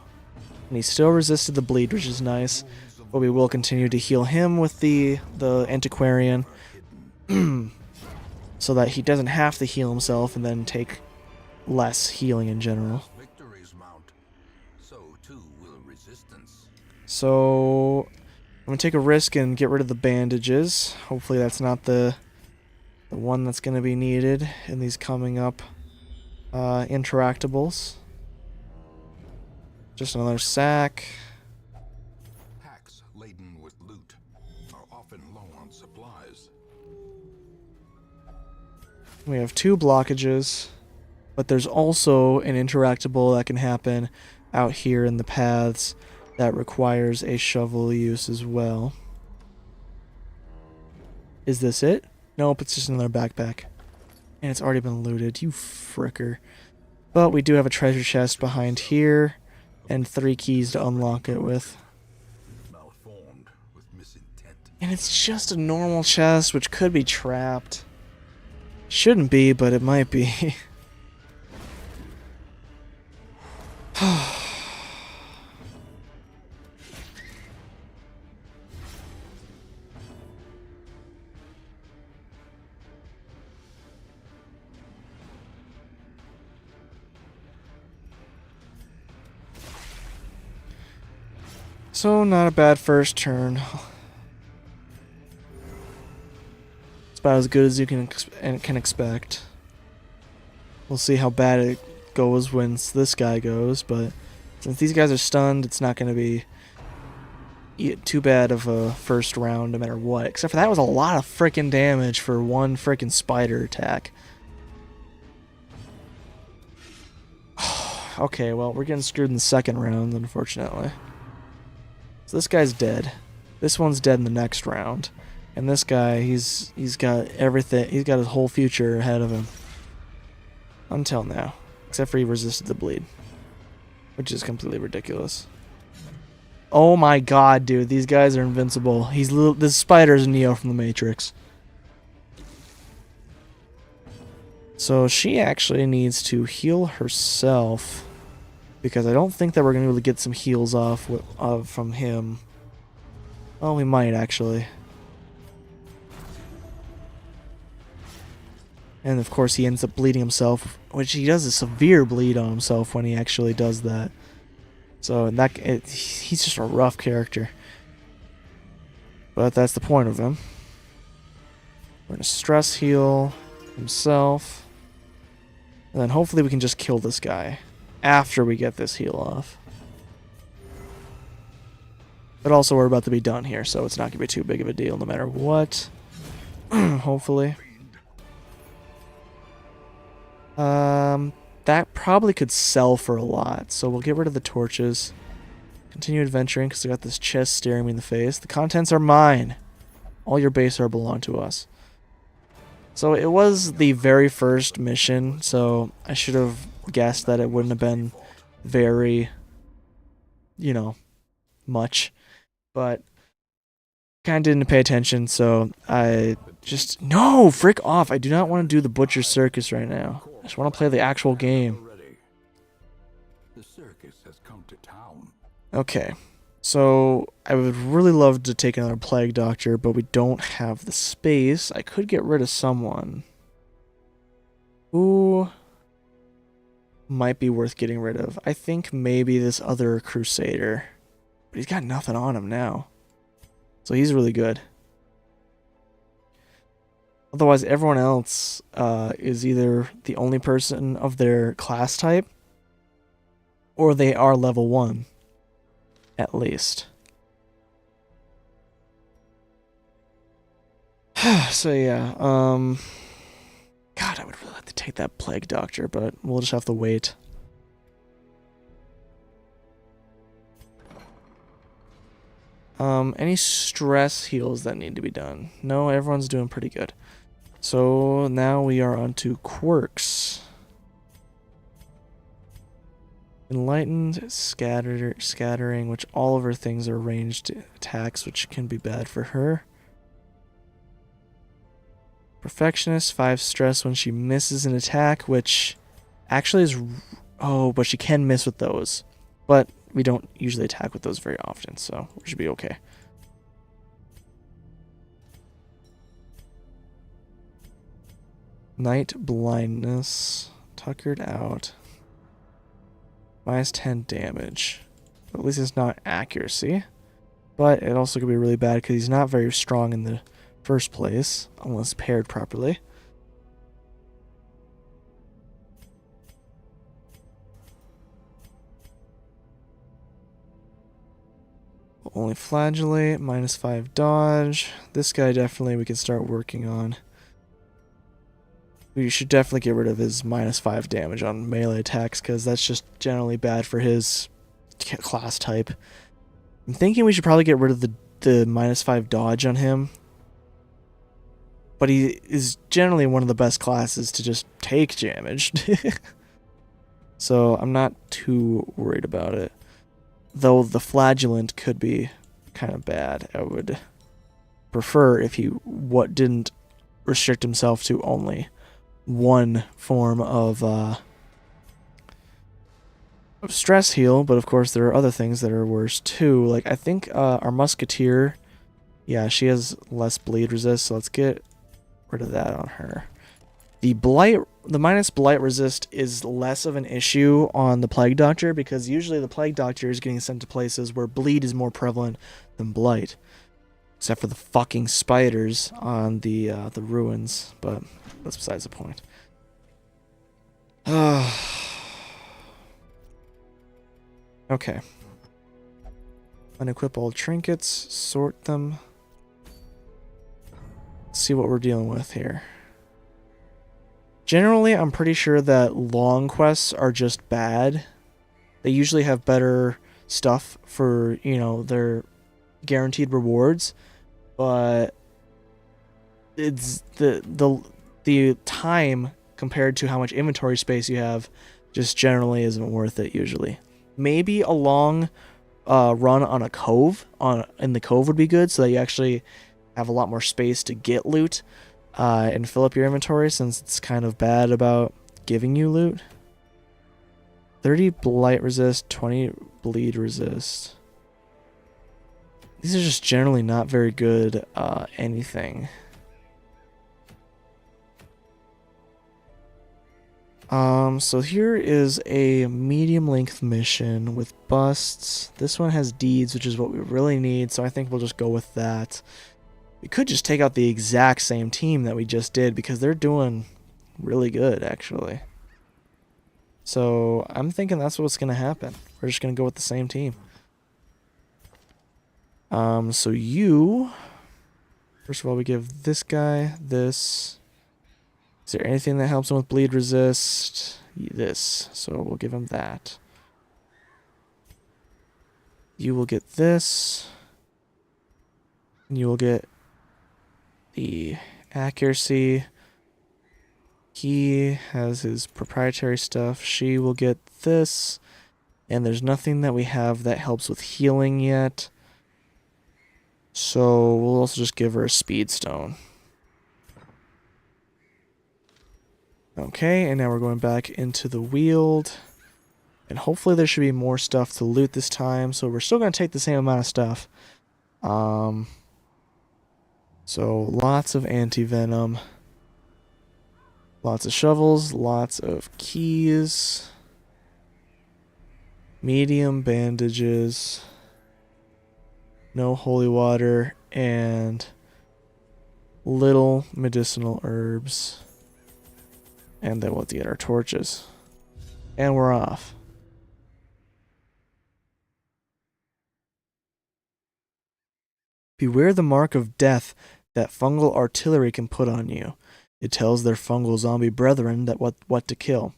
And he still resisted the bleed, which is nice. But we will continue to heal him with the antiquarian. So that he doesn't have to heal himself and then take less healing in general. So I'm going to take a risk and get rid of the bandages. Hopefully that's not the one that's going to be needed in these coming up interactables. Just another sack. Packs laden with loot are often low on supplies. We have 2 blockages, but there's also an interactable that can happen out here in the paths that requires a shovel use as well. Is this it? Nope, it's just another backpack. And it's already been looted, you fricker. But we do have a treasure chest behind here, and 3 keys to unlock it with. Malformed with misintent. And it's just a normal chest, which could be trapped. Shouldn't be, but it might be. So, not a bad first turn. about as good as you can expect. We'll see how bad it goes once this guy goes, but since these guys are stunned, it's not going to be too bad of a first round no matter what. Except for that was a lot of freaking damage for one freaking spider attack. Okay, well, we're getting screwed in the second round, unfortunately. So this guy's dead. This one's dead in the next round. And this guy, he's got everything. He's got his whole future ahead of him. Until now. Except for he resisted the bleed. Which is completely ridiculous. Oh my god, dude. These guys are invincible. This spider's Neo from the Matrix. So she actually needs to heal herself. Because I don't think that we're going to be able to get some heals off from him. Oh, we might actually. And of course he ends up bleeding himself, which he does a severe bleed on himself when he actually does that. So he's just a rough character. But that's the point of him. We're going to stress heal himself. And then hopefully we can just kill this guy after we get this heal off. But also we're about to be done here, so it's not going to be too big of a deal no matter what. Hopefully. That probably could sell for a lot, so we'll get rid of the torches. Continue adventuring, because I got this chest staring me in the face. The contents are mine. All your base ore belong to us. So it was the very first mission, so I should have guessed that it wouldn't have been very, much. But kind of didn't pay attention, so I just... No! Frick off! I do not want to do the Butcher Circus right now. I just want to play the actual game. The circus has come to town. Okay. So, I would really love to take another Plague Doctor, but we don't have the space. I could get rid of someone. Who might be worth getting rid of? I think maybe this other Crusader. But he's got nothing on him now. So he's really good. Otherwise, everyone else is either the only person of their class type, or they are level 1, at least. So yeah, God, I would really like to take that Plague Doctor, but we'll just have to wait. Any stress heals that need to be done? No, everyone's doing pretty good. So now we are on to quirks. Enlightened, scattering, which all of her things are ranged attacks, which can be bad for her. Perfectionist, 5 stress when she misses an attack, which actually is... Oh, but she can miss with those. But we don't usually attack with those very often, so we should be okay. Night blindness. Tuckered out. Minus 10 damage. At least it's not accuracy. But it also could be really bad because he's not very strong in the first place, unless paired properly. Only flagellate, minus 5 dodge. This guy definitely we can start working on. We should definitely get rid of his minus 5 damage on melee attacks, because that's just generally bad for his class type. I'm thinking we should probably get rid of the minus 5 dodge on him. But he is generally one of the best classes to just take damage. So I'm not too worried about it. Though the flagellant could be kind of bad. I would prefer if he didn't restrict himself to only one form of stress heal, but of course there are other things that are worse too. Like I think our musketeer, yeah, she has less bleed resist, so let's get rid of that on her. The minus blight resist is less of an issue on the Plague Doctor, because usually the Plague Doctor is getting sent to places where bleed is more prevalent than blight. Except for the fucking spiders on the ruins, but that's besides the point. Okay. Unequip all trinkets, sort them. See what we're dealing with here. Generally, I'm pretty sure that long quests are just bad. They usually have better stuff for, you know, their guaranteed rewards, but it's the time compared to how much inventory space you have just generally isn't worth it usually. Maybe a long run on a cove in the cove would be good, so that you actually have a lot more space to get loot and fill up your inventory, since it's kind of bad about giving you loot. 30 blight resist, 20 bleed resist. These are just generally not very good anything. So here is a medium length mission with busts. This one has deeds, which is what we really need, so I think we'll just go with that. We could just take out the exact same team that we just did, because they're doing really good, actually. So I'm thinking that's what's going to happen. We're just going to go with the same team. So you... First of all, we give this guy this. Is there anything that helps him with bleed resist? This. So we'll give him that. You will get this. And you will get the accuracy. He has his proprietary stuff. She will get this. And there's nothing that we have that helps with healing yet. So we'll also just give her a speed stone. Okay, and now we're going back into the Weald. And hopefully there should be more stuff to loot this time. So we're still going to take the same amount of stuff. So lots of anti-venom. Lots of shovels. Lots of keys. Medium bandages. No holy water. And little medicinal herbs. And then we'll have to get our torches. And we're off. Beware the mark of death that fungal artillery can put on you. It tells their fungal zombie brethren that what to kill,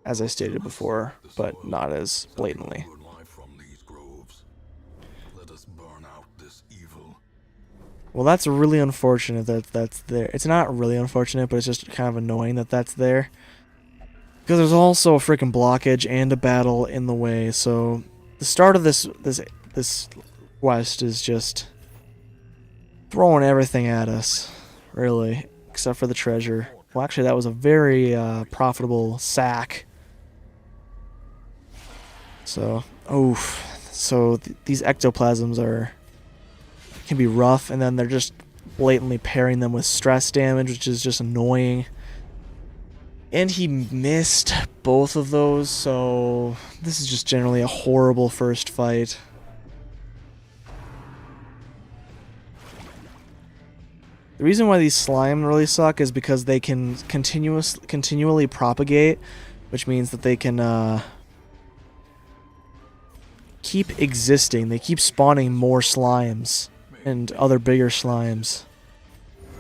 as I stated before, but not as blatantly. Well, that's really unfortunate that that's there. It's not really unfortunate, but it's just kind of annoying that that's there. Because there's also a freaking blockage and a battle in the way, so the start of this quest is just throwing everything at us, really, except for the treasure. Well, actually, that was a very profitable sack. So, these ectoplasms can be rough, and then they're just blatantly pairing them with stress damage, which is just annoying. And he missed both of those, so this is just generally a horrible first fight. The reason why these slime really suck is because they can continually propagate, which means that they can keep existing. They keep spawning more slimes and other bigger slimes.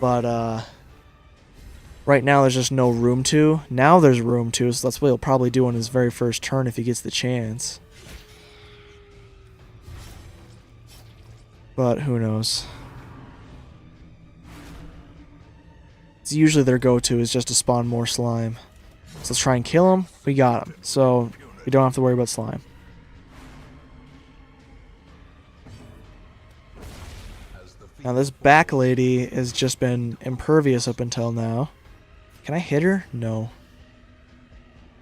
But right now there's just no room to. Now there's room to, so that's what he'll probably do on his very first turn if he gets the chance. But who knows. It's usually their go-to is just to spawn more slime. So let's try and kill him. We got him. So we don't have to worry about slime. Now this back lady has just been impervious up until now. Can I hit her? No.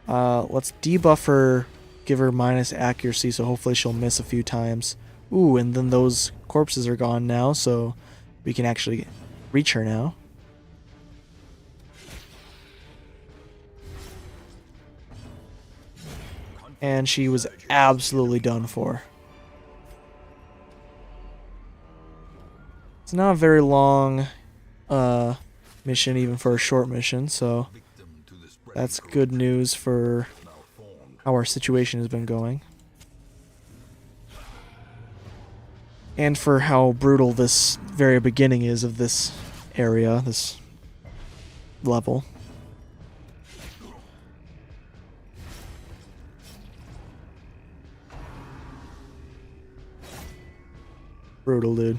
Let's debuff her, give her minus accuracy, so hopefully she'll miss a few times. Ooh, and then those corpses are gone now, so we can actually reach her now. And she was absolutely done for. It's not a very long mission, even for a short mission, so that's good news for how our situation has been going. And for how brutal this very beginning is of this area, this level. Brutal, dude.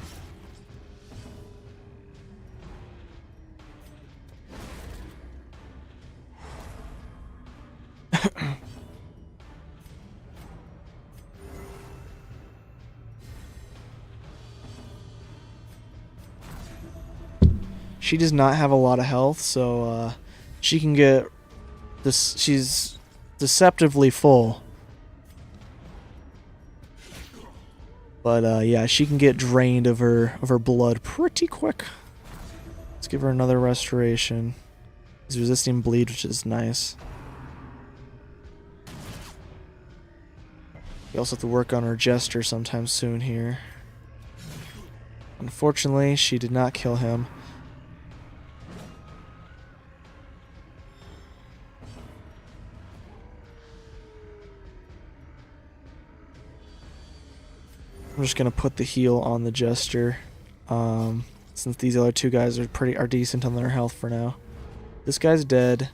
She does not have a lot of health, so she can get this. She's deceptively full, but yeah, she can get drained of her blood pretty quick. Let's give her another restoration. She's resisting bleed, which is nice. We also have to work on her jester sometime soon here. Unfortunately, she did not kill him. I'm just gonna put the heal on the jester, since these other two guys are decent on their health for now. This guy's dead.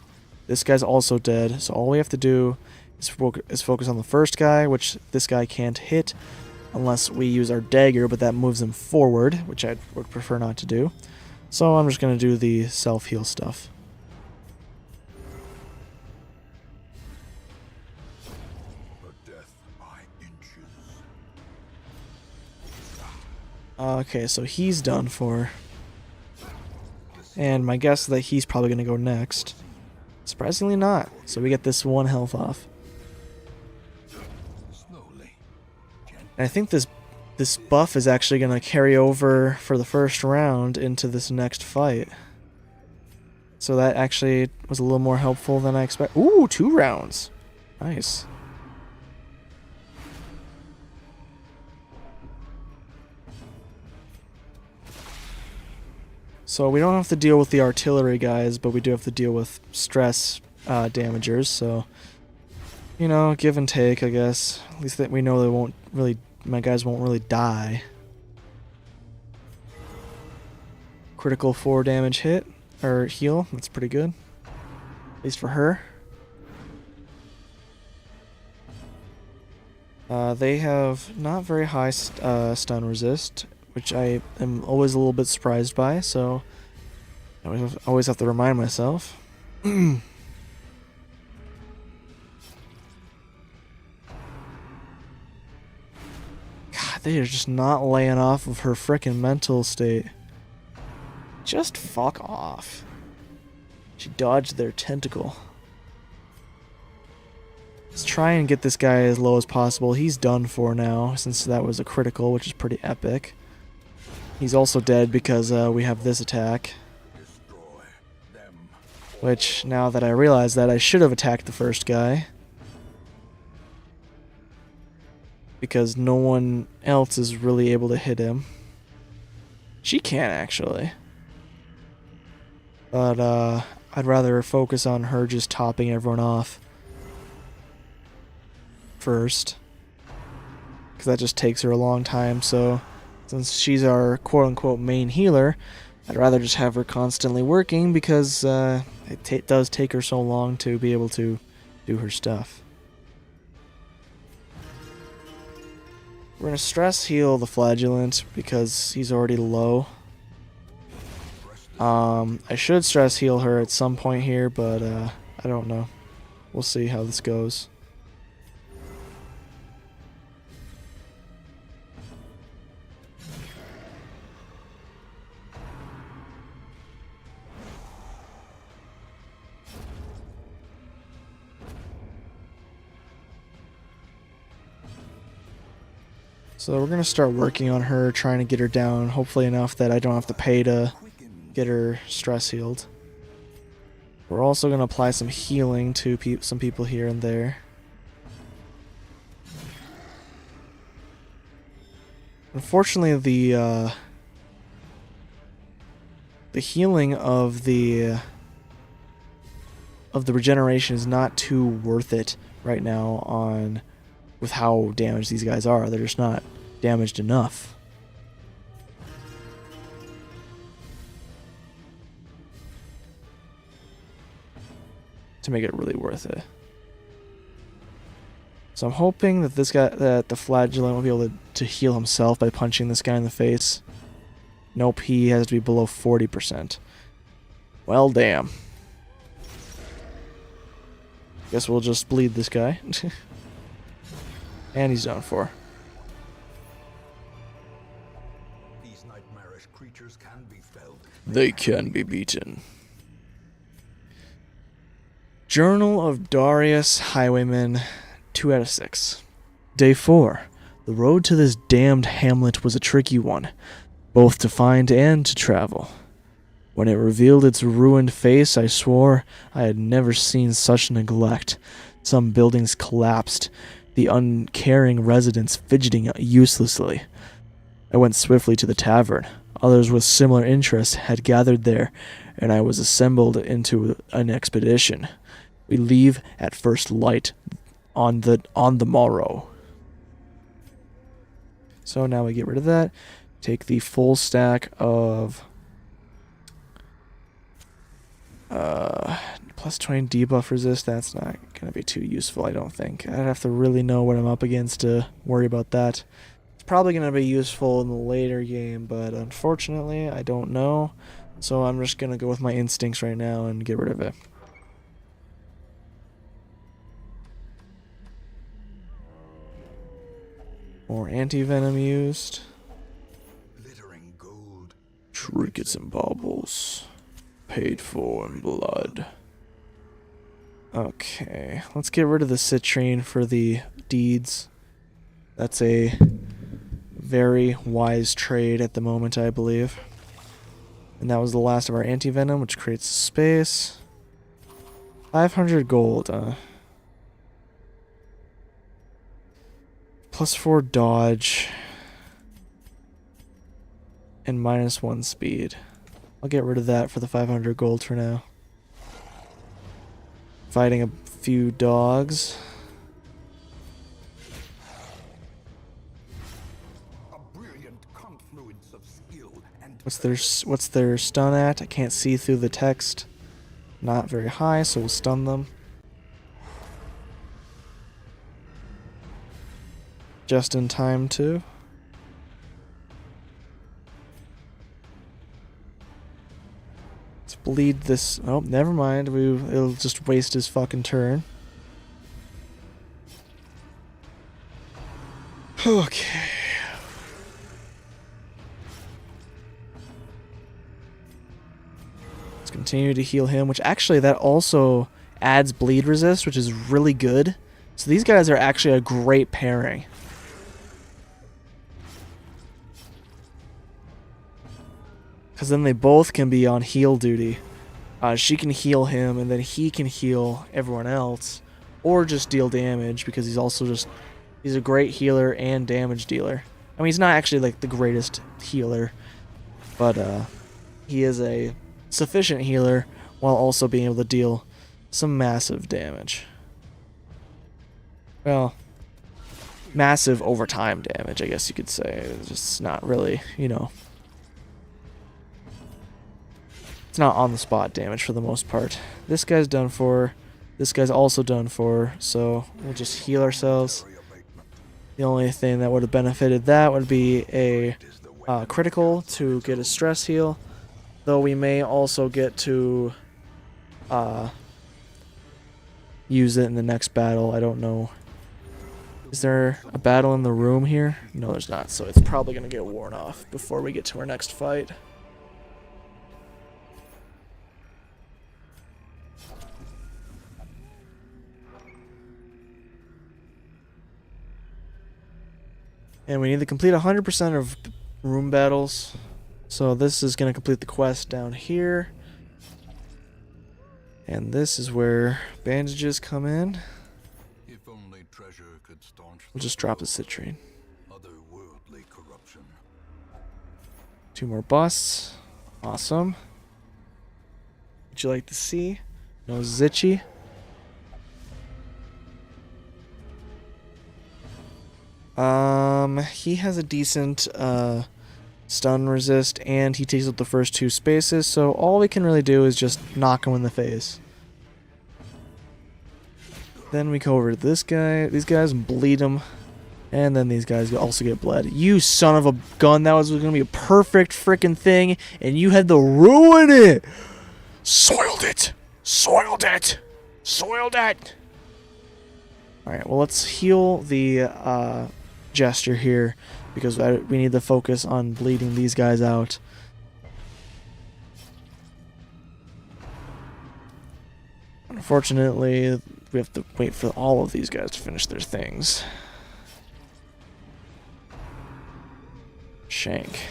This guy's also dead. So all we have to do is focus on the first guy, which this guy can't hit unless we use our dagger, but that moves him forward, which I would prefer not to do. So I'm just gonna do the self-heal stuff. Okay, so he's done for. And my guess is that he's probably going to go next. Surprisingly not. So we get this 1 health off. And I think this buff is actually going to carry over for the first round into this next fight. So that actually was a little more helpful than I expected. Ooh, 2 rounds. Nice. So we don't have to deal with the artillery guys, but we do have to deal with stress damagers, so, you know, give and take, I guess. At least that we know they won't really, my guys won't really die. Critical 4 damage hit, or heal, that's pretty good. At least for her. They have not very high stun resist, which I am always a little bit surprised by, so I always have to remind myself. God, they are just not laying off of her frickin' mental state. Just fuck off. She dodged their tentacle. Let's try and get this guy as low as possible. He's done for now, since that was a critical, which is pretty epic. He's also dead because we have this attack. Which, now that I realize that, I should have attacked the first guy. Because no one else is really able to hit him. She can, actually. But, I'd rather focus on her just topping everyone off first. Because that just takes her a long time, so since she's our quote-unquote main healer, I'd rather just have her constantly working because it does take her so long to be able to do her stuff. We're going to stress heal the flagellant because he's already low. I should stress heal her at some point here, but I don't know. We'll see how this goes. So we're going to start working on her, trying to get her down, hopefully enough that I don't have to pay to get her stress healed. We're also going to apply some healing to some people here and there. Unfortunately, the healing of the regeneration is not too worth it right now on with how damaged these guys are. They're just not damaged enough. To make it really worth it. So I'm hoping that that the flagellant will be able to heal himself by punching this guy in the face. Nope, he has to be below 40%. Well, damn. Guess we'll just bleed this guy. And he's done for. These nightmarish creatures can be felled. They can be beaten. Journal of Darius Highwayman, 2 out of 6. Day 4. The road to this damned hamlet was a tricky one, both to find and to travel. When it revealed its ruined face, I swore I had never seen such neglect. Some buildings collapsed, the uncaring residents fidgeting uselessly. I went swiftly to the tavern. Others with similar interests had gathered there, and I was assembled into an expedition. We leave at first light on the morrow. So now we get rid of that. Take the full stack of plus 20 debuff resist. That's not gonna be too useful, I don't think. I'd have to really know what I'm up against to worry about that. It's probably gonna be useful in the later game, but unfortunately I don't know. So I'm just gonna go with my instincts right now and get rid of it. More anti-venom used. Glittering gold. Trinkets and baubles. Paid for in blood. Okay, let's get rid of the citrine for the deeds. That's a very wise trade at the moment, I believe. And that was the last of our anti-venom, which creates space. 500 gold. Plus 4 dodge. And minus 1 speed. I'll get rid of that for the 500 gold for now. Fighting a few dogs. A brilliant confluence of skill and What's their stun at? I can't see through the text. Not very high, so we'll stun them. Just in time too. Let's bleed this. Oh, never mind. It'll just waste his fucking turn. Okay. Let's continue to heal him, which actually that also adds bleed resist, which is really good. So these guys are actually a great pairing. Because then they both can be on heal duty. She can heal him, and then he can heal everyone else. Or just deal damage, because he's also just... He's a great healer and damage dealer. I mean, he's not actually, like, the greatest healer. But, he is a sufficient healer, while also being able to deal some massive damage. Well... Massive overtime damage, I guess you could say. It's just not really, you know... It's not on the spot damage for the most part. This guy's done for. This guy's also done for. So we'll just heal ourselves. The only thing that would have benefited that would be a critical to get a stress heal. Though we may also get to use it in the next battle. I don't know. Is there a battle in the room here? No, there's not. So it's probably going to get worn off before we get to our next fight. And we need to complete 100% of room battles. So this is going to complete the quest down here. And this is where bandages come in. If only treasure could staunch We'll just drop the citrine. otherworldly corruption. 2 more busts. Awesome. would you like to see? No Zitchy. He has a decent stun resist, and he takes up the first 2 spaces, so all we can really do is just knock him in the face. Then we go over to these guys, and bleed them. And then these guys also get bled. You son of a gun, that was going to be a perfect freaking thing, and you had to ruin it! Soiled it! Soiled it! Soiled it! Alright, well, let's heal the Jester here, because we need to focus on bleeding these guys out. Unfortunately, we have to wait for all of these guys to finish their things. Shank.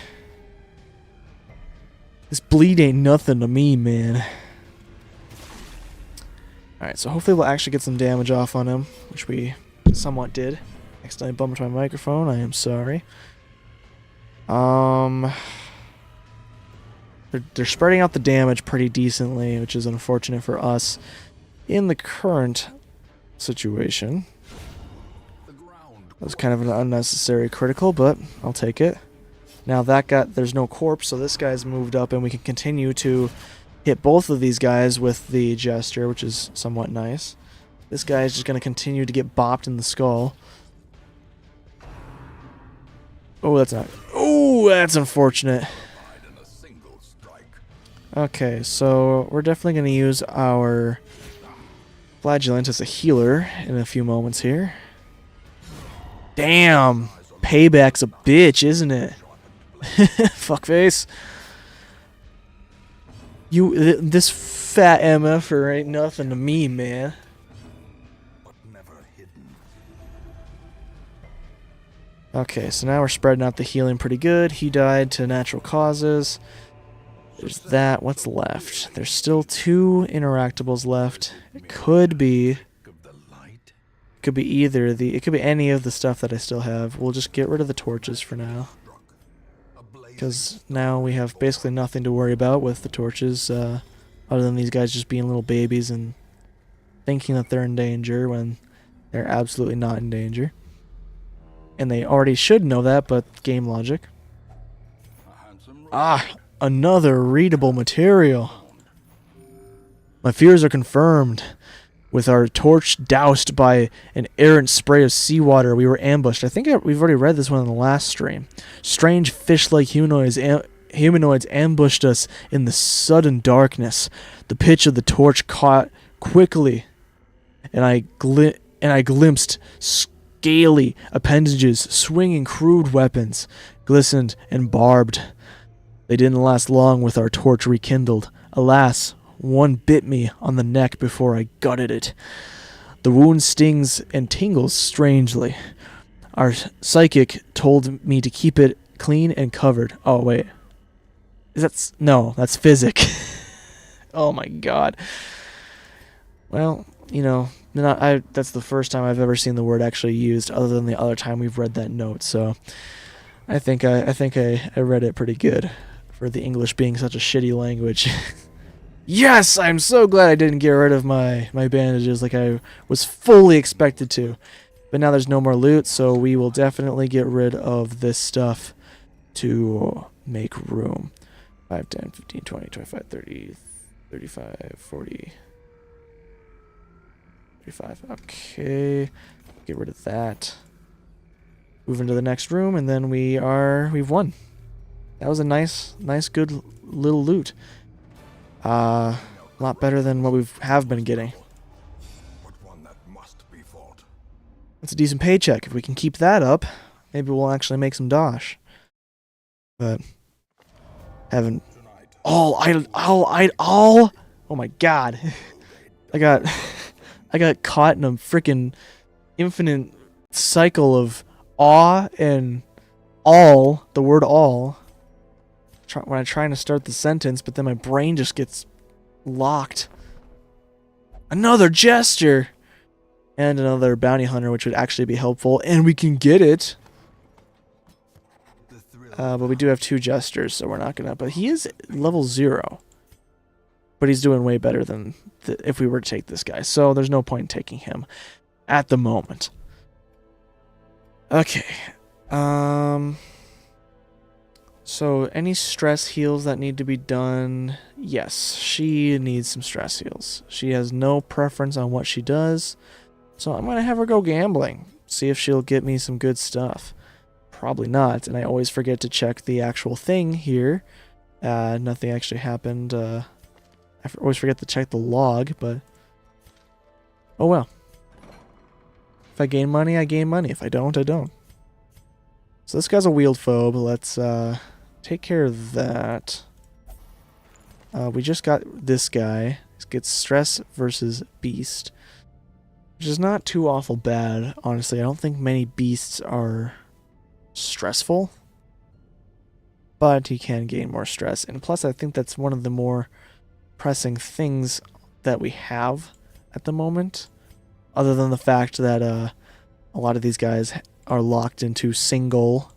This bleed ain't nothing to me, man. Alright, so hopefully we'll actually get some damage off on him, which we somewhat did. Accidentally bumped my microphone, I am sorry. They're spreading out the damage pretty decently, which is unfortunate for us in the current situation. That was kind of an unnecessary critical, but I'll take it. Now there's no corpse, so this guy's moved up, and we can continue to hit both of these guys with the Jester, which is somewhat nice. This guy is just going to continue to get bopped in the skull. Oh, that's not... Oh, that's unfortunate. Okay, so we're definitely going to use our Flagellant as a healer in a few moments here. Damn! Payback's a bitch, isn't it? Fuckface. This fat MFer ain't nothing to me, man. Okay, so now we're spreading out the healing pretty good. He died to natural causes. There's that. What's left? There's still 2 interactables left. It could be either the... It could be any of the stuff that I still have. We'll just get rid of the torches for now, because now we have basically nothing to worry about with the torches, other than these guys just being little babies and thinking that they're in danger when they're absolutely not in danger. And they already should know that, but game logic. Ah, another readable material. My fears are confirmed. With our torch doused by an errant spray of seawater, we were ambushed. I think we've already read this one in the last stream. Strange fish-like humanoids ambushed us in the sudden darkness. The pitch of the torch caught quickly, and I glimpsed scaly appendages swinging crude weapons, glistened and barbed. They didn't last long with our torch rekindled. Alas, one bit me on the neck before I gutted it. The wound stings and tingles strangely. Our psychic told me to keep it clean and covered. Oh, wait. No, that's physic. Oh my god. Well, you know, that's the first time I've ever seen the word actually used, other than the other time we've read that note, so I think I read it pretty good for the English being such a shitty language. Yes, I'm so glad I didn't get rid of my bandages like I was fully expected to. But now there's no more loot, so we will definitely get rid of this stuff to make room. 5, 10, 15, 20, 25, 30, 35, 40, 35. Okay, get rid of that. Move into the next room, and then we've won. That was a nice, good little loot. A lot better than what we have been getting. That's a decent paycheck. If we can keep that up, maybe we'll actually make some dosh. But haven't. Oh my god! I got caught in a freaking infinite cycle of awe and all. The word all. When I'm trying to start the sentence, but then my brain just gets locked. Another Jester! And another bounty hunter, which would actually be helpful, and we can get it. But we do have 2 Jesters, so we're not gonna... But he is level 0. but he's doing way better than if we were to take this guy. So there's no point in taking him at the moment. Okay. So any stress heals that need to be done? Yes, she needs some stress heals. She has no preference on what she does. So I'm going to have her go gambling. See if she'll get me some good stuff. Probably not. And I always forget to check the actual thing here. Nothing actually happened. I always forget to check the log, but... oh well. If I gain money, I gain money. If I don't, I don't. So this guy's a wheeled phobe. Let's take care of that. We just got this guy. He gets stress versus beast. Which is not too awful bad, honestly. I don't think many beasts are stressful. But he can gain more stress. And plus, I think that's one of the more pressing things that we have at the moment. Other than the fact that a lot of these guys are locked into single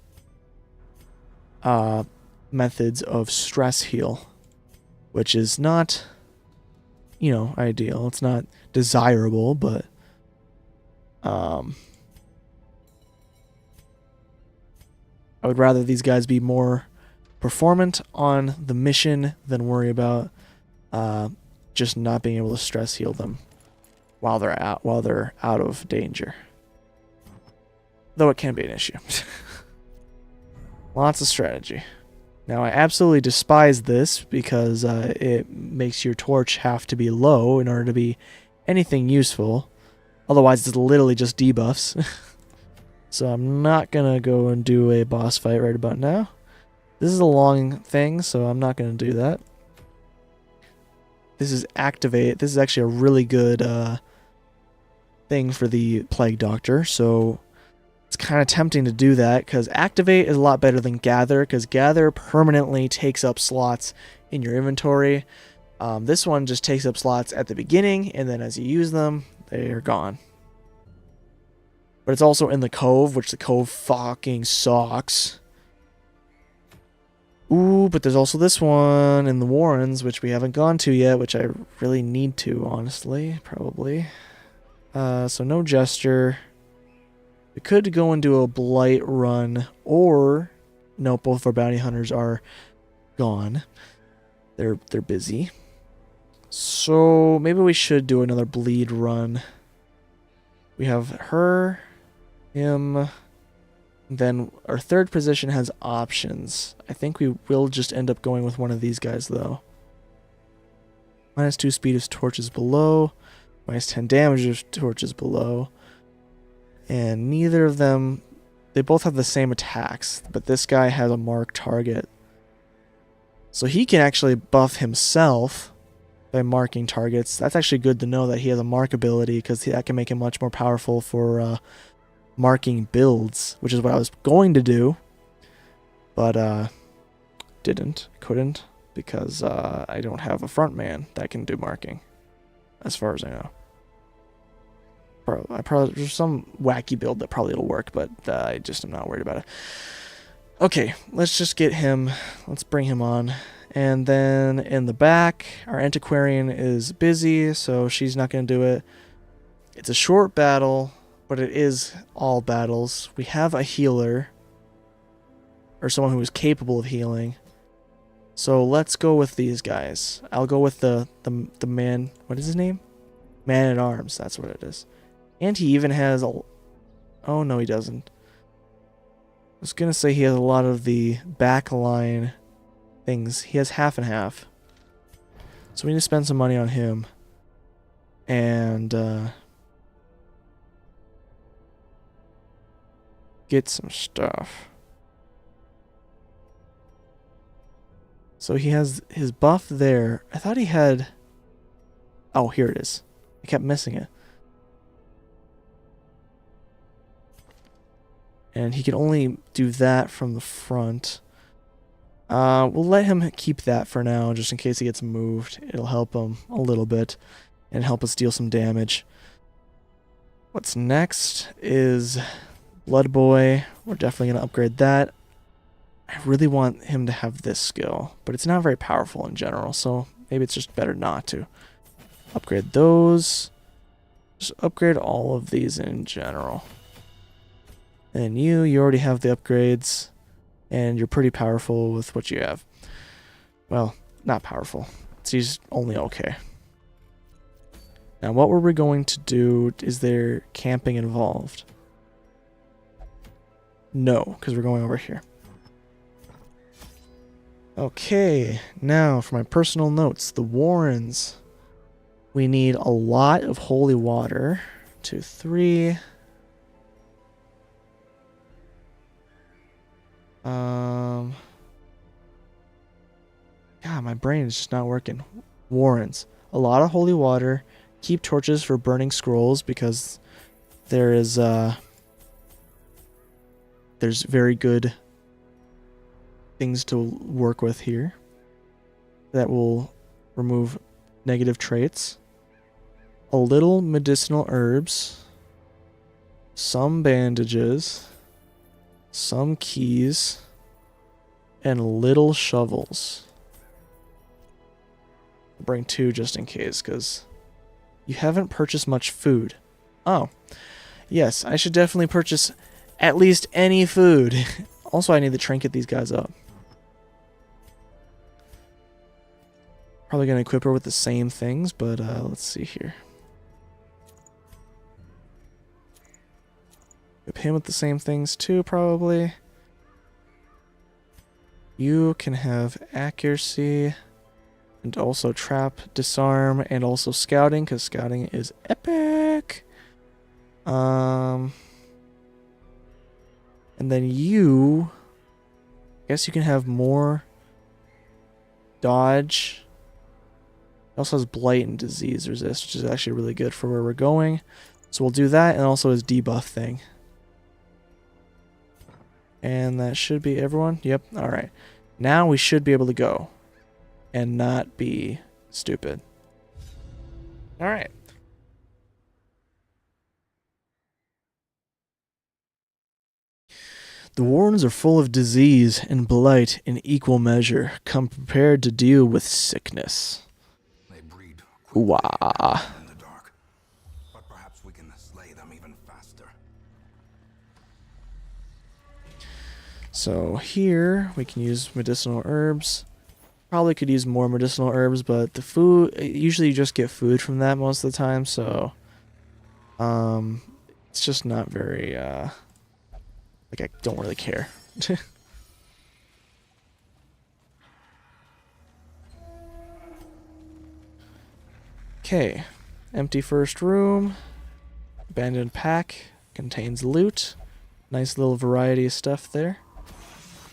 methods of stress heal. Which is not, ideal. It's not desirable, but... I would rather these guys be more performant on the mission than worry about just not being able to stress heal them while they're out of danger. Though it can be an issue. Lots of strategy. Now I absolutely despise this because it makes your torch have to be low in order to be anything useful. Otherwise it's literally just debuffs. So I'm not going to go and do a boss fight right about now. This is a long thing, so I'm not going to do that. This is activate. This is actually a really good thing for the Plague Doctor, so it's kind of tempting to do that, because activate is a lot better than gather, because gather permanently takes up slots in your inventory. This one just takes up slots at the beginning, and then as you use them, they are gone. But it's also in the cove, which the cove fucking sucks. Ooh, but there's also this one in the Warrens, which we haven't gone to yet, which I really need to, honestly, probably. So no Jester. We could go and do a Blight run, or... no, both of our bounty hunters are gone. They're busy. So maybe we should do another bleed run. We have her, him, then our third position has options. I think we will just end up going with one of these guys though. -2 speed of torches below, -10 damage of torches below, and neither of them, they both have the same attacks, but this guy has a marked target. So he can actually buff himself by marking targets. That's actually good to know that he has a mark ability, because that can make him much more powerful for marking builds, which is what I was going to do, but couldn't, because I don't have a front man that can do marking, as far as I know. There's some wacky build that probably will work, but I just am not worried about it. Okay, let's just get him. Let's bring him on. And then in the back, our antiquarian is busy, so she's not going to do it. It's a short battle, but it is all battles. We have a healer, or someone who is capable of healing. So let's go with these guys. I'll go with the man. What is his name? Man at Arms. That's what it is. And he even has a... oh, no, he doesn't. I was going to say he has a lot of the backline things. He has half and half. So we need to spend some money on him. And get some stuff. So he has his buff there. I thought he had... oh, here it is. I kept missing it. And he can only do that from the front. We'll let him keep that for now, just in case he gets moved. It'll help him a little bit, and help us deal some damage. What's next is Blood Boy. We're definitely going to upgrade that. I really want him to have this skill, but it's not very powerful in general, so maybe it's just better not to. Upgrade those. Just upgrade all of these in general. And you already have the upgrades, and you're pretty powerful with what you have. Well, not powerful. She's only okay. Now, what were we going to do? Is there camping involved? No, because we're going over here. Okay, now for my personal notes. The Warrens. We need a lot of holy water. 2, 3. God, my brain is just not working. Warrens. A lot of holy water. Keep torches for burning scrolls because there is there's very good things to work with here that will remove negative traits. A little medicinal herbs, some bandages, some keys, and little shovels. I'll bring 2 just in case, because you haven't purchased much food. Oh, yes, I should definitely purchase at least any food. Also, I need to trinket these guys up. Probably going to equip her with the same things, but let's see here. Equip him with the same things too, probably. You can have accuracy and also trap, disarm, and also scouting, because scouting is epic. And then you, I guess you can have more dodge. It also has blight and disease resist, which is actually really good for where we're going. So we'll do that, and also his debuff thing. And that should be everyone. Yep. All right. Now we should be able to go and not be stupid. All right. The Warrens are full of disease and blight in equal measure. Come prepared to deal with sickness. They breed Ooh-ah. in the dark, but perhaps we can slay them even faster. So here we can use medicinal herbs. Probably could use more medicinal herbs, but the food, usually you just get food from that most of the time, so it's just not very like, I don't really care. Okay, empty first room. Abandoned pack contains loot. Nice little variety of stuff there.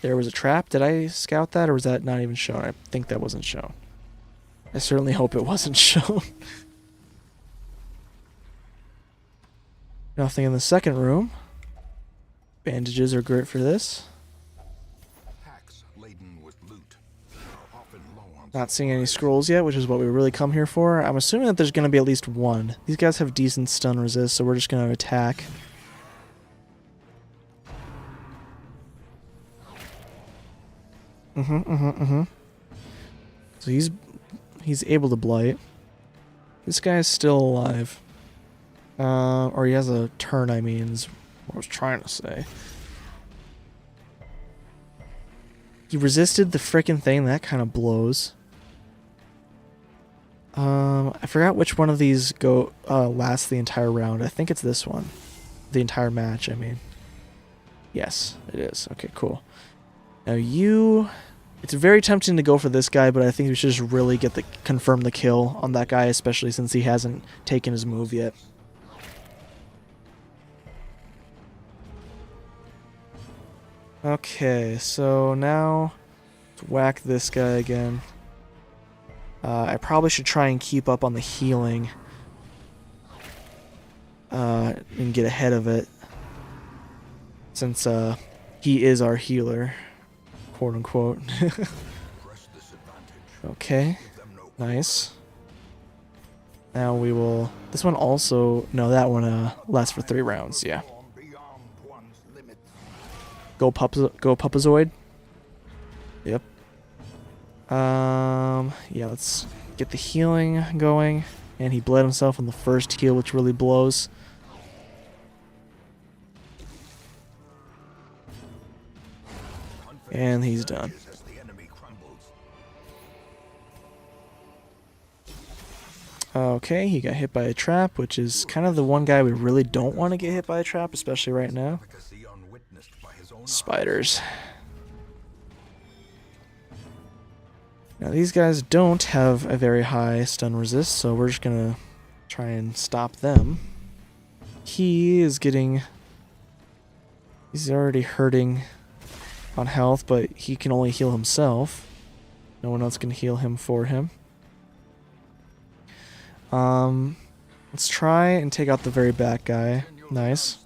There was a trap. Did I scout that, or was that not even shown? I think that wasn't shown. I certainly hope it wasn't shown. Nothing in the second room. Bandages are great for this. Packs laden with loot are often low on Not seeing any scrolls yet, which is what we really come here for. I'm assuming that there's going to be at least one. These guys have decent stun resist, so we're just going to attack. So he's able to blight. This guy is still alive. Or he has a turn, I mean, is what I was trying to say. He resisted the frickin' thing. That kind of blows. I forgot which one of these lasts the entire round. I think it's this one. The entire match, I mean. Yes, it is. Okay, cool. Now you... It's very tempting to go for this guy, but I think we should just really confirm the kill on that guy, especially since he hasn't taken his move yet. Okay, so now let's whack this guy again. I probably should try and keep up on the healing and get ahead of it, since he is our healer, quote unquote. Okay, nice. Now we will... This one also... No, that one lasts for 3 rounds, yeah. Go Pupazoid. Yep. Yeah, let's get the healing going. And he bled himself on the first heal, which really blows. And he's done. Okay, he got hit by a trap, which is kind of the one guy we really don't want to get hit by a trap, especially right now. Spiders. Now these guys don't have a very high stun resist, so we're just gonna try and stop them. He is getting... He's already hurting on health, but he can only heal himself. No one else can heal him for him. Let's try and take out the very back guy. Nice.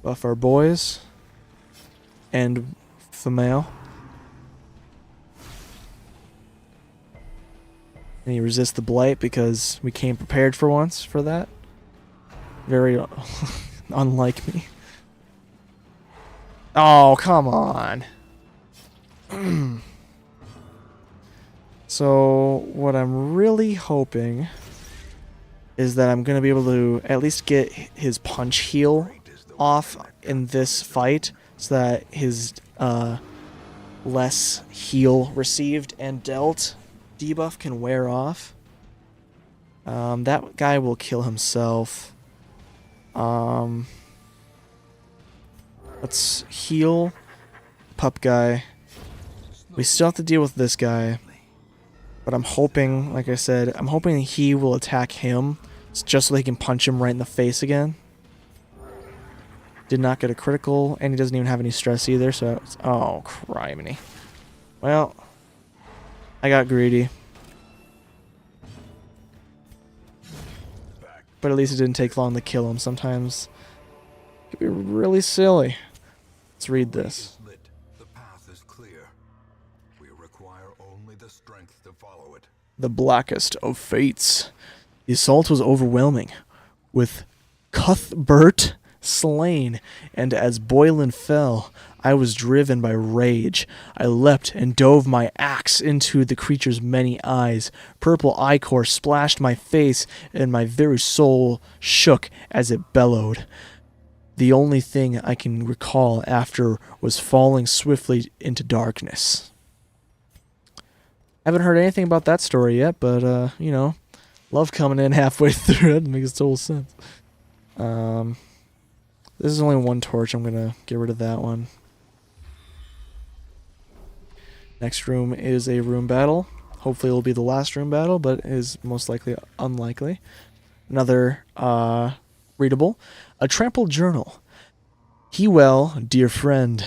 Buff our boys. And female. And he resists the blight because we came prepared for once for that. Very unlike me. Oh, come on. So, what I'm really hoping is that I'm going to be able to at least get his punch heal off in this fight so that his less heal received and dealt debuff can wear off. That guy will kill himself. Let's heal pup guy. We still have to deal with this guy. But I'm hoping, like I said, I'm hoping he will attack him just so he can punch him right in the face again. Did not get a critical, and he doesn't even have any stress either, so... Oh, criminy. Well, I got greedy. But at least it didn't take long to kill him. Sometimes it can be really silly. Let's read this. The blackest of fates. The assault was overwhelming, with Cuthbert slain, and as Boylan fell, I was driven by rage. I leapt and dove my axe into the creature's many eyes. Purple ichor splashed my face, and my very soul shook as it bellowed. The only thing I can recall after was falling swiftly into darkness. I haven't heard anything about that story yet, but, you know, love coming in halfway through it makes total sense. This is only one torch. I'm going to get rid of that one. Next room is a room battle. Hopefully it'll be the last room battle, but is most likely unlikely. Another readable. A trampled journal. He-well, dear friend.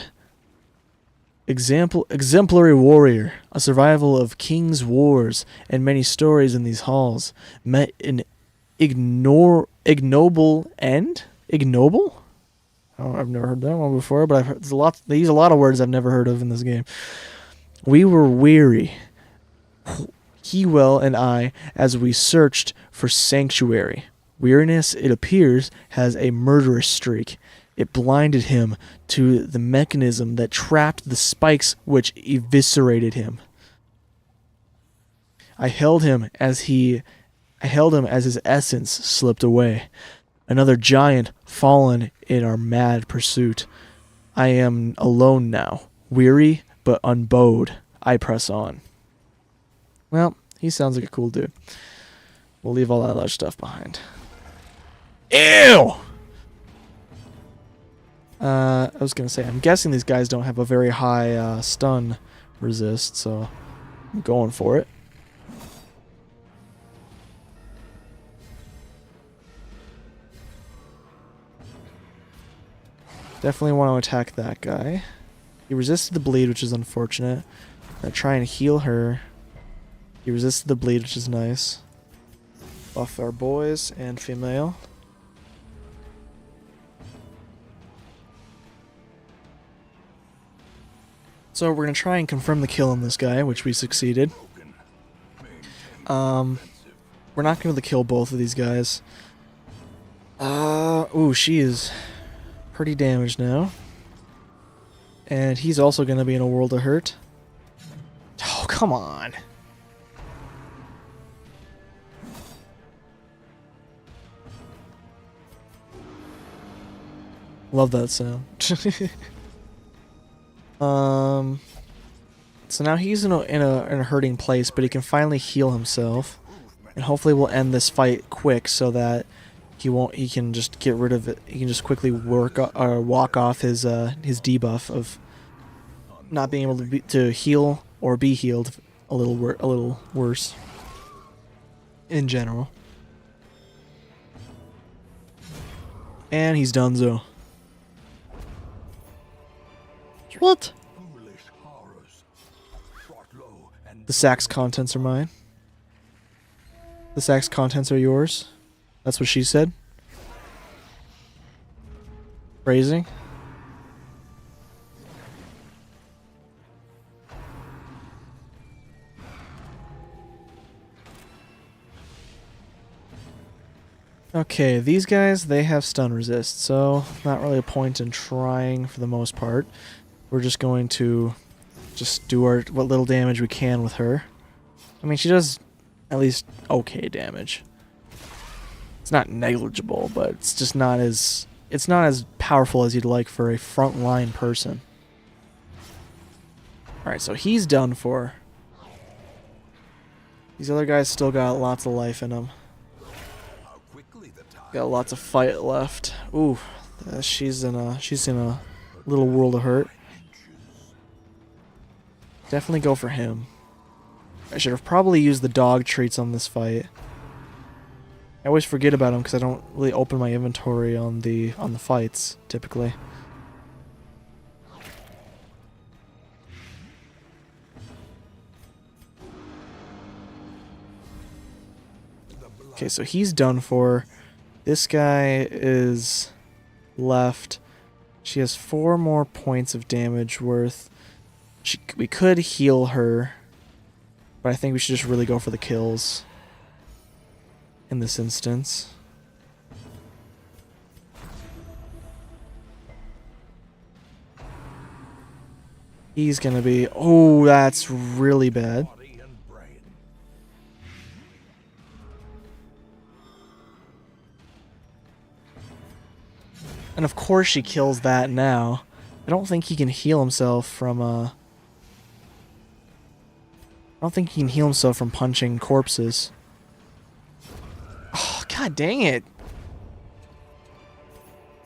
Exemplary warrior, a survival of kings' wars and many stories in these halls, met an ignoble end? Ignoble? Oh, I've never heard that one before, but I've heard they use a lot of words I've never heard of in this game. We were weary, He-well and I, as we searched for sanctuary. Weariness, it appears, has a murderous streak. It blinded him to the mechanism that trapped the spikes which eviscerated him. I held him as his essence slipped away. Another giant fallen in our mad pursuit. I am alone now, weary but unbowed. I press on. Well, he sounds like a cool dude. We'll leave all that other stuff behind. Ew! I was going to say, I'm guessing these guys don't have a very high stun resist, so I'm going for it. Definitely want to attack that guy. He resisted the bleed, which is unfortunate. I'm going to try and heal her. He resisted the bleed, which is nice. Buff our boys and female. So we're going to try and confirm the kill on this guy, which we succeeded. We're not going to be able to kill both of these guys. Ooh, she is pretty damaged now. And he's also going to be in a world of hurt. Oh, come on. Love that sound. So now he's in a hurting place, but he can finally heal himself, and hopefully we'll end this fight quick so that he can just get rid of it. He can just quickly walk off his debuff of not being able to heal or be healed a little worse in general. And he's donezo. What? The sack's contents are mine. The sack's contents are yours. That's what she said. Phrasing. Okay, these guys, they have stun resist, so not really a point in trying for the most part. We're just going to just do what little damage we can with her. I mean, she does at least okay damage. It's not negligible, but it's just not as powerful as you'd like for a frontline person. Alright, so he's done for. These other guys still got lots of life in them. Got lots of fight left. Ooh, she's in a little world of hurt. Definitely go for him. I should have probably used the dog treats on this fight. I always forget about them because I don't really open my inventory on the fights typically. Okay, so he's done for. This guy is left. She has 4 more points of damage worth. We could heal her, but I think we should just really go for the kills in this instance. He's gonna be... Oh, that's really bad. And of course she kills that now. I don't think he can heal himself from, I don't think he can heal himself from punching corpses. Oh, god dang it.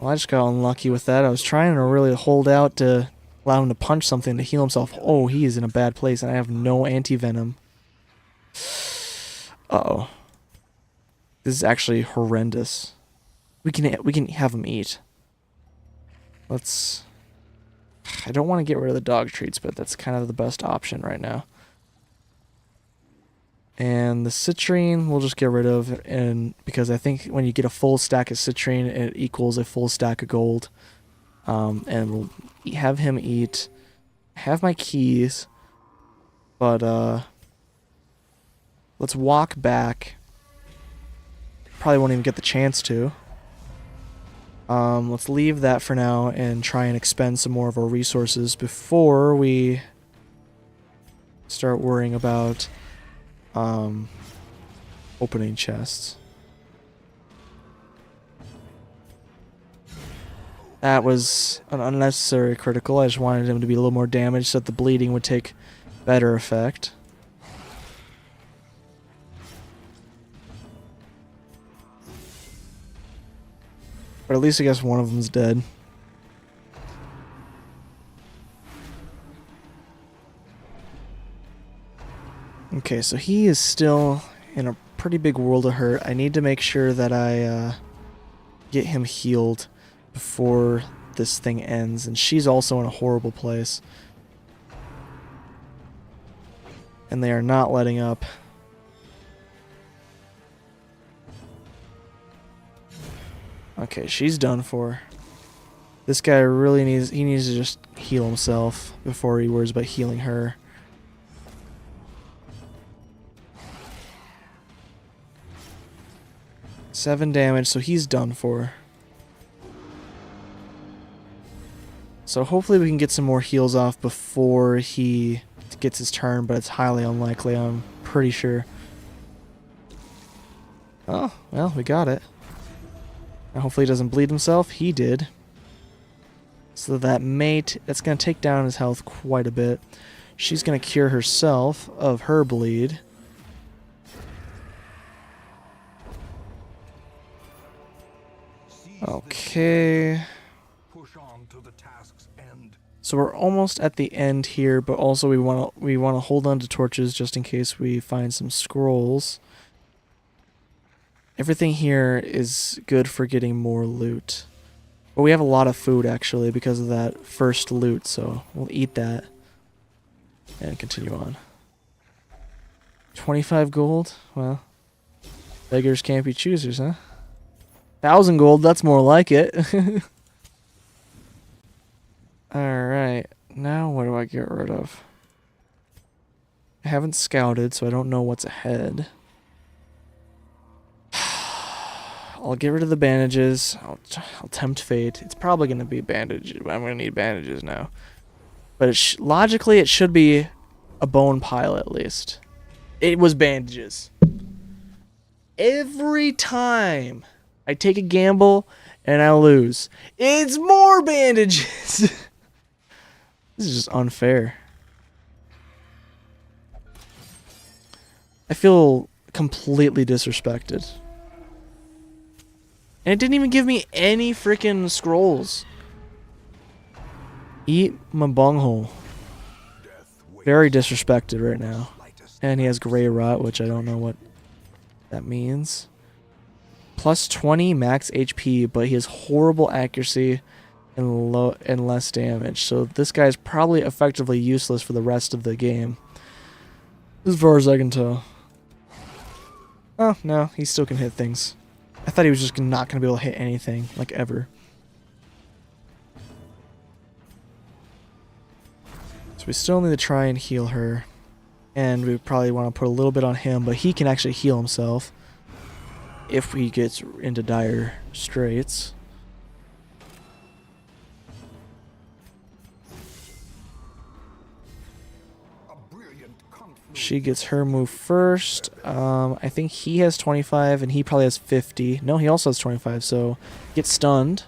Well, I just got unlucky with that. I was trying to really hold out to allow him to punch something to heal himself. Oh, he is in a bad place, and I have no anti-venom. Uh-oh. This is actually horrendous. We can have him eat. Let's... I don't want to get rid of the dog treats, but that's kind of the best option right now. And the citrine we'll just get rid of, and because I think when you get a full stack of citrine, it equals a full stack of gold. And we'll have him eat. Have my keys, but let's walk back. Probably won't even get the chance to. Let's leave that for now and try and expend some more of our resources before we start worrying about opening chests. That was an unnecessary critical. I just wanted him to be a little more damaged so that the bleeding would take better effect. But at least I guess one of them's dead. Okay, so he is still in a pretty big world of hurt. I need to make sure that I get him healed before this thing ends. And she's also in a horrible place. And they are not letting up. Okay, she's done for. This guy really needs to just heal himself before he worries about healing her. (7) damage, so he's done for. So hopefully we can get some more heals off before he gets his turn, but it's highly unlikely, I'm pretty sure. Oh, well, we got it. Now hopefully he doesn't bleed himself. He did. So that mate, that's going to take down his health quite a bit. She's going to cure herself of her bleed. Okay. Push on to the task's end. So we're almost at the end here, but also we want to hold on to torches just in case we find some scrolls. Everything here is good for getting more loot. But we have a lot of food actually because of that first loot, so we'll eat that and continue on. 25 gold? Well, beggars can't be choosers, huh? 1,000 gold, that's more like it. Alright, now what do I get rid of? I haven't scouted, so I don't know what's ahead. I'll get rid of the bandages. I'll tempt fate. It's probably going to be bandages. I'm going to need bandages now. But logically, it should be a bone pile at least. It was bandages. Every time I take a gamble and I lose, it's more bandages. This is just unfair. I feel completely disrespected. And it didn't even give me any freaking scrolls. Eat my bunghole. Very disrespected right now. And he has Grey Rot, which I don't know what that means. Plus 20 max HP, but he has horrible accuracy and less damage. So this guy's probably effectively useless for the rest of the game. As far as I can tell. Oh, no, he still can hit things. I thought he was just not going to be able to hit anything, like ever. So we still need to try and heal her. And we probably want to put a little bit on him, but he can actually heal himself if he gets into dire straits. She gets her move first. I think he has 25 and he probably has 50. No, he also has 25, so get stunned.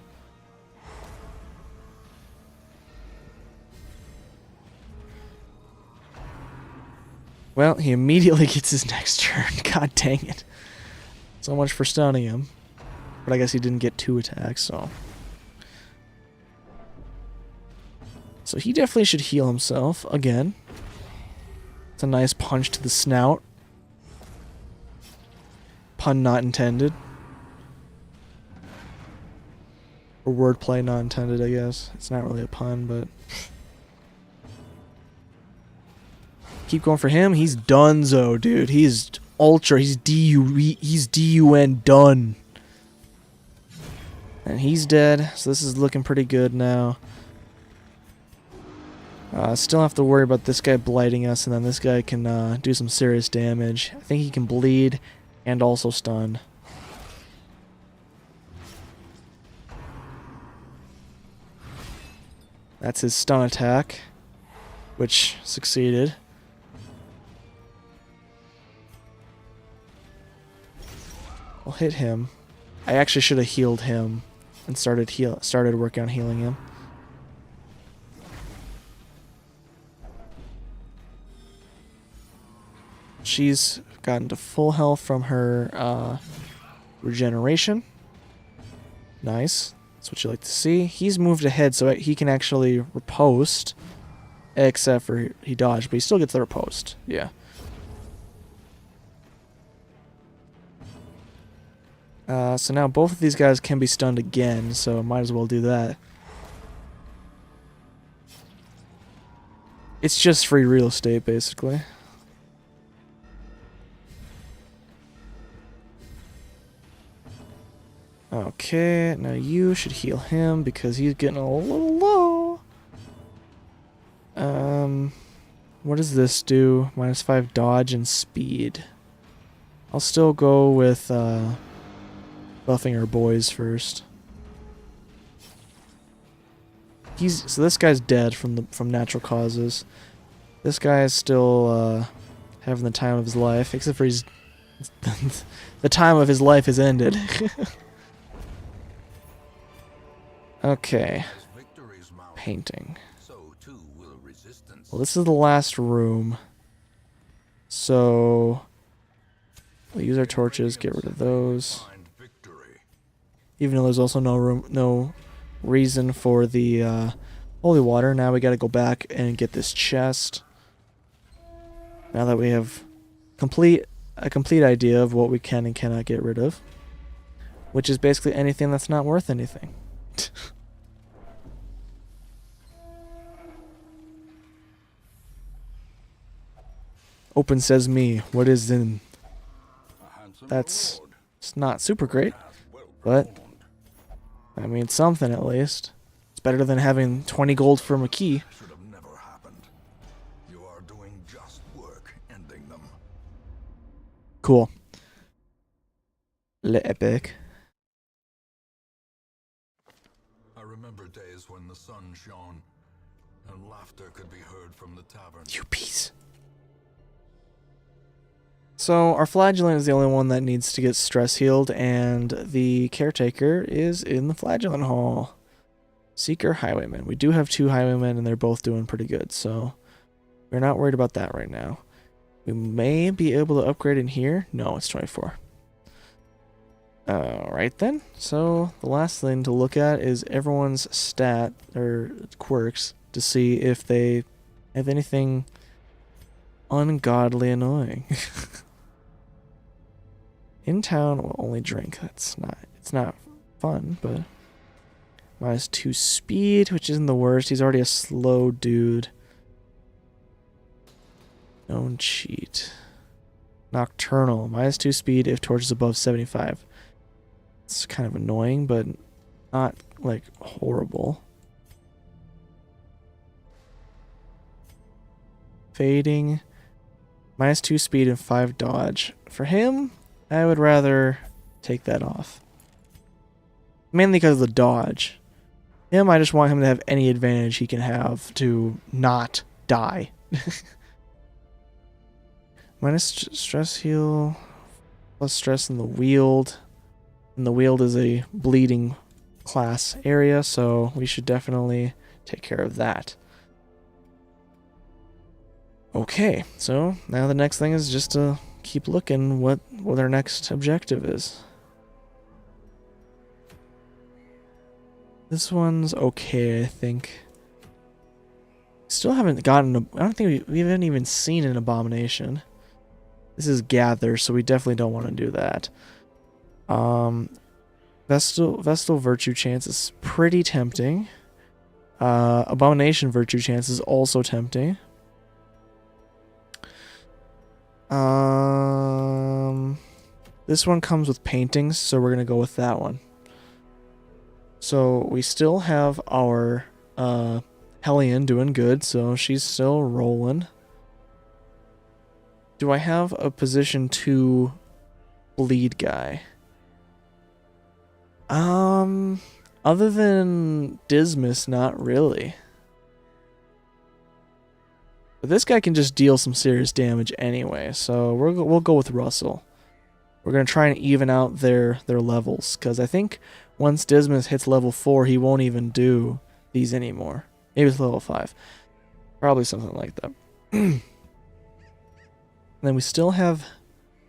Well, he immediately gets his next turn. God dang it. So much for stunning him. But I guess he didn't get 2 attacks, so. So he definitely should heal himself again. It's a nice punch to the snout. Pun not intended. Or wordplay not intended, I guess. It's not really a pun, but... Keep going for him. He's donezo, dude. He's ultra. He's D-U-N done. And he's dead, so this is looking pretty good now. Still have to worry about this guy blighting us, and then this guy can do some serious damage. I think he can bleed and also stun. That's his stun attack, which succeeded. I'll hit him. I actually should have healed him and started working on healing him. She's gotten to full health from her regeneration. Nice. That's what you like to see. He's moved ahead so he can actually riposte. Except for he dodged, but he still gets the riposte. Yeah. So now both of these guys can be stunned again, so might as well do that. It's just free real estate, basically. Okay, now you should heal him because he's getting a little low. What does this do? -5 dodge and speed. I'll still go with buffing our boys first. So this guy's dead from natural causes. This guy is still having the time of his life, except for he's the time of his life is ended. Okay. Painting. Well, this is the last room. So we'll use our torches, get rid of those. Even though there's also no reason for the holy water. Now we gotta go back and get this chest. Now that we have a complete idea of what we can and cannot get rid of. Which is basically anything that's not worth anything. Open sesame, what is in? That's it's not super great, but I mean something at least. It's better than having 20 gold from a key. Should have never happened. You are doing just work ending them. Cool. Le epic. I remember days when the sun shone and laughter could be heard from the tavern. You piece. So our flagellant is the only one that needs to get stress healed, and the caretaker is in the flagellant hall. Seeker, highwayman. We do have 2 highwaymen, and they're both doing pretty good, so we're not worried about that right now. We may be able to upgrade in here. No, it's 24. Alright then. So the last thing to look at is everyone's stat or quirks to see if they have anything ungodly annoying. In town will only drink. It's not fun, but -2 speed, which isn't the worst. He's already a slow dude. Known cheat. Nocturnal. -2 speed if torch is above 75. It's kind of annoying, but not like horrible. Fading. -2 speed and 5 dodge. For him, I would rather take that off. Mainly because of the dodge. Him, I just want him to have any advantage he can have to not die. Minus stress heal. Plus stress in the wield. And the wield is a bleeding class area, so we should definitely take care of that. Okay, so now the next thing is just to keep looking what our next objective is. This one's okay, I think. Still haven't gotten I don't think we haven't even seen an abomination. This is gather, so we definitely don't want to do that. Vestal virtue chance is pretty tempting. Abomination virtue chance is also tempting. This one comes with paintings, so we're gonna go with that one. So we still have our Hellion doing good, so she's still rolling. Do I have a position 2 bleed guy? Other than Dismas, not really. But this guy can just deal some serious damage anyway, so we'll go with Russell. We're going to try and even out their levels, because I think once Dismas hits level 4, he won't even do these anymore. Maybe it's level 5. Probably something like that. And then we still have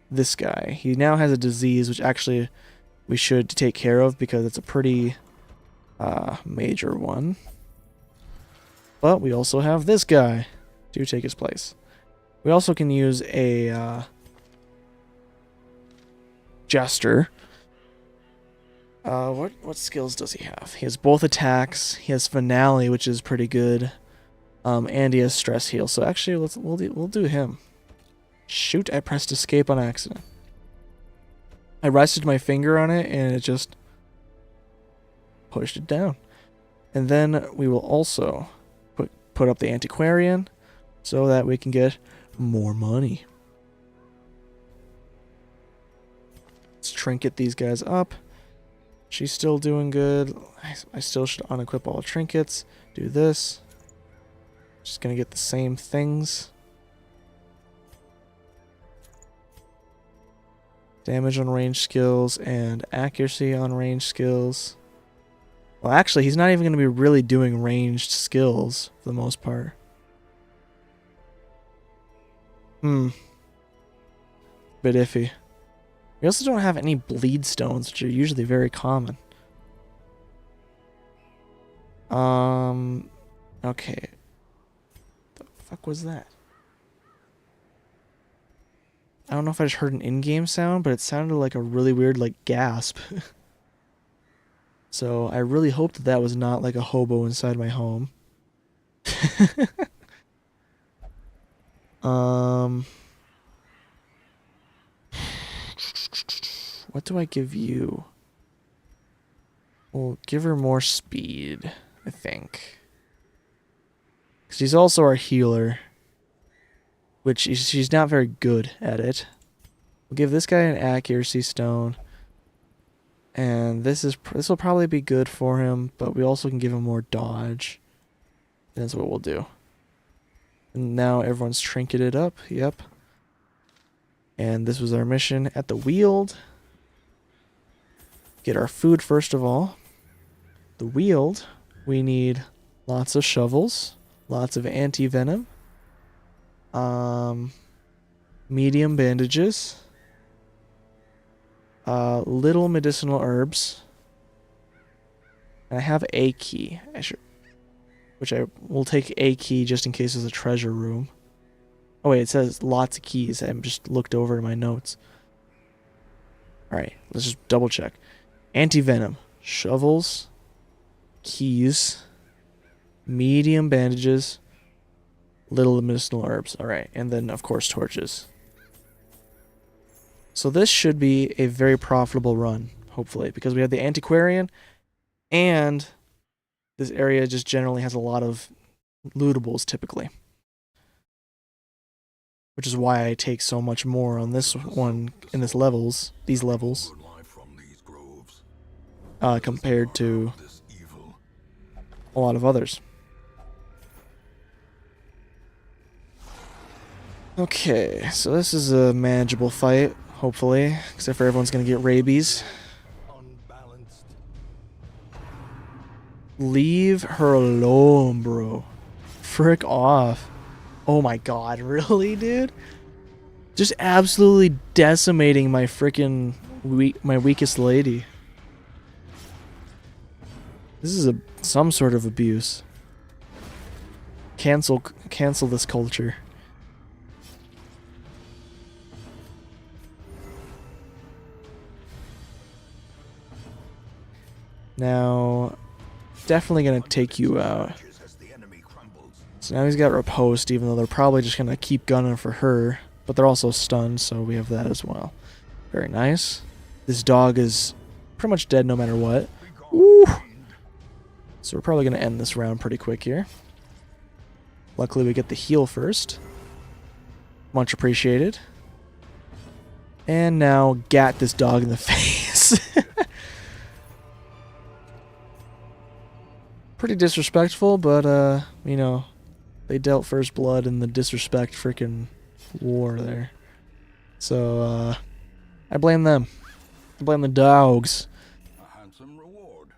this guy. He now has a disease, which actually we should take care of, because it's a pretty major one. But we also have this guy to take his place. We also can use a Jester. What skills does he have? He has both attacks. He has Finale, which is pretty good. And he has Stress Heal. So actually, we'll do him. Shoot! I pressed escape on accident. I rested my finger on it, and it just pushed it down. And then we will also put up the Antiquarian, so that we can get more money. Let's trinket these guys up. She's still doing good. I still should unequip all the trinkets. Do this. Just gonna get the same things. Damage on range skills and accuracy on range skills. Well, actually, he's not even gonna be really doing ranged skills for the most part. Bit iffy. We also don't have any bleed stones, which are usually very common. Okay. The fuck was that? I don't know if I just heard an in-game sound, but it sounded like a really weird, like, gasp. So I really hope that that was not like a hobo inside my home. What do I give you? We'll give her more speed, I think. Because she's also our healer. Which she's not very good at it. We'll give this guy an accuracy stone. And this will probably be good for him, but we also can give him more dodge. That's what we'll do. And now everyone's trinketed up. Yep. And this was our mission at the Weald. Get our food first of all. The Weald, we need lots of shovels, lots of anti-venom, medium bandages, little medicinal herbs. And I have a key. Which I will take a key just in case there's a treasure room. Oh wait, it says lots of keys. I just looked over my notes. Alright, let's just double check. Anti-venom, shovels, keys, medium bandages, little medicinal herbs. Alright, and then of course torches. So this should be a very profitable run, hopefully, because we have the antiquarian, and this area just generally has a lot of lootables typically. Which is why I take so much more on this one in these levels, compared to a lot of others. Okay, so this is a manageable fight, hopefully, except for everyone's gonna get rabies. Leave her alone, bro. Frick off. Oh my god, really, dude? Just absolutely decimating my frickin' my weakest lady. This is some sort of abuse. Cancel this culture. Now, definitely gonna take you out. So now he's got riposte, even though they're probably just gonna keep gunning for her. But they're also stunned, so we have that as well. Very nice. This dog is pretty much dead no matter what. Ooh. So we're probably gonna end this round pretty quick here. Luckily we get the heal first. Much appreciated. And now gat this dog in the face. Pretty disrespectful, but you know, they dealt first blood in the disrespect freaking war there. So I blame them. I blame the dogs. A handsome reward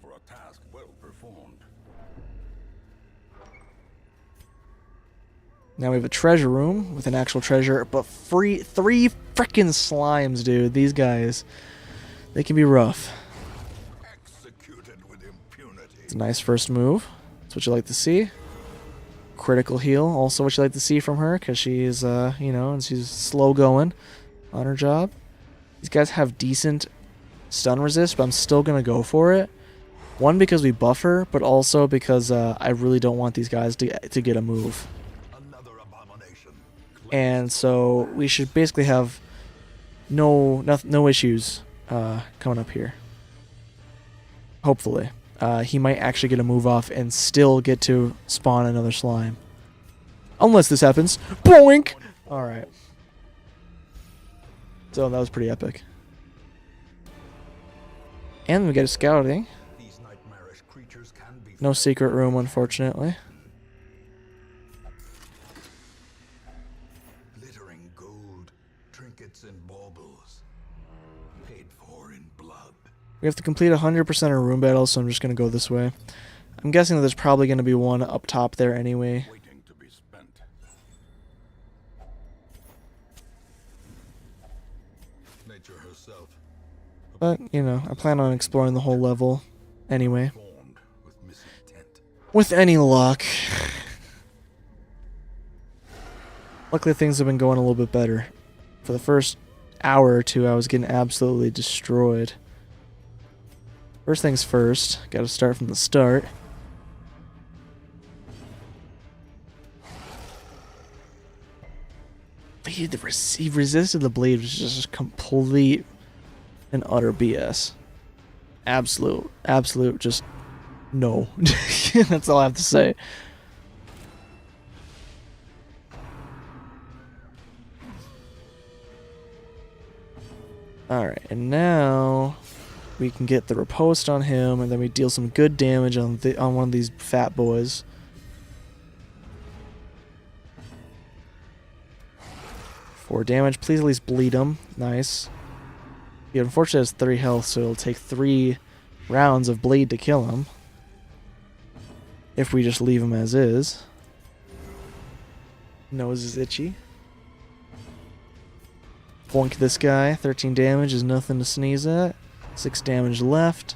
for a task well performed. Now we have a treasure room with an actual treasure, but three freaking slimes, dude. These guys, they can be rough. Executed with impunity. It's a nice first move. That's what you like to see. Critical heal, also what you like to see from her, because she's, you know, and she's slow going on her job. These guys have decent stun resist, but I'm still going to go for it. One, because we buff her, but also because I really don't want these guys to get a move. Another abomination. And so we should basically have no issues coming up here. Hopefully. He might actually get a move off and still get to spawn another slime. Unless this happens. Boink! Alright. So that was pretty epic. And we get a scouting. These nightmarish creatures can be No secret room, unfortunately. Glittering gold, trinkets and baubles, paid for in blood. We have to complete 100% of room battles, so I'm just going to go this way. I'm guessing that there's probably going to be one up top there anyway. Waiting to be spent. Nature herself. But, you know, I plan on exploring the whole level anyway. Formed with misintent. With any luck. Luckily, things have been going a little bit better. For the first hour or two, I was getting absolutely destroyed. First things first, gotta start from the start. He resisted the bleed, which is just complete and utter BS. Absolute, just no. That's all I have to say. Alright, and now we can get the riposte on him, and then we deal some good damage on one of these fat boys. Four damage. Please at least bleed him. Nice. He unfortunately has 3 health, so it'll take 3 rounds of bleed to kill him. If we just leave him as is. Nose is itchy. Boink this guy. 13 damage is nothing to sneeze at. 6 damage left.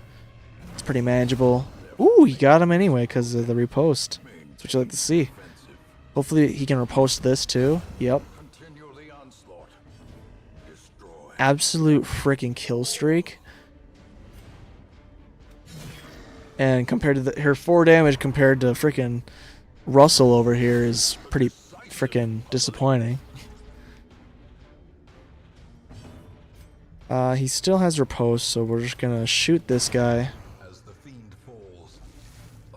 It's pretty manageable. Ooh, he got him anyway because of the riposte. That's what you like to see. Hopefully he can riposte this too. Yep. Absolute freaking kill streak. And compared to her 4 damage compared to freaking Russell over here is pretty freaking disappointing. He still has riposte, so we're just gonna shoot this guy.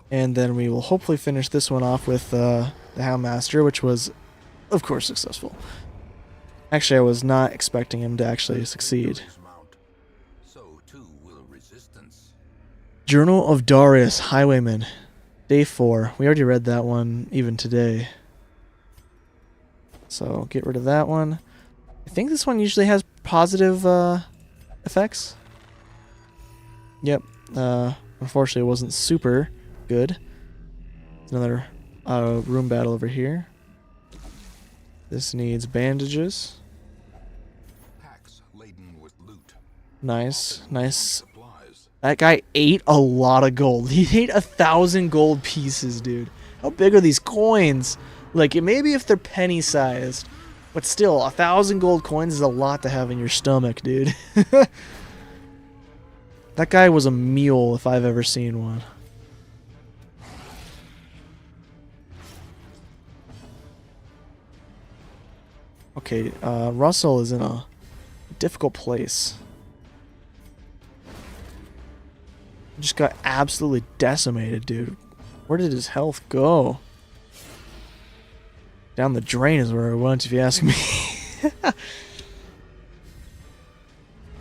And then we will hopefully finish this one off with the Houndmaster, which was, of course, successful. Actually, I was not expecting him to actually succeed. Journal of Darius, Highwayman. Day 4. We already read that one even today. So, get rid of that one. I think this one usually has positive effects. Yep. Unfortunately, it wasn't super good. Another room battle over here. This needs bandages. Nice. That guy ate a lot of gold. He ate 1,000 gold pieces, dude. How big are these coins? Like, maybe if they're penny-sized, but still, 1,000 gold coins is a lot to have in your stomach, dude. That guy was a mule if I've ever seen one. Okay, Russell is in a difficult place. Just got absolutely decimated, dude. Where did his health go? Down the drain is where it went, if you ask me.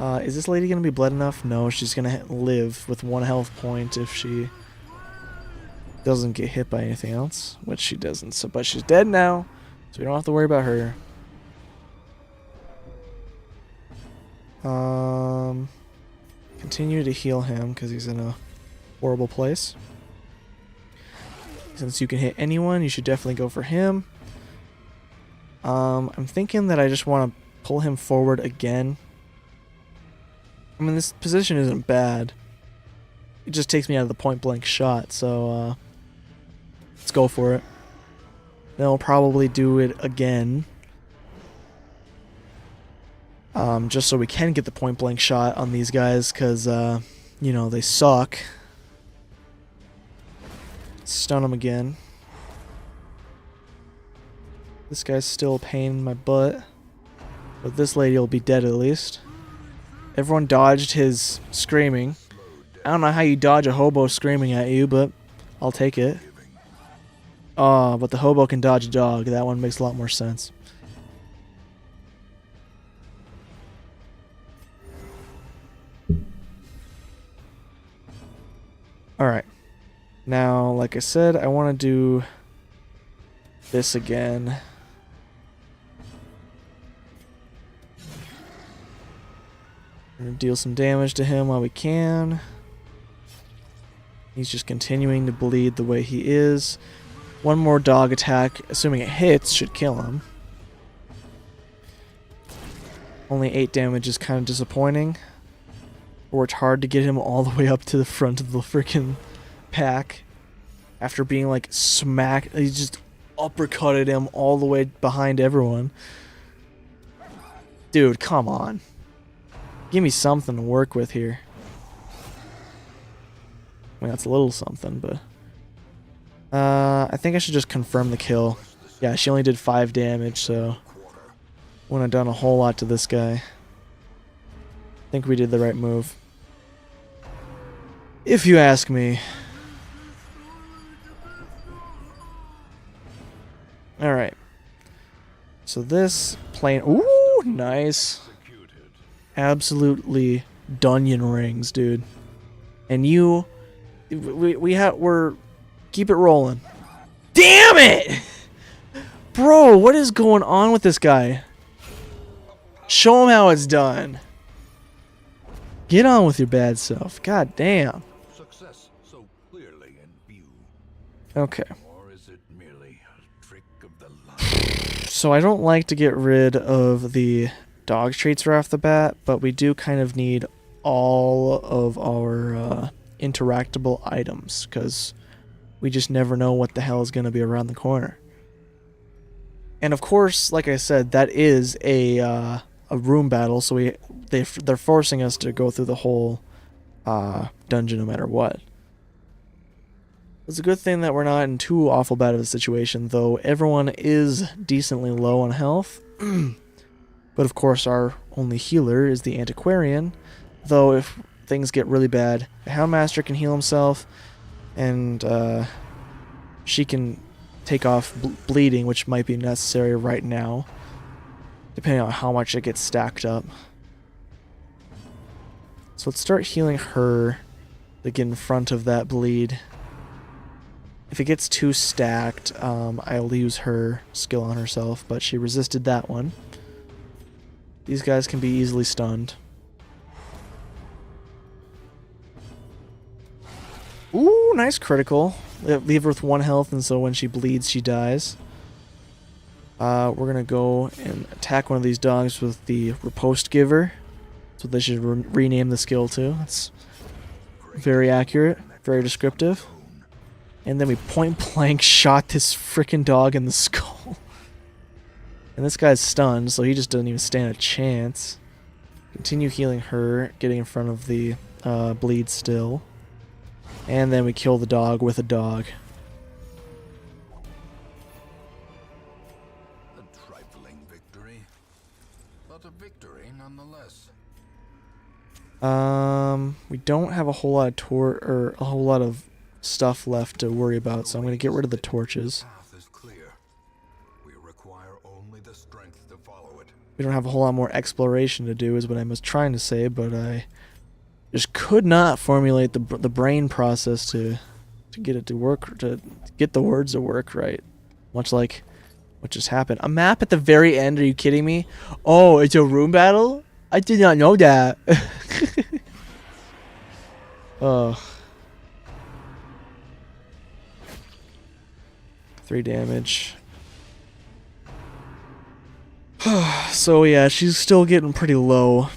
Is this lady going to be bled enough? No, she's going to live with 1 health point if she doesn't get hit by anything else, which she doesn't. So, but she's dead now, so we don't have to worry about her. Continue to heal him because he's in a horrible place. Since you can hit anyone, you should definitely go for him. I'm thinking that I just want to pull him forward again. I mean, this position isn't bad. It just takes me out of the point-blank shot, so let's go for it. Then I'll probably do it again. Just so we can get the point-blank shot on these guys, because, you know, they suck. Stun them again. This guy's still a pain in my butt. But this lady will be dead at least. Everyone dodged his screaming. I don't know how you dodge a hobo screaming at you, but I'll take it. Oh, but the hobo can dodge a dog. That one makes a lot more sense. Alright. Now, like I said, I want to do this again. We're going to deal some damage to him while we can. He's just continuing to bleed the way he is. One more dog attack, assuming it hits, should kill him. Only 8 damage is kind of disappointing. Worked hard to get him all the way up to the front of the freaking pack. After being like smacked, he just uppercutted him all the way behind everyone. Dude, come on. Give me something to work with here. I mean, that's a little something, but... I think I should just confirm the kill. Yeah, she only did 5 damage, so... Wouldn't have done a whole lot to this guy. I think we did the right move. If you ask me. Alright. So this plane... Ooh, nice. Absolutely Dunyan rings, dude. And you... We're... Keep it rolling. Damn it! Bro, what is going on with this guy? Show him how it's done. Get on with your bad self. God damn. Success so clearly in view. Okay. Or is it merely a trick of the light? So I don't like to get rid of the dog traits right off the bat, but we do kind of need all of our interactable items, because we just never know what the hell is going to be around the corner. And of course, like I said, that is a room battle, so they're forcing us to go through the whole dungeon no matter what. It's a good thing that we're not in too awful bad of a situation, though everyone is decently low on health. But of course, our only healer is the Antiquarian, though if things get really bad, the Houndmaster can heal himself, and she can take off bleeding, which might be necessary right now, depending on how much it gets stacked up. So let's start healing her to get in front of that bleed. If it gets too stacked, I'll use her skill on herself, but she resisted that one. These guys can be easily stunned. Ooh, nice critical. Leave her with 1 health, and so when she bleeds, she dies. We're going to go and attack one of these dogs with the Riposte Giver. So they should rename the skill to. That's very accurate, very descriptive. And then we point blank shot this freaking dog in the skull. And this guy's stunned, so he just doesn't even stand a chance. Continue healing her, getting in front of the bleed still. And then we kill the dog with a dog. A trifling victory, but a victory nonetheless. We don't have a whole lot of a whole lot of stuff left to worry about, so I'm going to get rid of the torches. The path is clear. We require only the strength to follow it. We don't have a whole lot more exploration to do, is what I was trying to say, but I just could not formulate the brain process to get it to work, to get the words to work right. Much like what just happened. A map at the very end, are you kidding me? Oh, it's a room battle? I did not know that. Oh. 3 damage. So yeah, she's still getting pretty low.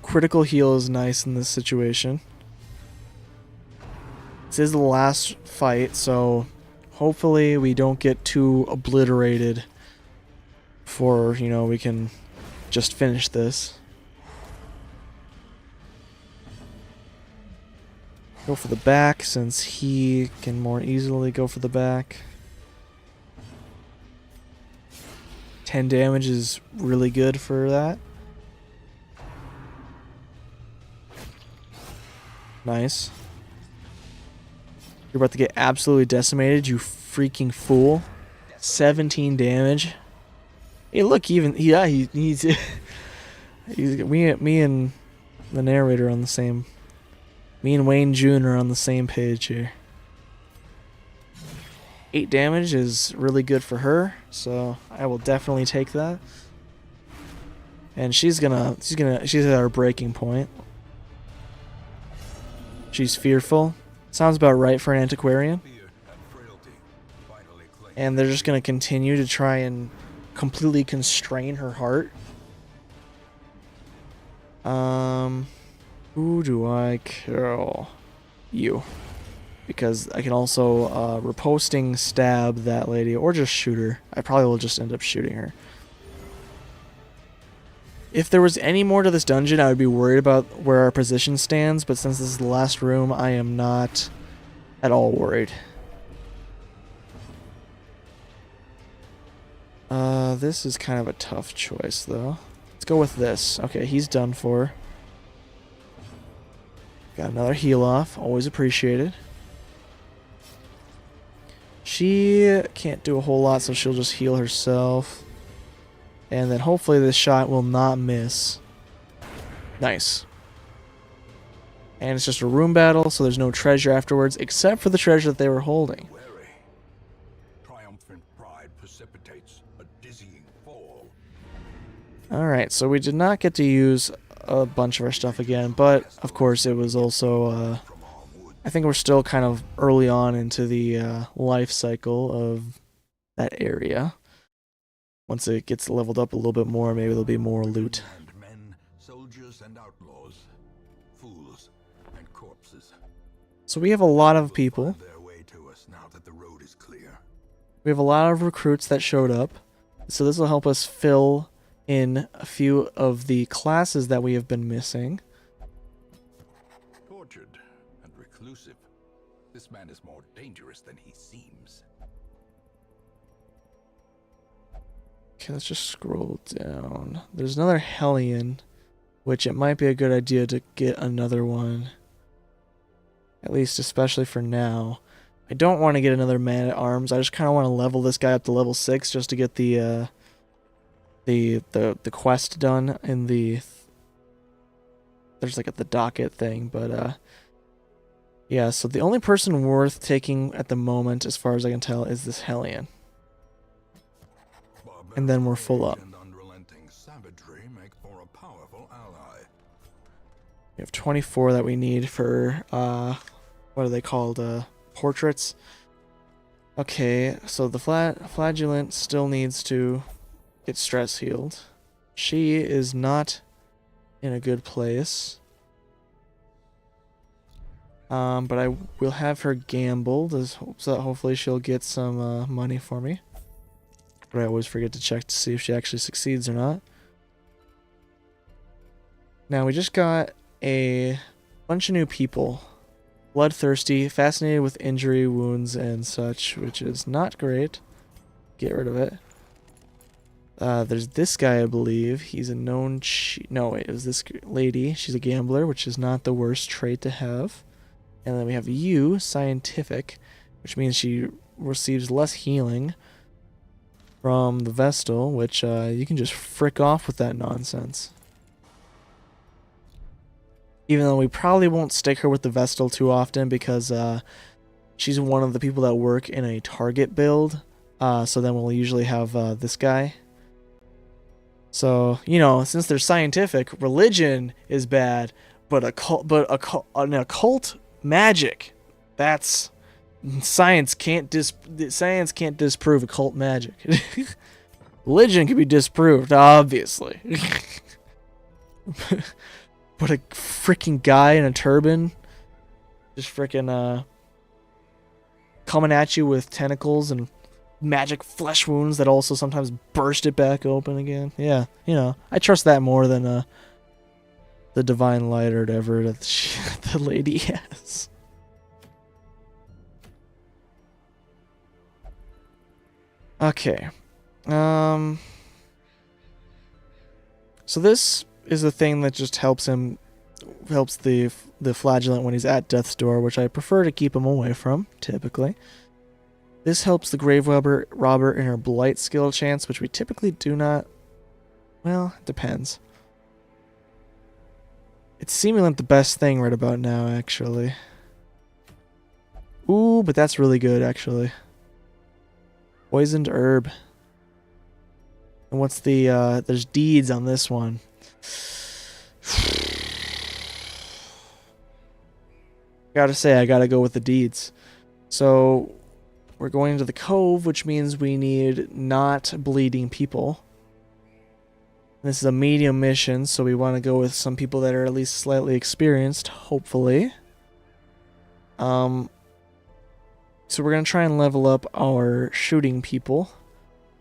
Critical heal is nice in this situation. This is the last fight, so hopefully we don't get too obliterated before, you know, we can just finish this. Go for the back, since he can more easily go for the back. 10 damage is really good for that. Nice. You're about to get absolutely decimated, you freaking fool. 17 damage. Hey, look, even he's me and the narrator on the same Me and Wayne Jr. are on the same page here. 8 damage is really good for her, so I will definitely take that. And she's at her breaking point. She's fearful. Sounds about right for an antiquarian. And they're just gonna continue to try and completely constrain her heart. Who do I kill? You. Because I can also riposting stab that lady or just shoot her. I probably will just end up shooting her. If there was any more to this dungeon, I would be worried about where our position stands, but since this is the last room, I am not at all worried. This is kind of a tough choice, though. Let's go with this. Okay, he's done for. Got another heal off. Always appreciated. She can't do a whole lot, so she'll just heal herself. And then hopefully this shot will not miss. Nice. And it's just a room battle, so there's no treasure afterwards, except for the treasure that they were holding. Triumphant pride precipitates a dizzying fall. Alright, so we did not get to use a bunch of our stuff again, but of course it was also, I think we're still kind of early on into the life cycle of that area. Once it gets leveled up a little bit more, maybe there'll be more loot. Men, soldiers and outlaws, fools and corpses. So we have a lot of people. Their way to us now that the road is clear. We have a lot of recruits that showed up. So this will help us fill in a few of the classes that we have been missing. Tortured and reclusive, this man is more dangerous than he seems. Okay, let's just scroll down. There's another Hellion, which it might be a good idea to get another one. At least, especially for now. I don't want to get another Man-at-Arms. I just kind of want to level this guy up to level 6 just to get the quest done in the... There's like the docket thing, but yeah, so the only person worth taking at the moment, as far as I can tell, is this Hellion. And then we're full up. We have 24 that we need for, what are they called, portraits. Okay, so the Flagellant still needs to get stress healed. She is not in a good place. But I will have her gambled, so that hopefully she'll get some money for me. But I always forget to check to see if she actually succeeds or not. Now we just got a bunch of new people. Bloodthirsty, fascinated with injury, wounds, and such, which is not great. Get rid of it. There's this guy, I believe. He's a known no, wait, it was this lady. She's a gambler, which is not the worst trait to have. And then we have you, scientific, which means she receives less healing from the Vestal, which you can just frick off with that nonsense. Even though we probably won't stick her with the Vestal too often because she's one of the people that work in a target build. So then we'll usually have this guy. So, you know, since they're scientific, religion is bad, but an occult magic, that's science can't disprove occult magic. Religion can be disproved, obviously. But a freaking guy in a turban just freaking coming at you with tentacles and magic flesh wounds that also sometimes burst it back open again. Yeah, you know, I trust that more than the divine light or whatever that the lady has. Okay. So this is the thing that just helps the Flagellant when he's at death's door, which I prefer to keep him away from, typically. This helps the grave robber in her blight skill chance, which we typically do not. Well, it depends. It's seeming like the best thing right about now, actually. Ooh, but that's really good, actually. Poisoned herb. And what's the, there's deeds on this one. Gotta say, I gotta go with the deeds. So, we're going to the cove, which means we need not bleeding people. This is a medium mission, so we want to go with some people that are at least slightly experienced, hopefully. So we're going to try and level up our shooting people.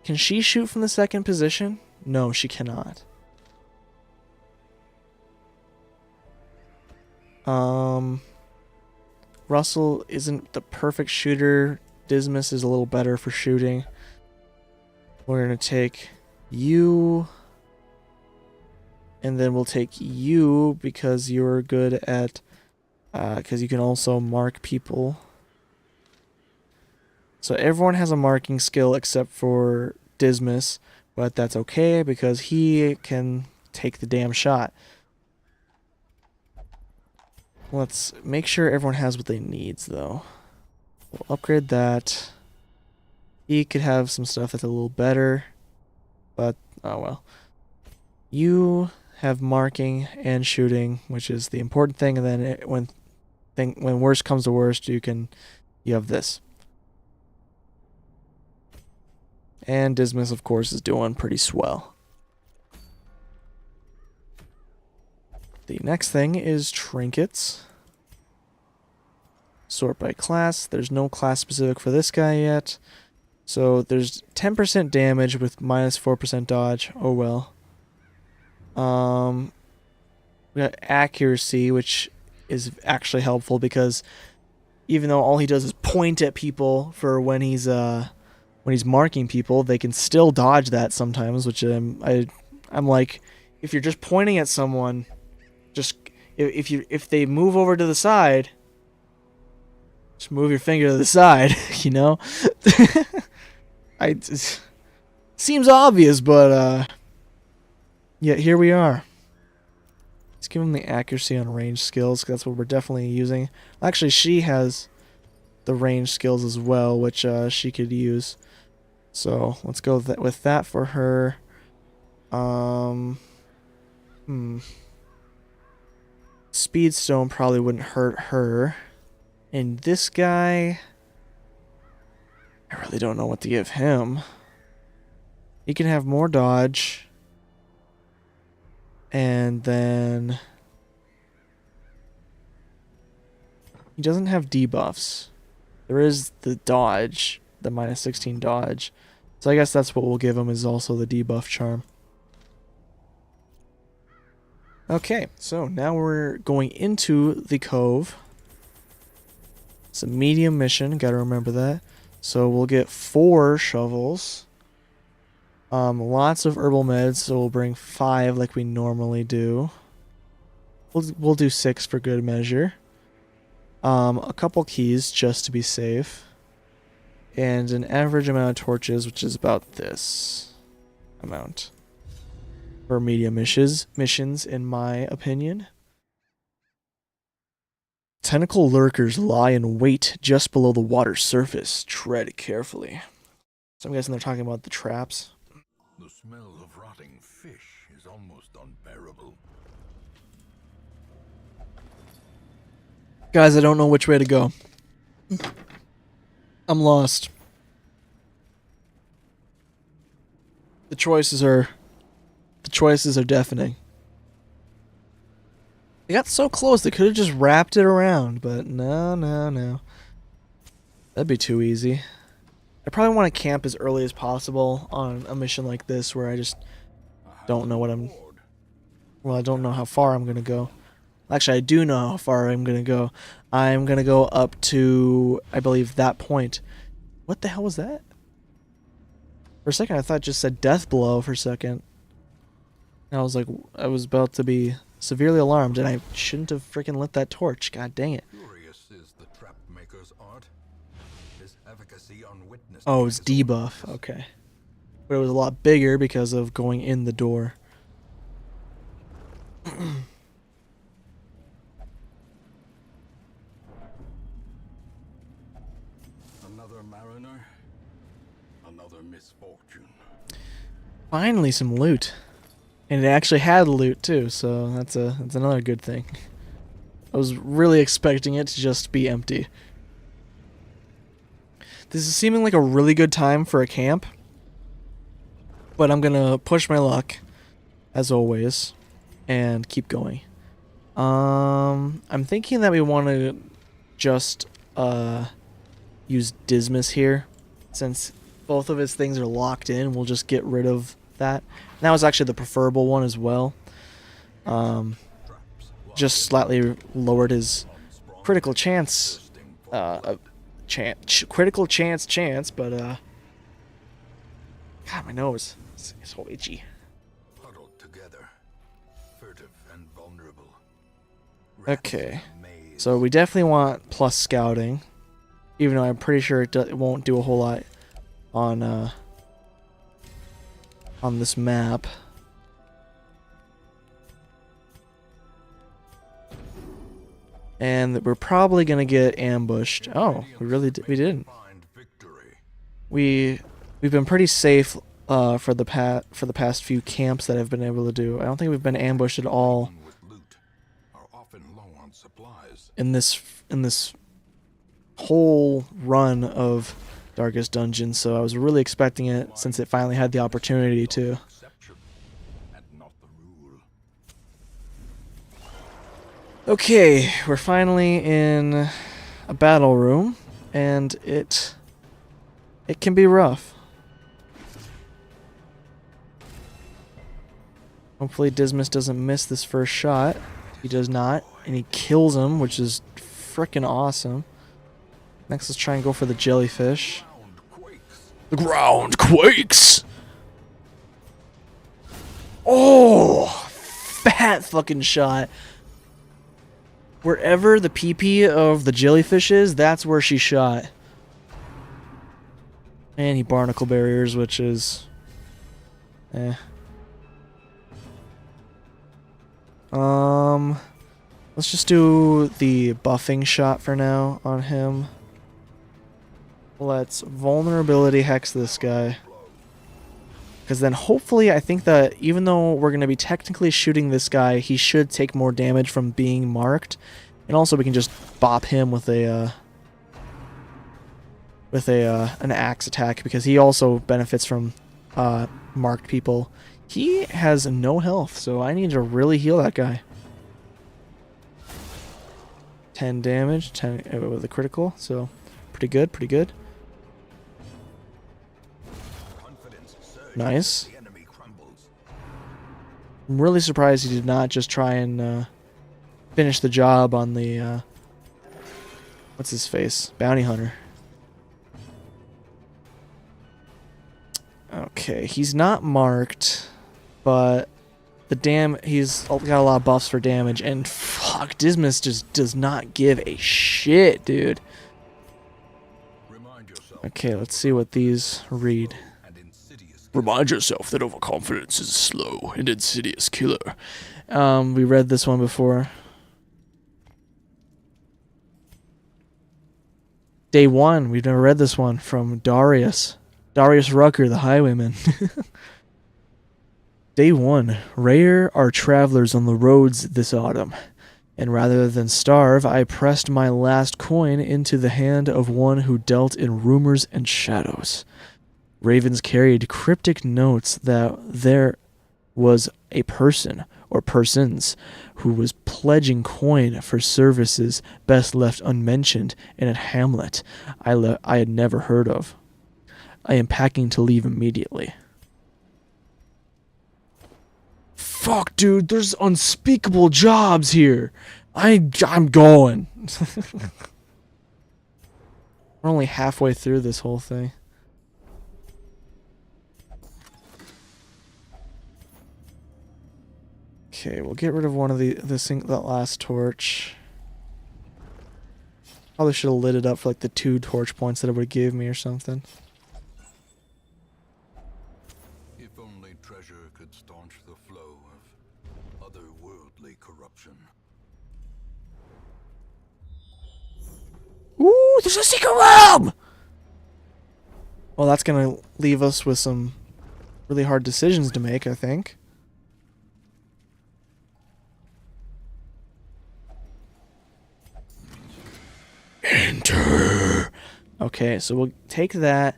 Can she shoot from the second position? No, she cannot. Russell isn't the perfect shooter. Dismas is a little better for shooting. We're going to take you... And then we'll take you because you're good at, because you can also mark people. So everyone has a marking skill except for Dismas, but that's okay because he can take the damn shot. Let's make sure everyone has what they needs though. We'll upgrade that. He could have some stuff that's a little better, but oh well. You have marking and shooting, which is the important thing, and then when worst comes to worst, you have this. And Dismas, of course, is doing pretty swell. The next thing is trinkets. Sort by class. There's no class specific for this guy yet. So there's 10% damage with minus 4% dodge. Oh well. We got accuracy, which is actually helpful because even though all he does is point at people for when he's marking people, they can still dodge that sometimes, which I'm like, if you're just pointing at someone, just if they move over to the side, just move your finger to the side, you know? It seems obvious, but yeah, here we are. Let's give him the accuracy on range skills, 'cause that's what we're definitely using. Actually, she has the range skills as well, which she could use. So let's go with that for her. Speedstone probably wouldn't hurt her. And this guy, I really don't know what to give him. He can have more dodge. And then he doesn't have debuffs. There is the dodge, the minus 16 dodge. So I guess that's what we'll give him, is also the debuff charm. Okay, so now we're going into the cove. It's a medium mission, gotta remember that. So we'll get 4 shovels. Lots of herbal meds, so we'll bring 5 like we normally do. We'll do 6 for good measure. A couple keys just to be safe. And an average amount of torches, which is about this amount. For medium missions, in my opinion. Tentacle lurkers lie in wait just below the water's surface. Tread carefully. So I'm guessing they're talking about the traps. The smell of rotting fish is almost unbearable. Guys, I don't know which way to go. I'm lost. The choices are deafening. They got so close, they could have just wrapped it around, but no. That'd be too easy. I probably want to camp as early as possible on a mission like this where I just don't know I don't know how far I'm going to go. Actually, I do know how far I'm going to go. I'm going to go up to, I believe, that point. What the hell was that? For a second, I thought it just said death blow for a second. And I was like, I was about to be severely alarmed, and I shouldn't have freaking lit that torch. God dang it. Curious is the trap maker's art. His efficacy unwitnessed. Oh, it's debuff. Okay. But it was a lot bigger because of going in the door. Another mariner, another misfortune. Finally, some loot, and it actually had loot too. So that's another good thing. I was really expecting it to just be empty. This is seeming like a really good time for a camp, but I'm gonna push my luck, as always, and keep going. I'm thinking that we want to just use Dismas here, since both of his things are locked in. We'll just get rid of that. And that was actually the preferable one as well. Just slightly lowered his critical chance, critical chance, but God, my nose is so itchy. Huddled together, furtive and vulnerable. Okay, so we definitely want plus scouting, even though I'm pretty sure it won't do a whole lot on this map. And we're probably gonna get ambushed. Oh, we didn't. We've been pretty safe for the past few camps that I've been able to do. I don't think we've been ambushed at all in this whole run of Darkest Dungeon. So I was really expecting it since it finally had the opportunity to. Okay, we're finally in a battle room, and it can be rough. Hopefully Dismas doesn't miss this first shot. He does not, and he kills him, which is frickin' awesome. Next, let's try and go for the jellyfish. The ground quakes! Oh! Fat fucking shot. Wherever the PP of the jellyfish is, that's where she shot. And he barnacle barriers, which is... Let's just do the buffing shot for now on him. Let's vulnerability hex this guy. Because then hopefully I think that even though we're going to be technically shooting this guy, he should take more damage from being marked. And also we can just bop him with an axe attack, because he also benefits from marked people. He has no health, so I need to really heal that guy. 10 damage, 10 with a critical, so pretty good, pretty good. Nice. I'm really surprised he did not just try and finish the job on the what's his face? Bounty hunter. Okay, he's not marked, but he's got a lot of buffs for damage, and fuck, Dismas just does not give a shit, dude. Okay, let's see what these read. Remind yourself that overconfidence is a slow and insidious killer. We read this one before. Day 1, we've never read this one, from Darius. Darius Rucker, the Highwayman. Day 1. Rare are travelers on the roads this autumn, and rather than starve, I pressed my last coin into the hand of one who dealt in rumors and shadows. Ravens carried cryptic notes that there was a person, or persons, who was pledging coin for services best left unmentioned in a hamlet I had never heard of. I am packing to leave immediately. Fuck, dude, there's unspeakable jobs here. I'm going. We're only halfway through this whole thing. Okay, we'll get rid of one of that last torch. Probably should have lit it up for like the 2 torch points that it would give me or something. If only treasure could staunch the flow of otherworldly corruption. Ooh, there's a secret room! Well, that's going to leave us with some really hard decisions to make, I think. Enter. Okay, so we'll take that.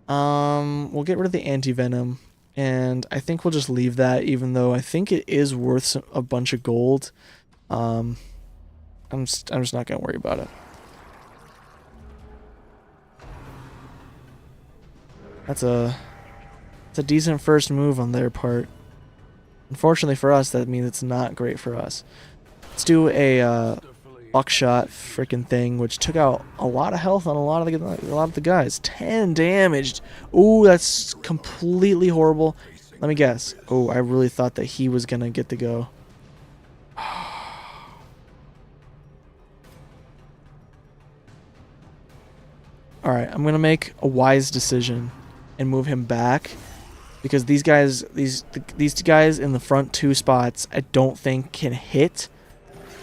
We'll get rid of the anti-venom, and I think we'll just leave that, even though I think it is worth a bunch of gold. I'm just not gonna worry about it. That's a decent first move on their part. Unfortunately for us, that means it's not great for us. Let's do a buckshot freaking thing, which took out a lot of health on a lot of the guys. 10 damaged. Ooh, that's completely horrible. Let me guess. Oh, I really thought that he was gonna get to go. All right, I'm gonna make a wise decision and move him back, because these guys, these guys in the front two spots, I don't think can hit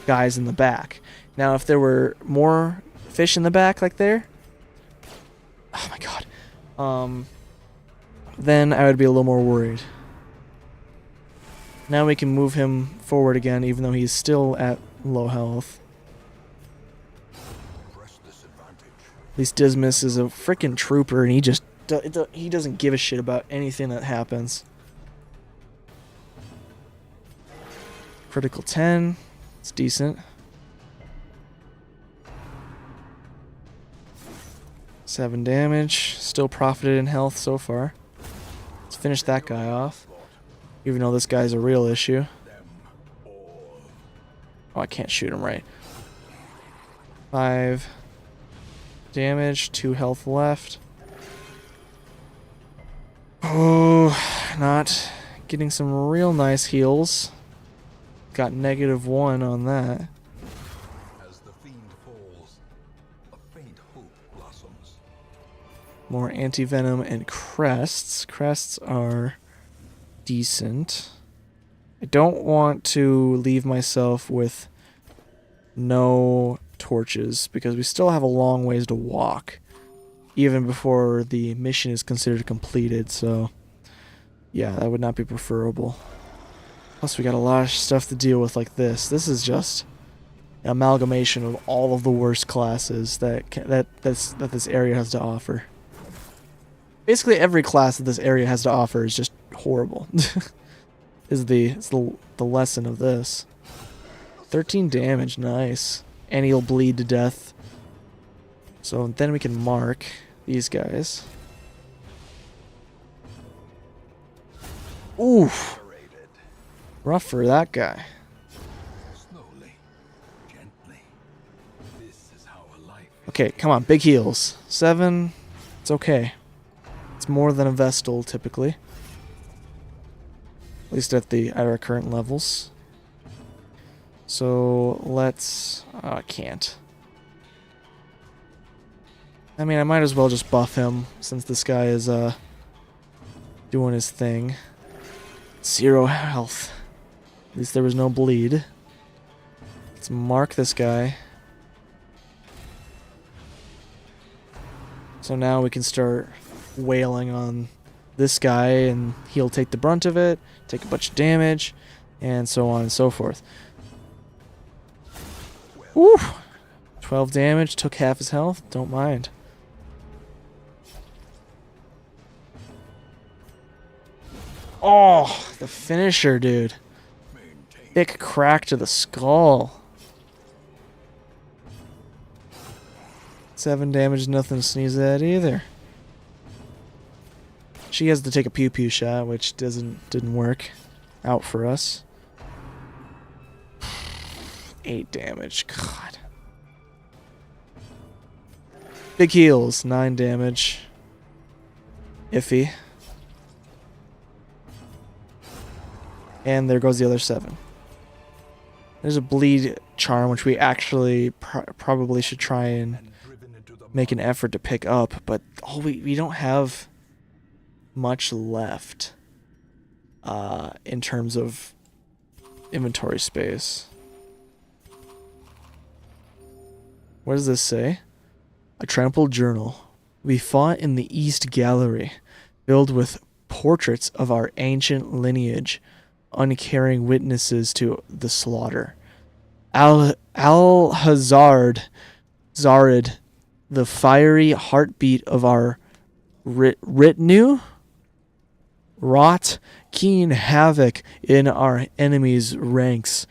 guys in the back. Now, if there were more fish in the back like there, oh my god, then I would be a little more worried. Now we can move him forward again, even though he's still at low health. At least Dismas is a freaking trooper, and he doesn't give a shit about anything that happens. Critical 10. It's decent. 7 damage. Still profited in health so far. Let's finish that guy off. Even though this guy's a real issue. Oh, I can't shoot him right. 5 damage. 2 health left. Oh, not getting some real nice heals. Got -1 on that. As the fiend falls, a faint hope blossoms. More anti-venom and crests. Crests are decent. I don't want to leave myself with no torches, because we still have a long ways to walk, even before the mission is considered completed, so yeah, that would not be preferable. Plus we got a lot of stuff to deal with like this. This is just an amalgamation of all of the worst classes that this area has to offer. Basically every class that this area has to offer is just horrible. Is the lesson of this. 13 damage, nice. And he'll bleed to death. So then we can mark these guys. Oof. Rough for that guy. Slowly, gently. This is how a life. Okay, come on, big heals. 7. It's okay. It's more than a Vestal typically. At least at our current levels. So let's. I can't. I mean, I might as well just buff him since this guy is doing his thing. 0 health. At least there was no bleed. Let's mark this guy. So now we can start wailing on this guy, and he'll take the brunt of it, take a bunch of damage, and so on and so forth. Woo! 12 damage, took half his health, don't mind. Oh, the finisher, dude. Thick crack to the skull. 7 damage, nothing to sneeze at either. She has to take a pew-pew shot, which didn't work out for us. 8 damage, God. Big heals, 9 damage. Iffy. And there goes the other 7. There's a bleed charm, which we actually probably should try and make an effort to pick up, but we don't have much left in terms of inventory space. What does this say? A trampled journal. We fought in the East Gallery, filled with portraits of our ancient lineage, uncaring witnesses to the slaughter. Al-Hazard, Zarid, the fiery heartbeat of our retinue, wrought keen havoc in our enemies' ranks.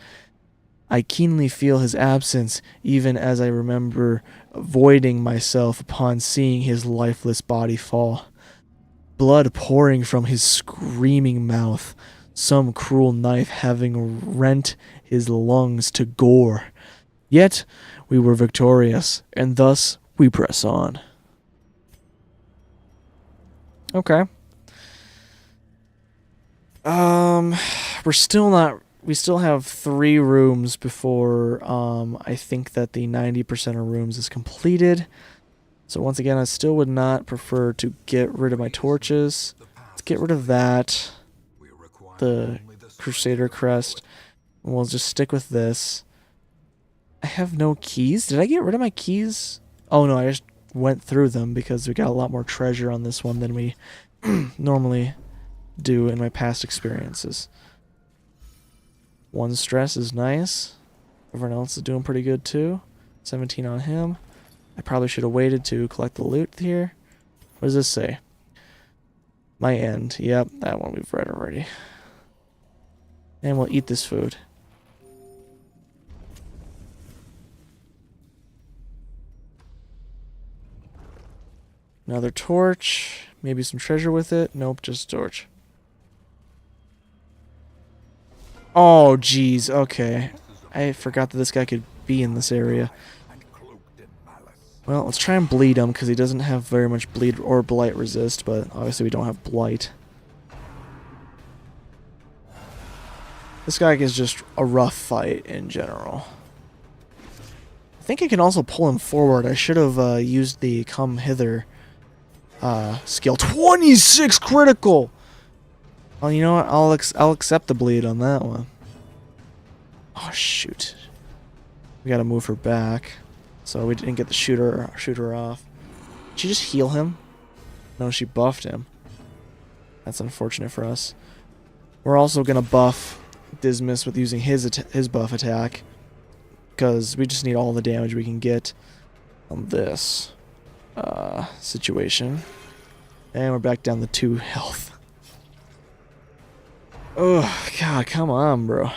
I keenly feel his absence, even as I remember voiding myself upon seeing his lifeless body fall. Blood pouring from his screaming mouth, some cruel knife having rent his lungs to gore. Yet we were victorious, and thus we press on. Okay. We're still not... We still have 3 rooms before I think that the 90% of rooms is completed. So once again, I still would not prefer to get rid of my torches. Let's get rid of that. The Crusader crest. And we'll just stick with this. I have no keys. Did I get rid of my keys? Oh no, I just went through them because we got a lot more treasure on this one than we normally do in my past experiences. 1 stress is nice. Everyone else is doing pretty good too. 17 on him. I probably should have waited to collect the loot here. What does this say? My end. Yep, that one we've read already. And we'll eat this food. Another torch. Maybe some treasure with it. Nope, just torch. Oh, jeez. Okay. I forgot that this guy could be in this area. Well, let's try and bleed him, because he doesn't have very much bleed or blight resist, but obviously we don't have blight. This guy is just a rough fight in general. I think I can also pull him forward. I should have used the come hither skill. 26 critical! Well, you know what? I'll accept the bleed on that one. Oh, shoot. We gotta move her back. So we didn't get the shoot her off. Did she just heal him? No, she buffed him. That's unfortunate for us. We're also gonna buff Dismas with using his buff attack, because we just need all the damage we can get on this situation. And we're back down to 2 health. Oh, God, come on, bro.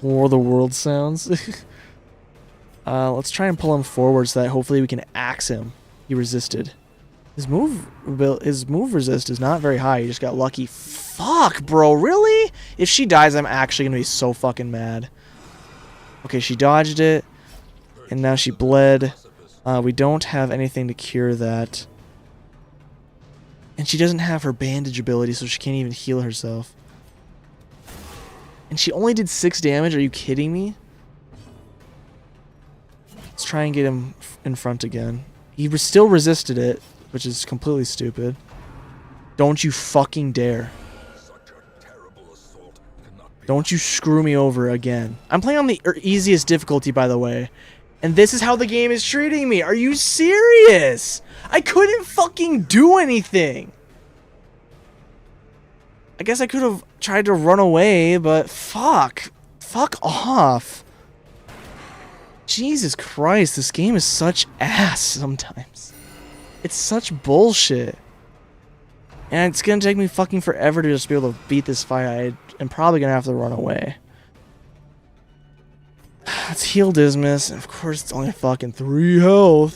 War of the World sounds. Let's try and pull him forward so that hopefully we can axe him. He resisted. His move resist is not very high. He just got lucky. Fuck, bro, really? If she dies, I'm actually gonna be so fucking mad. Okay, she dodged it, and now she bled. We don't have anything to cure that. And she doesn't have her bandage ability, so she can't even heal herself. And she only did 6 damage? Are you kidding me? Let's try and get him in front again. He still resisted it, which is completely stupid. Don't you fucking dare. Don't you screw me over again. I'm playing on the easiest difficulty, by the way. And this is how the game is treating me. Are you serious? I couldn't fucking do anything. I guess I could have tried to run away, but fuck. Fuck off. Jesus Christ, this game is such ass sometimes. It's such bullshit. And it's gonna take me fucking forever to just be able to beat this fight. I'm probably gonna have to run away. Let's heal Dismas. Of course, it's only fucking 3 health.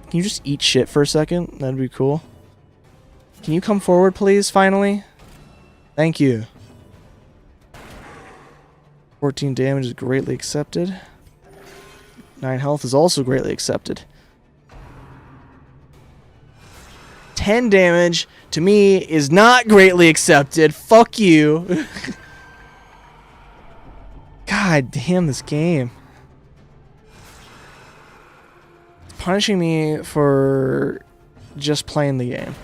Can you just eat shit for a second? That'd be cool. Can you come forward, please, finally? Thank you. 14 damage is greatly accepted. 9 health is also greatly accepted. 10 damage, to me, is not greatly accepted. Fuck you. God damn, this game. It's punishing me for just playing the game.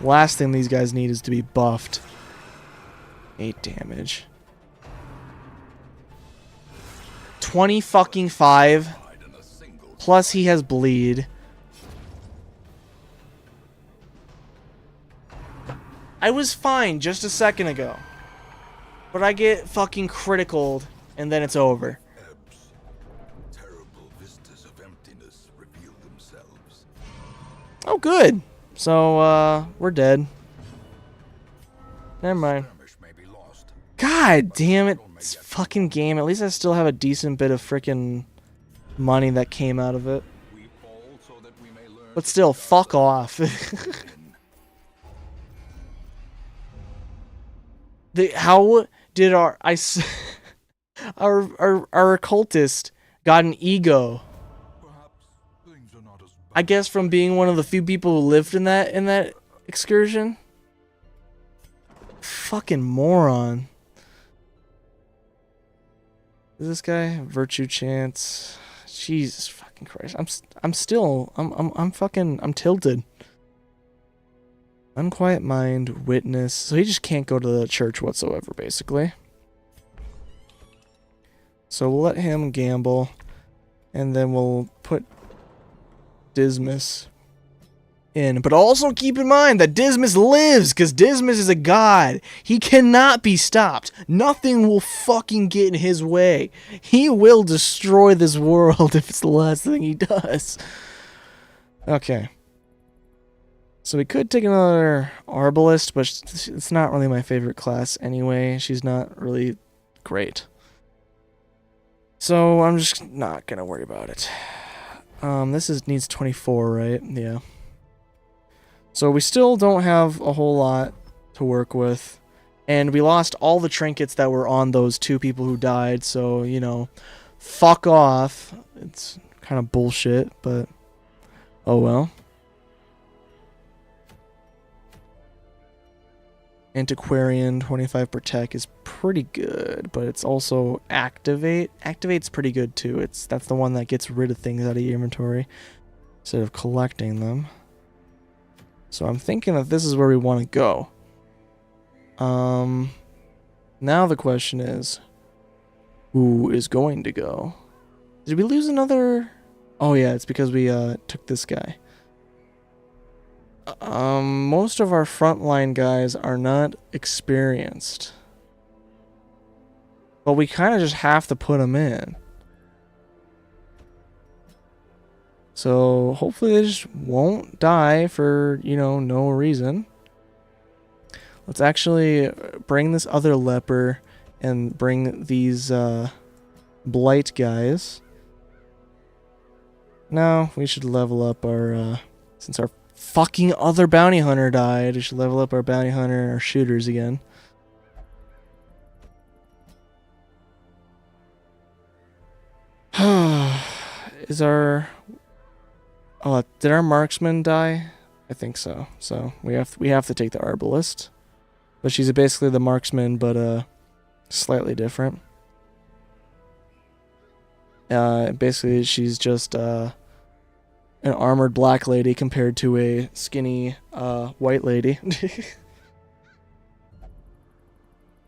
Last thing these guys need is to be buffed. 8 damage. 20 fucking 5. Plus he has bleed. I was fine just a second ago. But I get fucking criticaled and then it's over. Terrible vistas of emptiness reveal themselves. Oh, good. So, we're dead. Never mind. God damn it. This fucking game. At least I still have a decent bit of freaking money that came out of it. But still, fuck off. How did our occultist got an ego? I guess from being one of the few people who lived in that excursion. Fucking moron. Is this guy virtue chance? Jesus fucking Christ. I'm tilted. Unquiet mind, witness. So he just can't go to the church whatsoever, basically. So we'll let him gamble. And then we'll put Dismas in. But also keep in mind that Dismas lives, because Dismas is a god. He cannot be stopped. Nothing will fucking get in his way. He will destroy this world if it's the last thing he does. Okay. So we could take another Arbalist, but it's not really my favorite class anyway. She's not really great. So I'm just not gonna worry about it. This needs 24, right? Yeah. So we still don't have a whole lot to work with. And we lost all the trinkets that were on those 2 people who died, so, you know, fuck off. It's kind of bullshit, but oh well. Antiquarian, 25 protect is pretty good, but it's also activate. Activate's pretty good too. That's the one that gets rid of things out of your inventory instead of collecting them. So I'm thinking that this is where we want to go. Now the question is, who is going to go? Did we lose another? Oh yeah, it's because we took this guy. Most of our frontline guys are not experienced. But we kind of just have to put them in. So hopefully they just won't die for, you know, no reason. Let's actually bring this other leper and bring these blight guys. No, we should level up our since our fucking other bounty hunter died, we should level up our bounty hunter and our shooters again. Is our did our marksman die? I think so. So we have to take the arbalist. But she's basically the marksman, but slightly different. Basically she's just an armored black lady compared to a skinny white lady.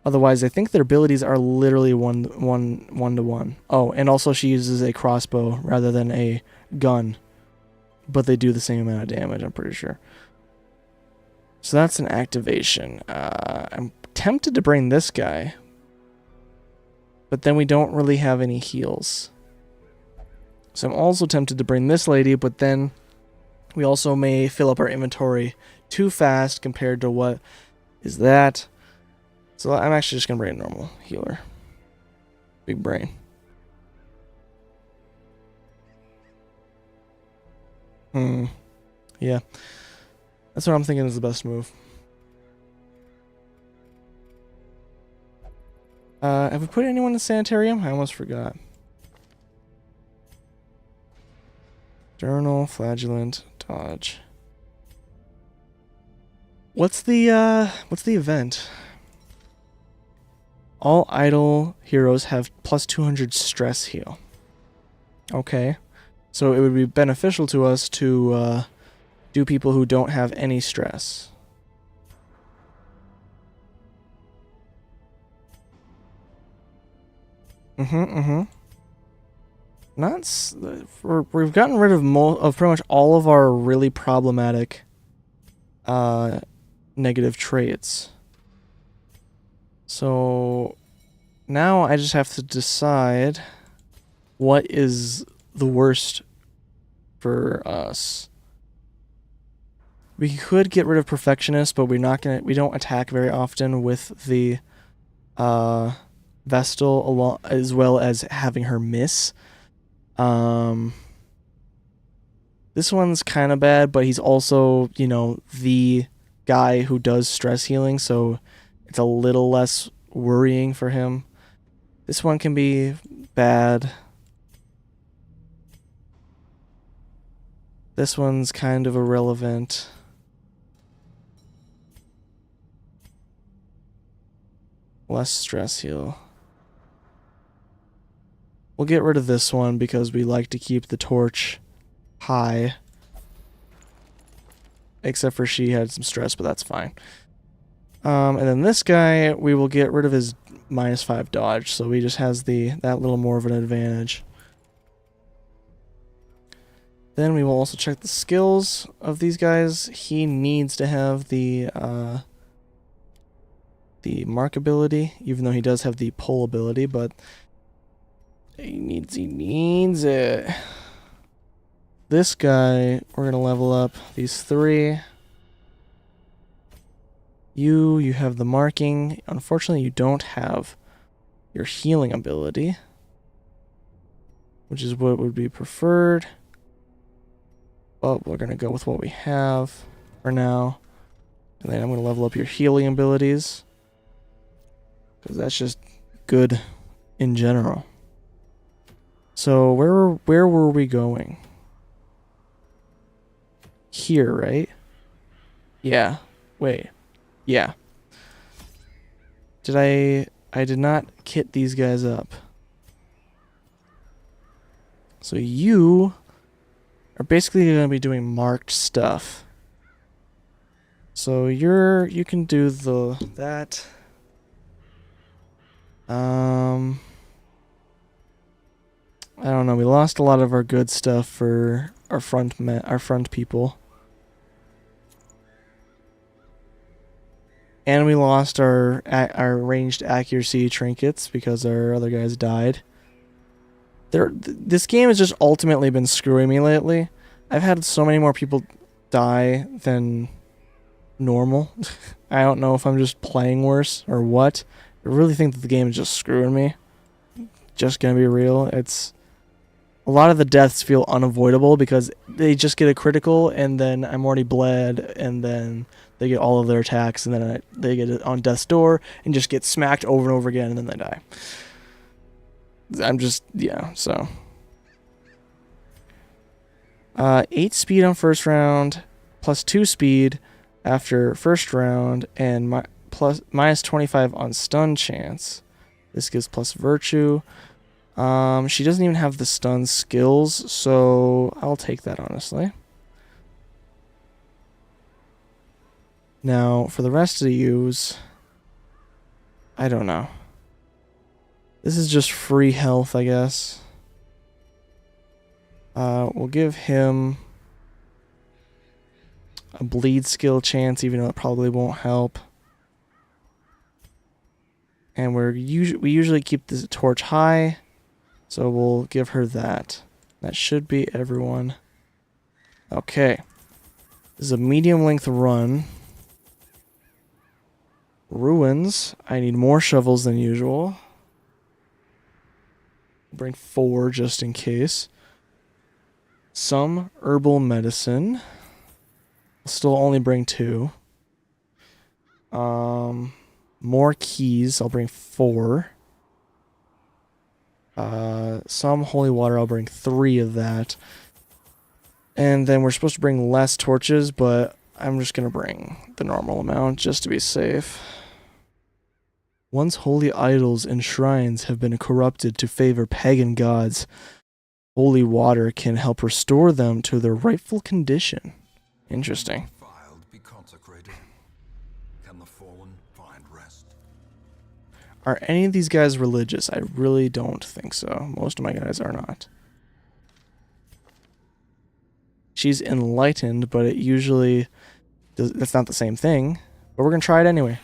Otherwise, I think their abilities are literally one to one. Oh, and also she uses a crossbow rather than a gun. But they do the same amount of damage, I'm pretty sure. So that's an activation. I'm tempted to bring this guy. But then we don't really have any heals. So I'm also tempted to bring this lady, but then we also may fill up our inventory too fast compared to what is that. So I'm actually just going to bring a normal healer. Big brain. Yeah. That's what I'm thinking is the best move. Have we put anyone in the sanitarium? I almost forgot. Journal, flagellant, dodge. What's the event? All idle heroes have plus 200 stress heal. Okay. So it would be beneficial to us to do people who don't have any stress. Not we've gotten rid of pretty much all of our really problematic negative traits. So now I just have to decide what is the worst for us. We could get rid of Perfectionist, but we don't attack very often with the Vestal along, as well as having her miss. This one's kind of bad, but he's also, you know, the guy who does stress healing, so it's a little less worrying for him. This one can be bad. This one's kind of irrelevant. Less stress heal. We'll get rid of this one because we like to keep the torch high. Except for she had some stress, but that's fine. And then this guy, we will get rid of his -5 dodge, so he just has that little more of an advantage. Then we will also check the skills of these guys. He needs to have the mark ability, even though he does have the pull ability, but he needs it. This guy, we're gonna level up these 3. You have the marking. Unfortunately, you don't have your healing ability, which is what would be preferred. But we're gonna go with what we have for now. And then I'm gonna level up your healing abilities, because that's just good in general. So where were we going? Here, right? Yeah. Wait. Yeah. I did not kit these guys up. So you are basically going to be doing marked stuff. So you can do that. I don't know. We lost a lot of our good stuff for our front people. And we lost our ranged accuracy trinkets because our other guys died. This game has just ultimately been screwing me lately. I've had so many more people die than normal. I don't know if I'm just playing worse or what. I really think that the game is just screwing me. Just gonna be real. A lot of the deaths feel unavoidable because they just get a critical and then I'm already bled and then they get all of their attacks and then they get it on death's door and just get smacked over and over again and then they die. So. 8 speed on first round, plus 2 speed after first round, and -25 on stun chance. This gives plus virtue. She doesn't even have the stun skills, so I'll take that, honestly. Now, for the rest of the use, I don't know. This is just free health, I guess. We'll give him a bleed skill chance, even though it probably won't help. And we usually keep the torch high, so we'll give her that. That should be everyone. Okay. This is a medium length run. Ruins. I need more shovels than usual. Bring 4 just in case. Some herbal medicine. I'll still only bring 2. More keys. I'll bring 4. Some holy water. I'll bring 3 of that. And then we're supposed to bring less torches, but I'm just going to bring the normal amount just to be safe. Once holy idols and shrines have been corrupted to favor pagan gods, holy water can help restore them to their rightful condition. Interesting. Defiled be consecrated. Can the fallen find rest? Are any of these guys religious? I really don't think so. Most of my guys are not. She's enlightened, but it usually that's not the same thing. But we're gonna try it anyway.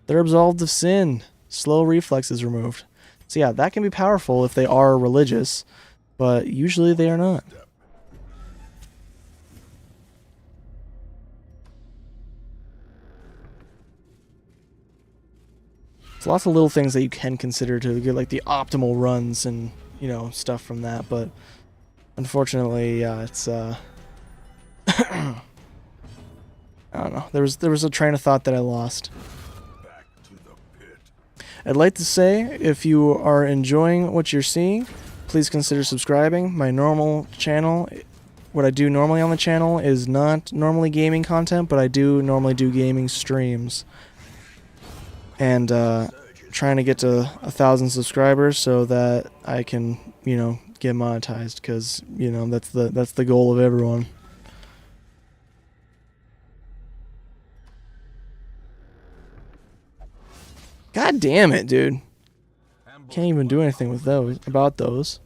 They're absolved of sin. Slow reflexes removed. So yeah, that can be powerful if they are religious, but usually they are not. There's lots of little things that you can consider to get like the optimal runs and, you know, stuff from that, but unfortunately, yeah, it's I don't know. There was a train of thought that I lost. Back to the pit. I'd like to say, if you are enjoying what you're seeing, please consider subscribing. My normal channel, what I do normally on the channel is not normally gaming content, but I do normally do gaming streams. And trying to get to 1,000 subscribers so that I can, you know, get monetized, because, you know, that's the goal of everyone. God damn it, dude. Can't even do anything with those, about those.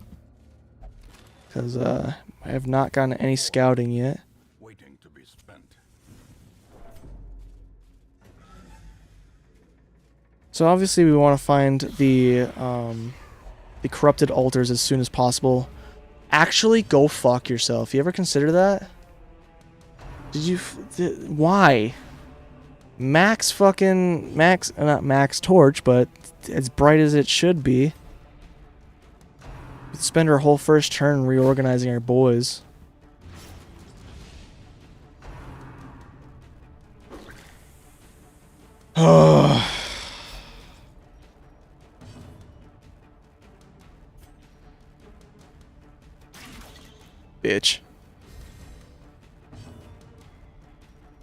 Because I have not gotten any scouting yet. Waiting to be spent. So obviously we want to find the corrupted altars as soon as possible. Actually, go fuck yourself. You ever consider that? Did you... why? Not Max Torch, but as bright as it should be. We spend our whole first turn reorganizing our boys. Bitch.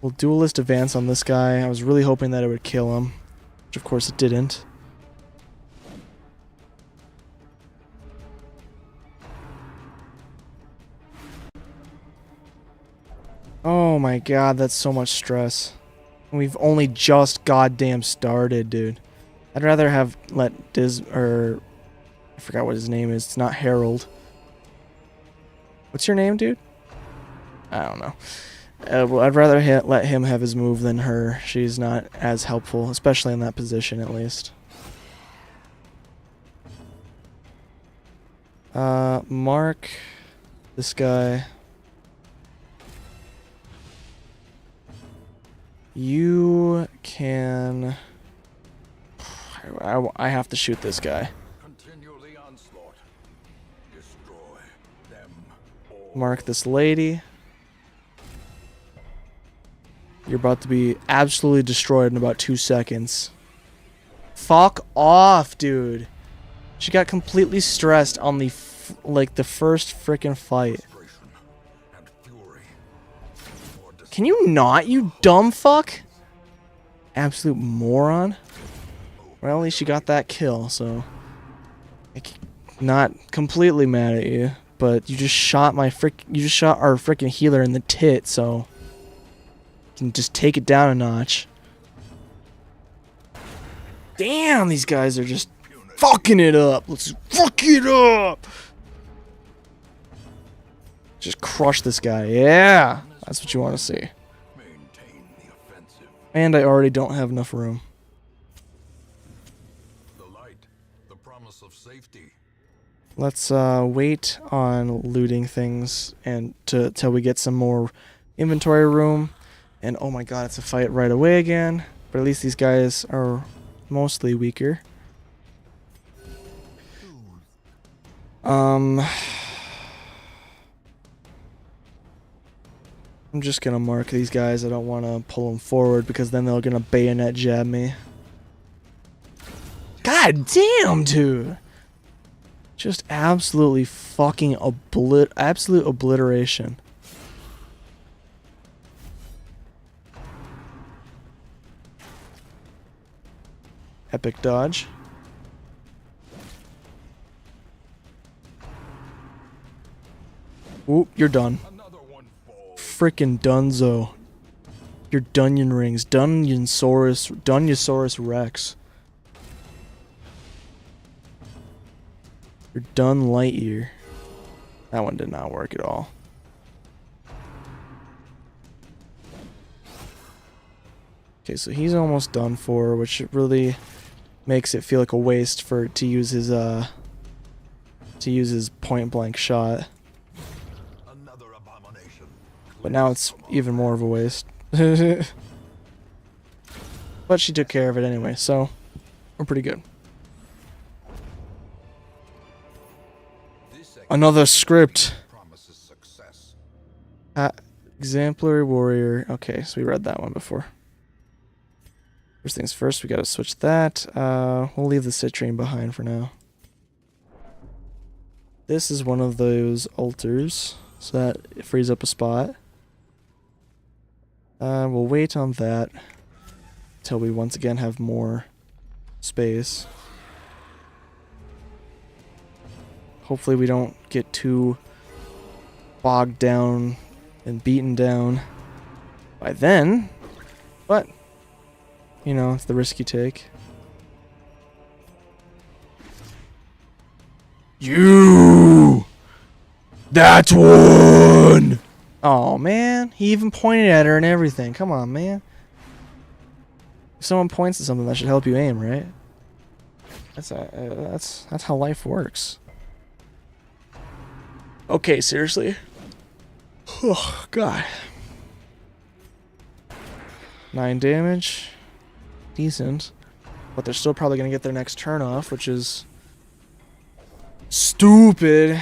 We'll duelist advance on this guy. I was really hoping that it would kill him, which of course it didn't. Oh my god, that's so much stress. We've only just goddamn started, dude. I'd rather have let I forgot what his name is. It's not Harold. What's your name, dude? I don't know. Well, I'd rather let him have his move than her. She's not as helpful, especially in that position, at least. Mark, this guy. You can... I have to shoot this guy. Continue the onslaught. Destroy them all. Mark this lady. You're about to be absolutely destroyed in about 2 seconds. Fuck off, dude. She got completely stressed on the the first frickin' fight. And fury. Can you not, you dumb fuck? Absolute moron. Well, at least you got that kill, so... Not completely mad at you, but you just shot our frickin' healer in the tit, so... You can just take it down a notch. Damn, these guys are just fucking it up. Let's fuck it up. Just crush this guy. Yeah, that's what you want to see. Maintain the offensive. And I already don't have enough room. The light. The promise of safety. Let's wait on looting things and till we get some more inventory room. And oh my god, it's a fight right away again. But at least these guys are mostly weaker. I'm just gonna mark these guys. I don't want to pull them forward because then they're gonna bayonet jab me. God damn, dude! Just absolutely fucking absolute obliteration. Epic dodge. Oop, you're done. Another one falls. Frickin' dunzo. Your Dunyan rings. Dunyosaurus Rex. You're done, Lightyear. That one did not work at all. Okay, so he's almost done for, which really makes it feel like a waste for to use his point blank shot. Another abomination. But now it's even more of a waste. But she took care of it anyway, so we're pretty good. Another script. Promises success. Exemplary warrior. Okay, so we read that one before. First things first, we gotta switch that. We'll leave the citrine behind for now. This is one of those altars, so that it frees up a spot. We'll wait on that until we once again have more space. Hopefully we don't get too bogged down and beaten down by then, but you know, it's the risk you take. You! That one! Oh man, he even pointed at her and everything. Come on, man. If someone points at something, that should help you aim, right? That's how life works. Okay, seriously. Oh god. 9 damage. Decent. But they're still probably gonna get their next turn off, which is stupid.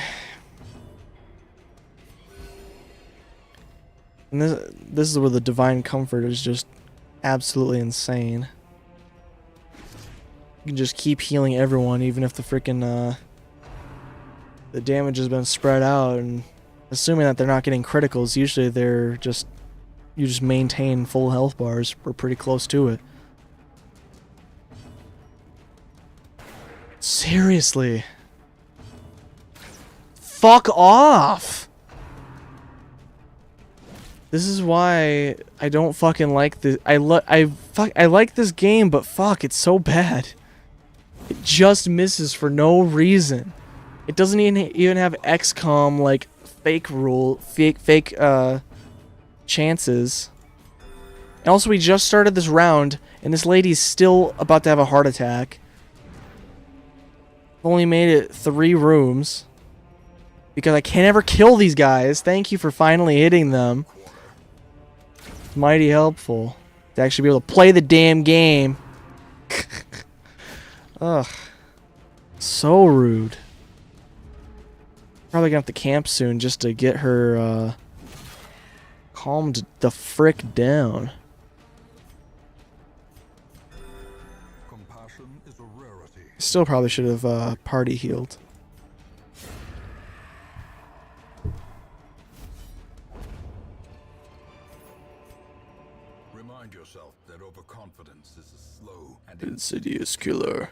And this is where the divine comfort is just absolutely insane. You can just keep healing everyone, even if the freaking the damage has been spread out, and assuming that they're not getting criticals, usually they're just you just maintain full health bars. We're pretty close to it. Seriously. Fuck off! This is why I don't fucking like this. I like this game, but fuck, it's so bad. It just misses for no reason. It doesn't even have XCOM like fake chances. And also, we just started this round, and this lady's still about to have a heart attack. Only made it 3 rooms because I can't ever kill these guys. Thank you for finally hitting them. It's mighty helpful to actually be able to play the damn game. Ugh. So rude. Probably gonna have to camp soon just to get her calmed the frick down. Compassion is a rarity. Still probably should have party healed. Remind yourself that overconfidence is a slow and Insidious killer.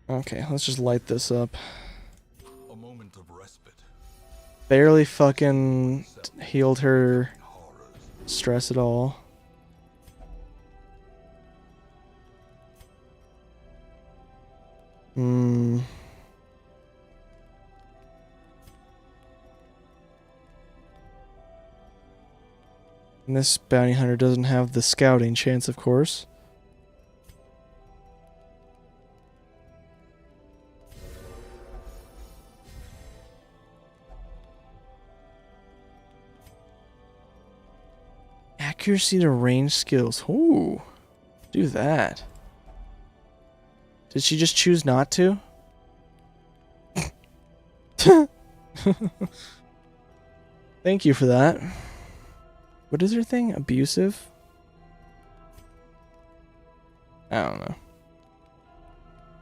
Okay, let's just light this up. a moment of respite. Barely fucking healed her Horrors. stress at all. And this bounty hunter doesn't have the scouting chance, of course. Accuracy to range skills. Ooh. Do that. Did she just choose not to? Thank you for that. What is her thing? Abusive? I don't know.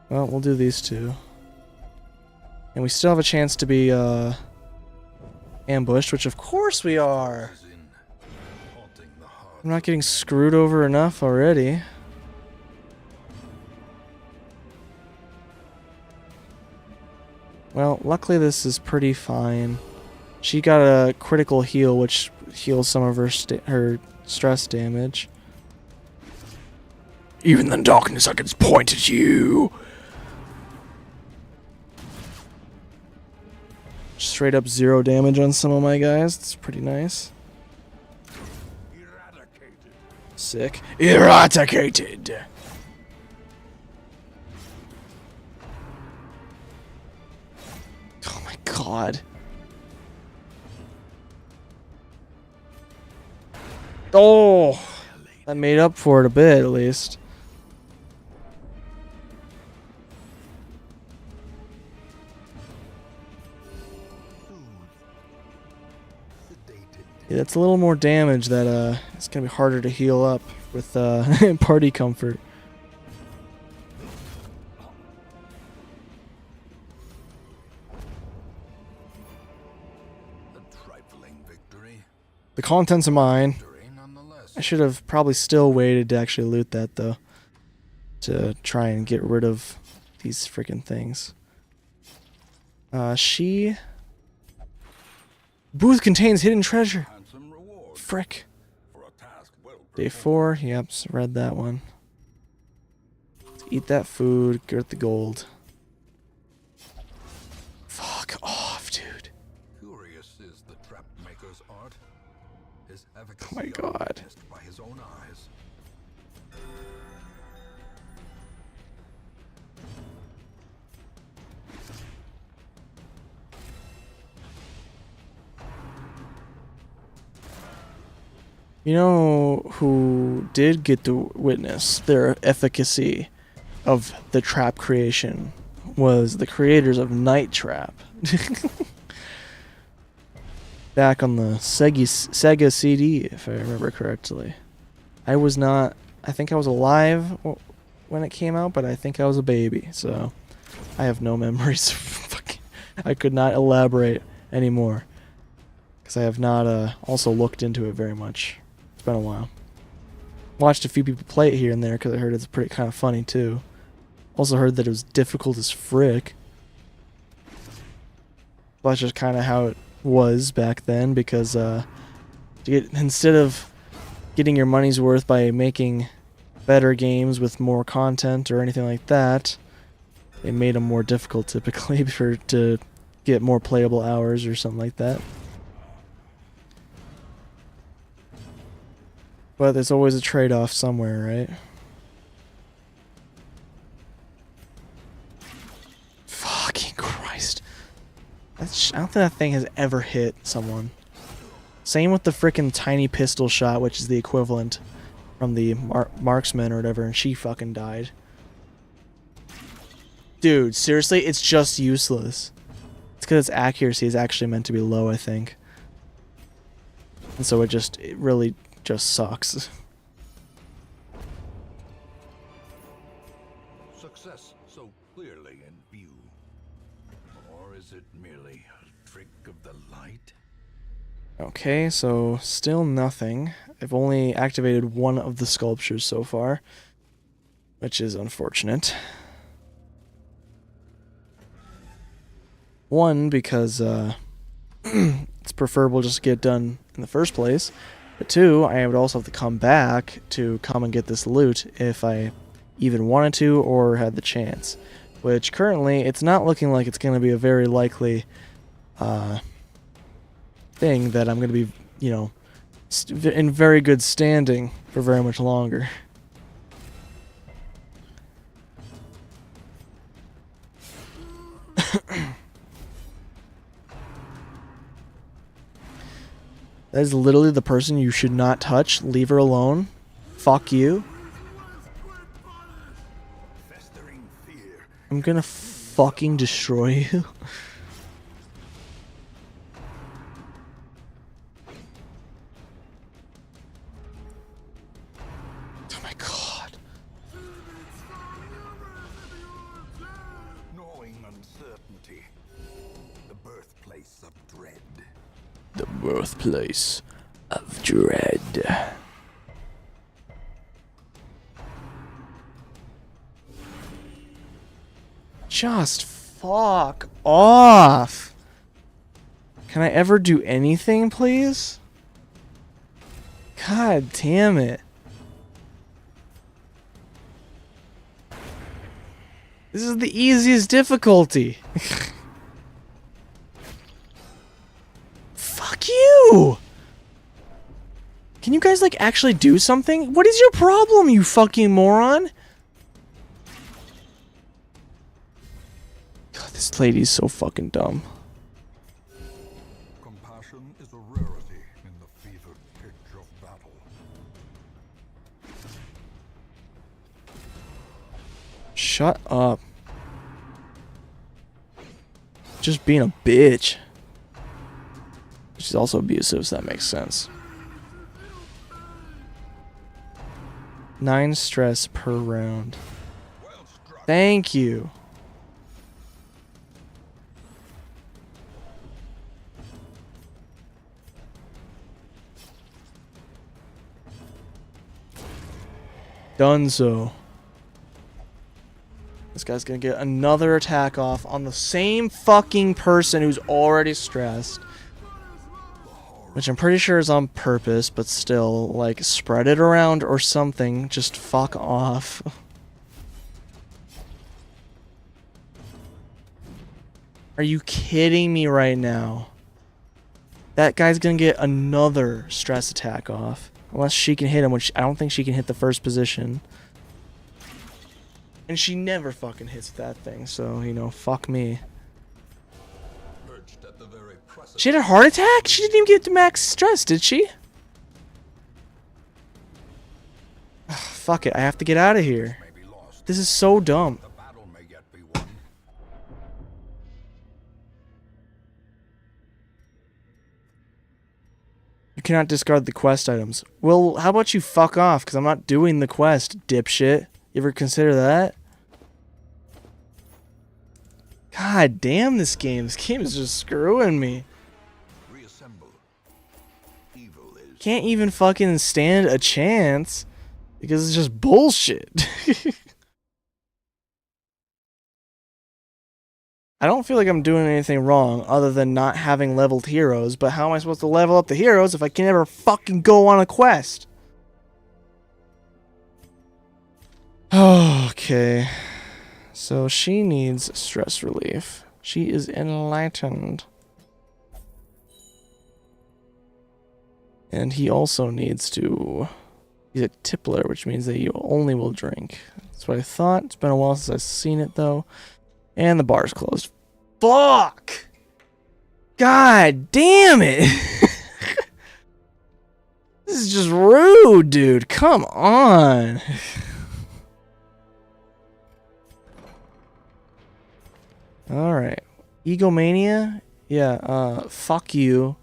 Well, we'll do these two. And we still have a chance to be ambushed, which of course we are. Is in haunting the heart. I'm not getting screwed over enough already. Well, luckily this is pretty fine. She got a critical heal, which heals some of her stress damage. Even in the darkness, I can point at you. straight up 0 damage on some of my guys. It's pretty nice. Eradicated. Sick. Eradicated! Oh my god. Oh! That made up for it a bit, at least. Yeah, that's a little more damage that it's gonna be harder to heal up with party comfort. A trifling victory. The contents are mine. Victory nonetheless. I should have probably still waited to actually loot that though. To try and get rid of these freaking things. Booth contains hidden treasure. Handsome reward Frick. for a task well Day 4, yep, read that one. Let's eat that food, get the gold. Fuck off, dude. Curious is the trap maker's art. His efficacy Oh my God. witnessed by his own eyes. You know who did get to witness their efficacy of the trap creation was the creators of Night Trap. Back on the Sega CD, if I remember correctly. I think I was alive when it came out, but I think I was a baby, so I have no memories. I could not elaborate anymore, because I have not also looked into it very much. It's been a while. Watched a few people play it here and there because I heard it's pretty kind of funny too. Also heard that it was difficult as frick. Well, that's just kind of how it was back then, because instead of getting your money's worth by making better games with more content or anything like that, they made them more difficult typically to get more playable hours or something like that. But there's always a trade-off somewhere, right? Fucking Christ. I don't think that thing has ever hit someone. Same with the frickin' tiny pistol shot, which is the equivalent from the marksman or whatever, and she fucking died. Dude, seriously, it's just useless. It's because its accuracy is actually meant to be low, I think. And so it really just sucks. Success so clearly in view. Or is it merely a trick of the light? Okay, so still nothing. I've only activated one of the sculptures so far, which is unfortunate. One, because it's preferable just to get it done in the first place. But two, I would also have to come back to come and get this loot if I even wanted to or had the chance. Which currently, it's not looking like it's going to be a very likely thing that I'm going to be, you know, in very good standing for very much longer. That is literally the person you should not touch. Leave her alone. Fuck you. Festering fear. I'm gonna fucking destroy you. Oh my god. Gnawing uncertainty. The birthplace of dread. The birthplace of dread. Just fuck off. Can I ever do anything, please? God damn it. This is the easiest difficulty. like actually do something? What is your problem, you fucking moron? God, this lady's so fucking dumb. Compassion is a rarity in the fevered pitch of battle. Shut up. Just being a bitch. She's also abusive, so that makes sense. 9 stress per round. Thank you. Dunzo. This guy's gonna get another attack off on the same fucking person who's already stressed. Which I'm pretty sure is on purpose, but still, like, spread it around or something. Just fuck off. Are you kidding me right now? That guy's gonna get another stress attack off. Unless she can hit him, which I don't think she can hit the first position. And she never fucking hits that thing, so, you know, fuck me. She had a heart attack? She didn't even get to max stress, did she? Ugh, fuck it, I have to get out of here. This is so dumb. You cannot discard the quest items. Well, how about you fuck off, because I'm not doing the quest, dipshit. You ever consider that? God damn this game. This game is just screwing me. Can't even fucking stand a chance because it's just bullshit. I don't feel like I'm doing anything wrong other than not having leveled heroes, but how am I supposed to level up the heroes if I can never fucking go on a quest? Okay. So she needs stress relief. She is enlightened. And he also needs to... He's a tippler, which means that you only will drink. That's what I thought. It's been a while since I've seen it, though. And the bar's closed. Fuck! God damn it! This is just rude, dude. Come on. Alright. Egomania? Yeah, fuck you.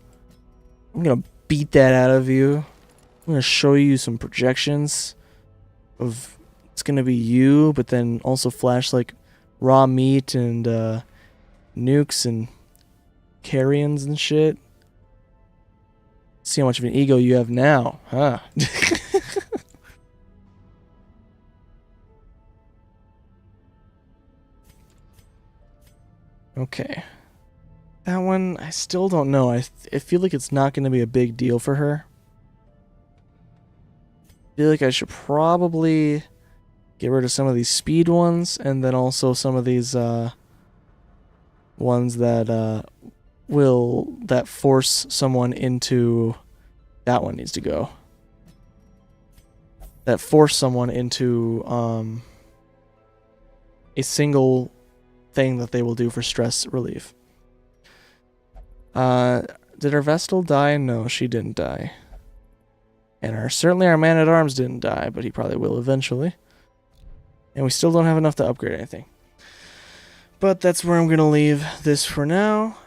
I'm gonna beat that out of you. I'm gonna show you some projections of it's gonna be you, but then also flash like raw meat and nukes and carrions and shit. See how much of an ego you have now, huh? Okay. That one, I still don't know. I feel like it's not going to be a big deal for her. I feel like I should probably get rid of some of these speed ones, and then also some of these ones that that force someone into... That one needs to go. That force someone into a single thing that they will do for stress relief. Did our Vestal die? No, she didn't die. And certainly our Man-at-Arms didn't die, but he probably will eventually. And we still don't have enough to upgrade anything. But that's where I'm gonna leave this for now.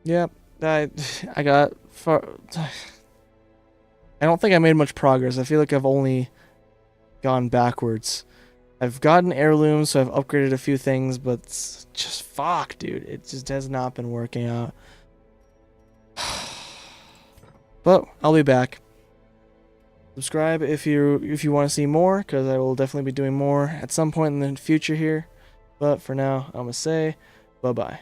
Yep, I got far... I don't think I made much progress. I feel like I've only gone backwards. I've gotten heirlooms, so I've upgraded a few things, but just fuck, dude. It just has not been working out. But I'll be back. Subscribe if you want to see more, because I will definitely be doing more at some point in the future here. But for now, I'm gonna say bye-bye.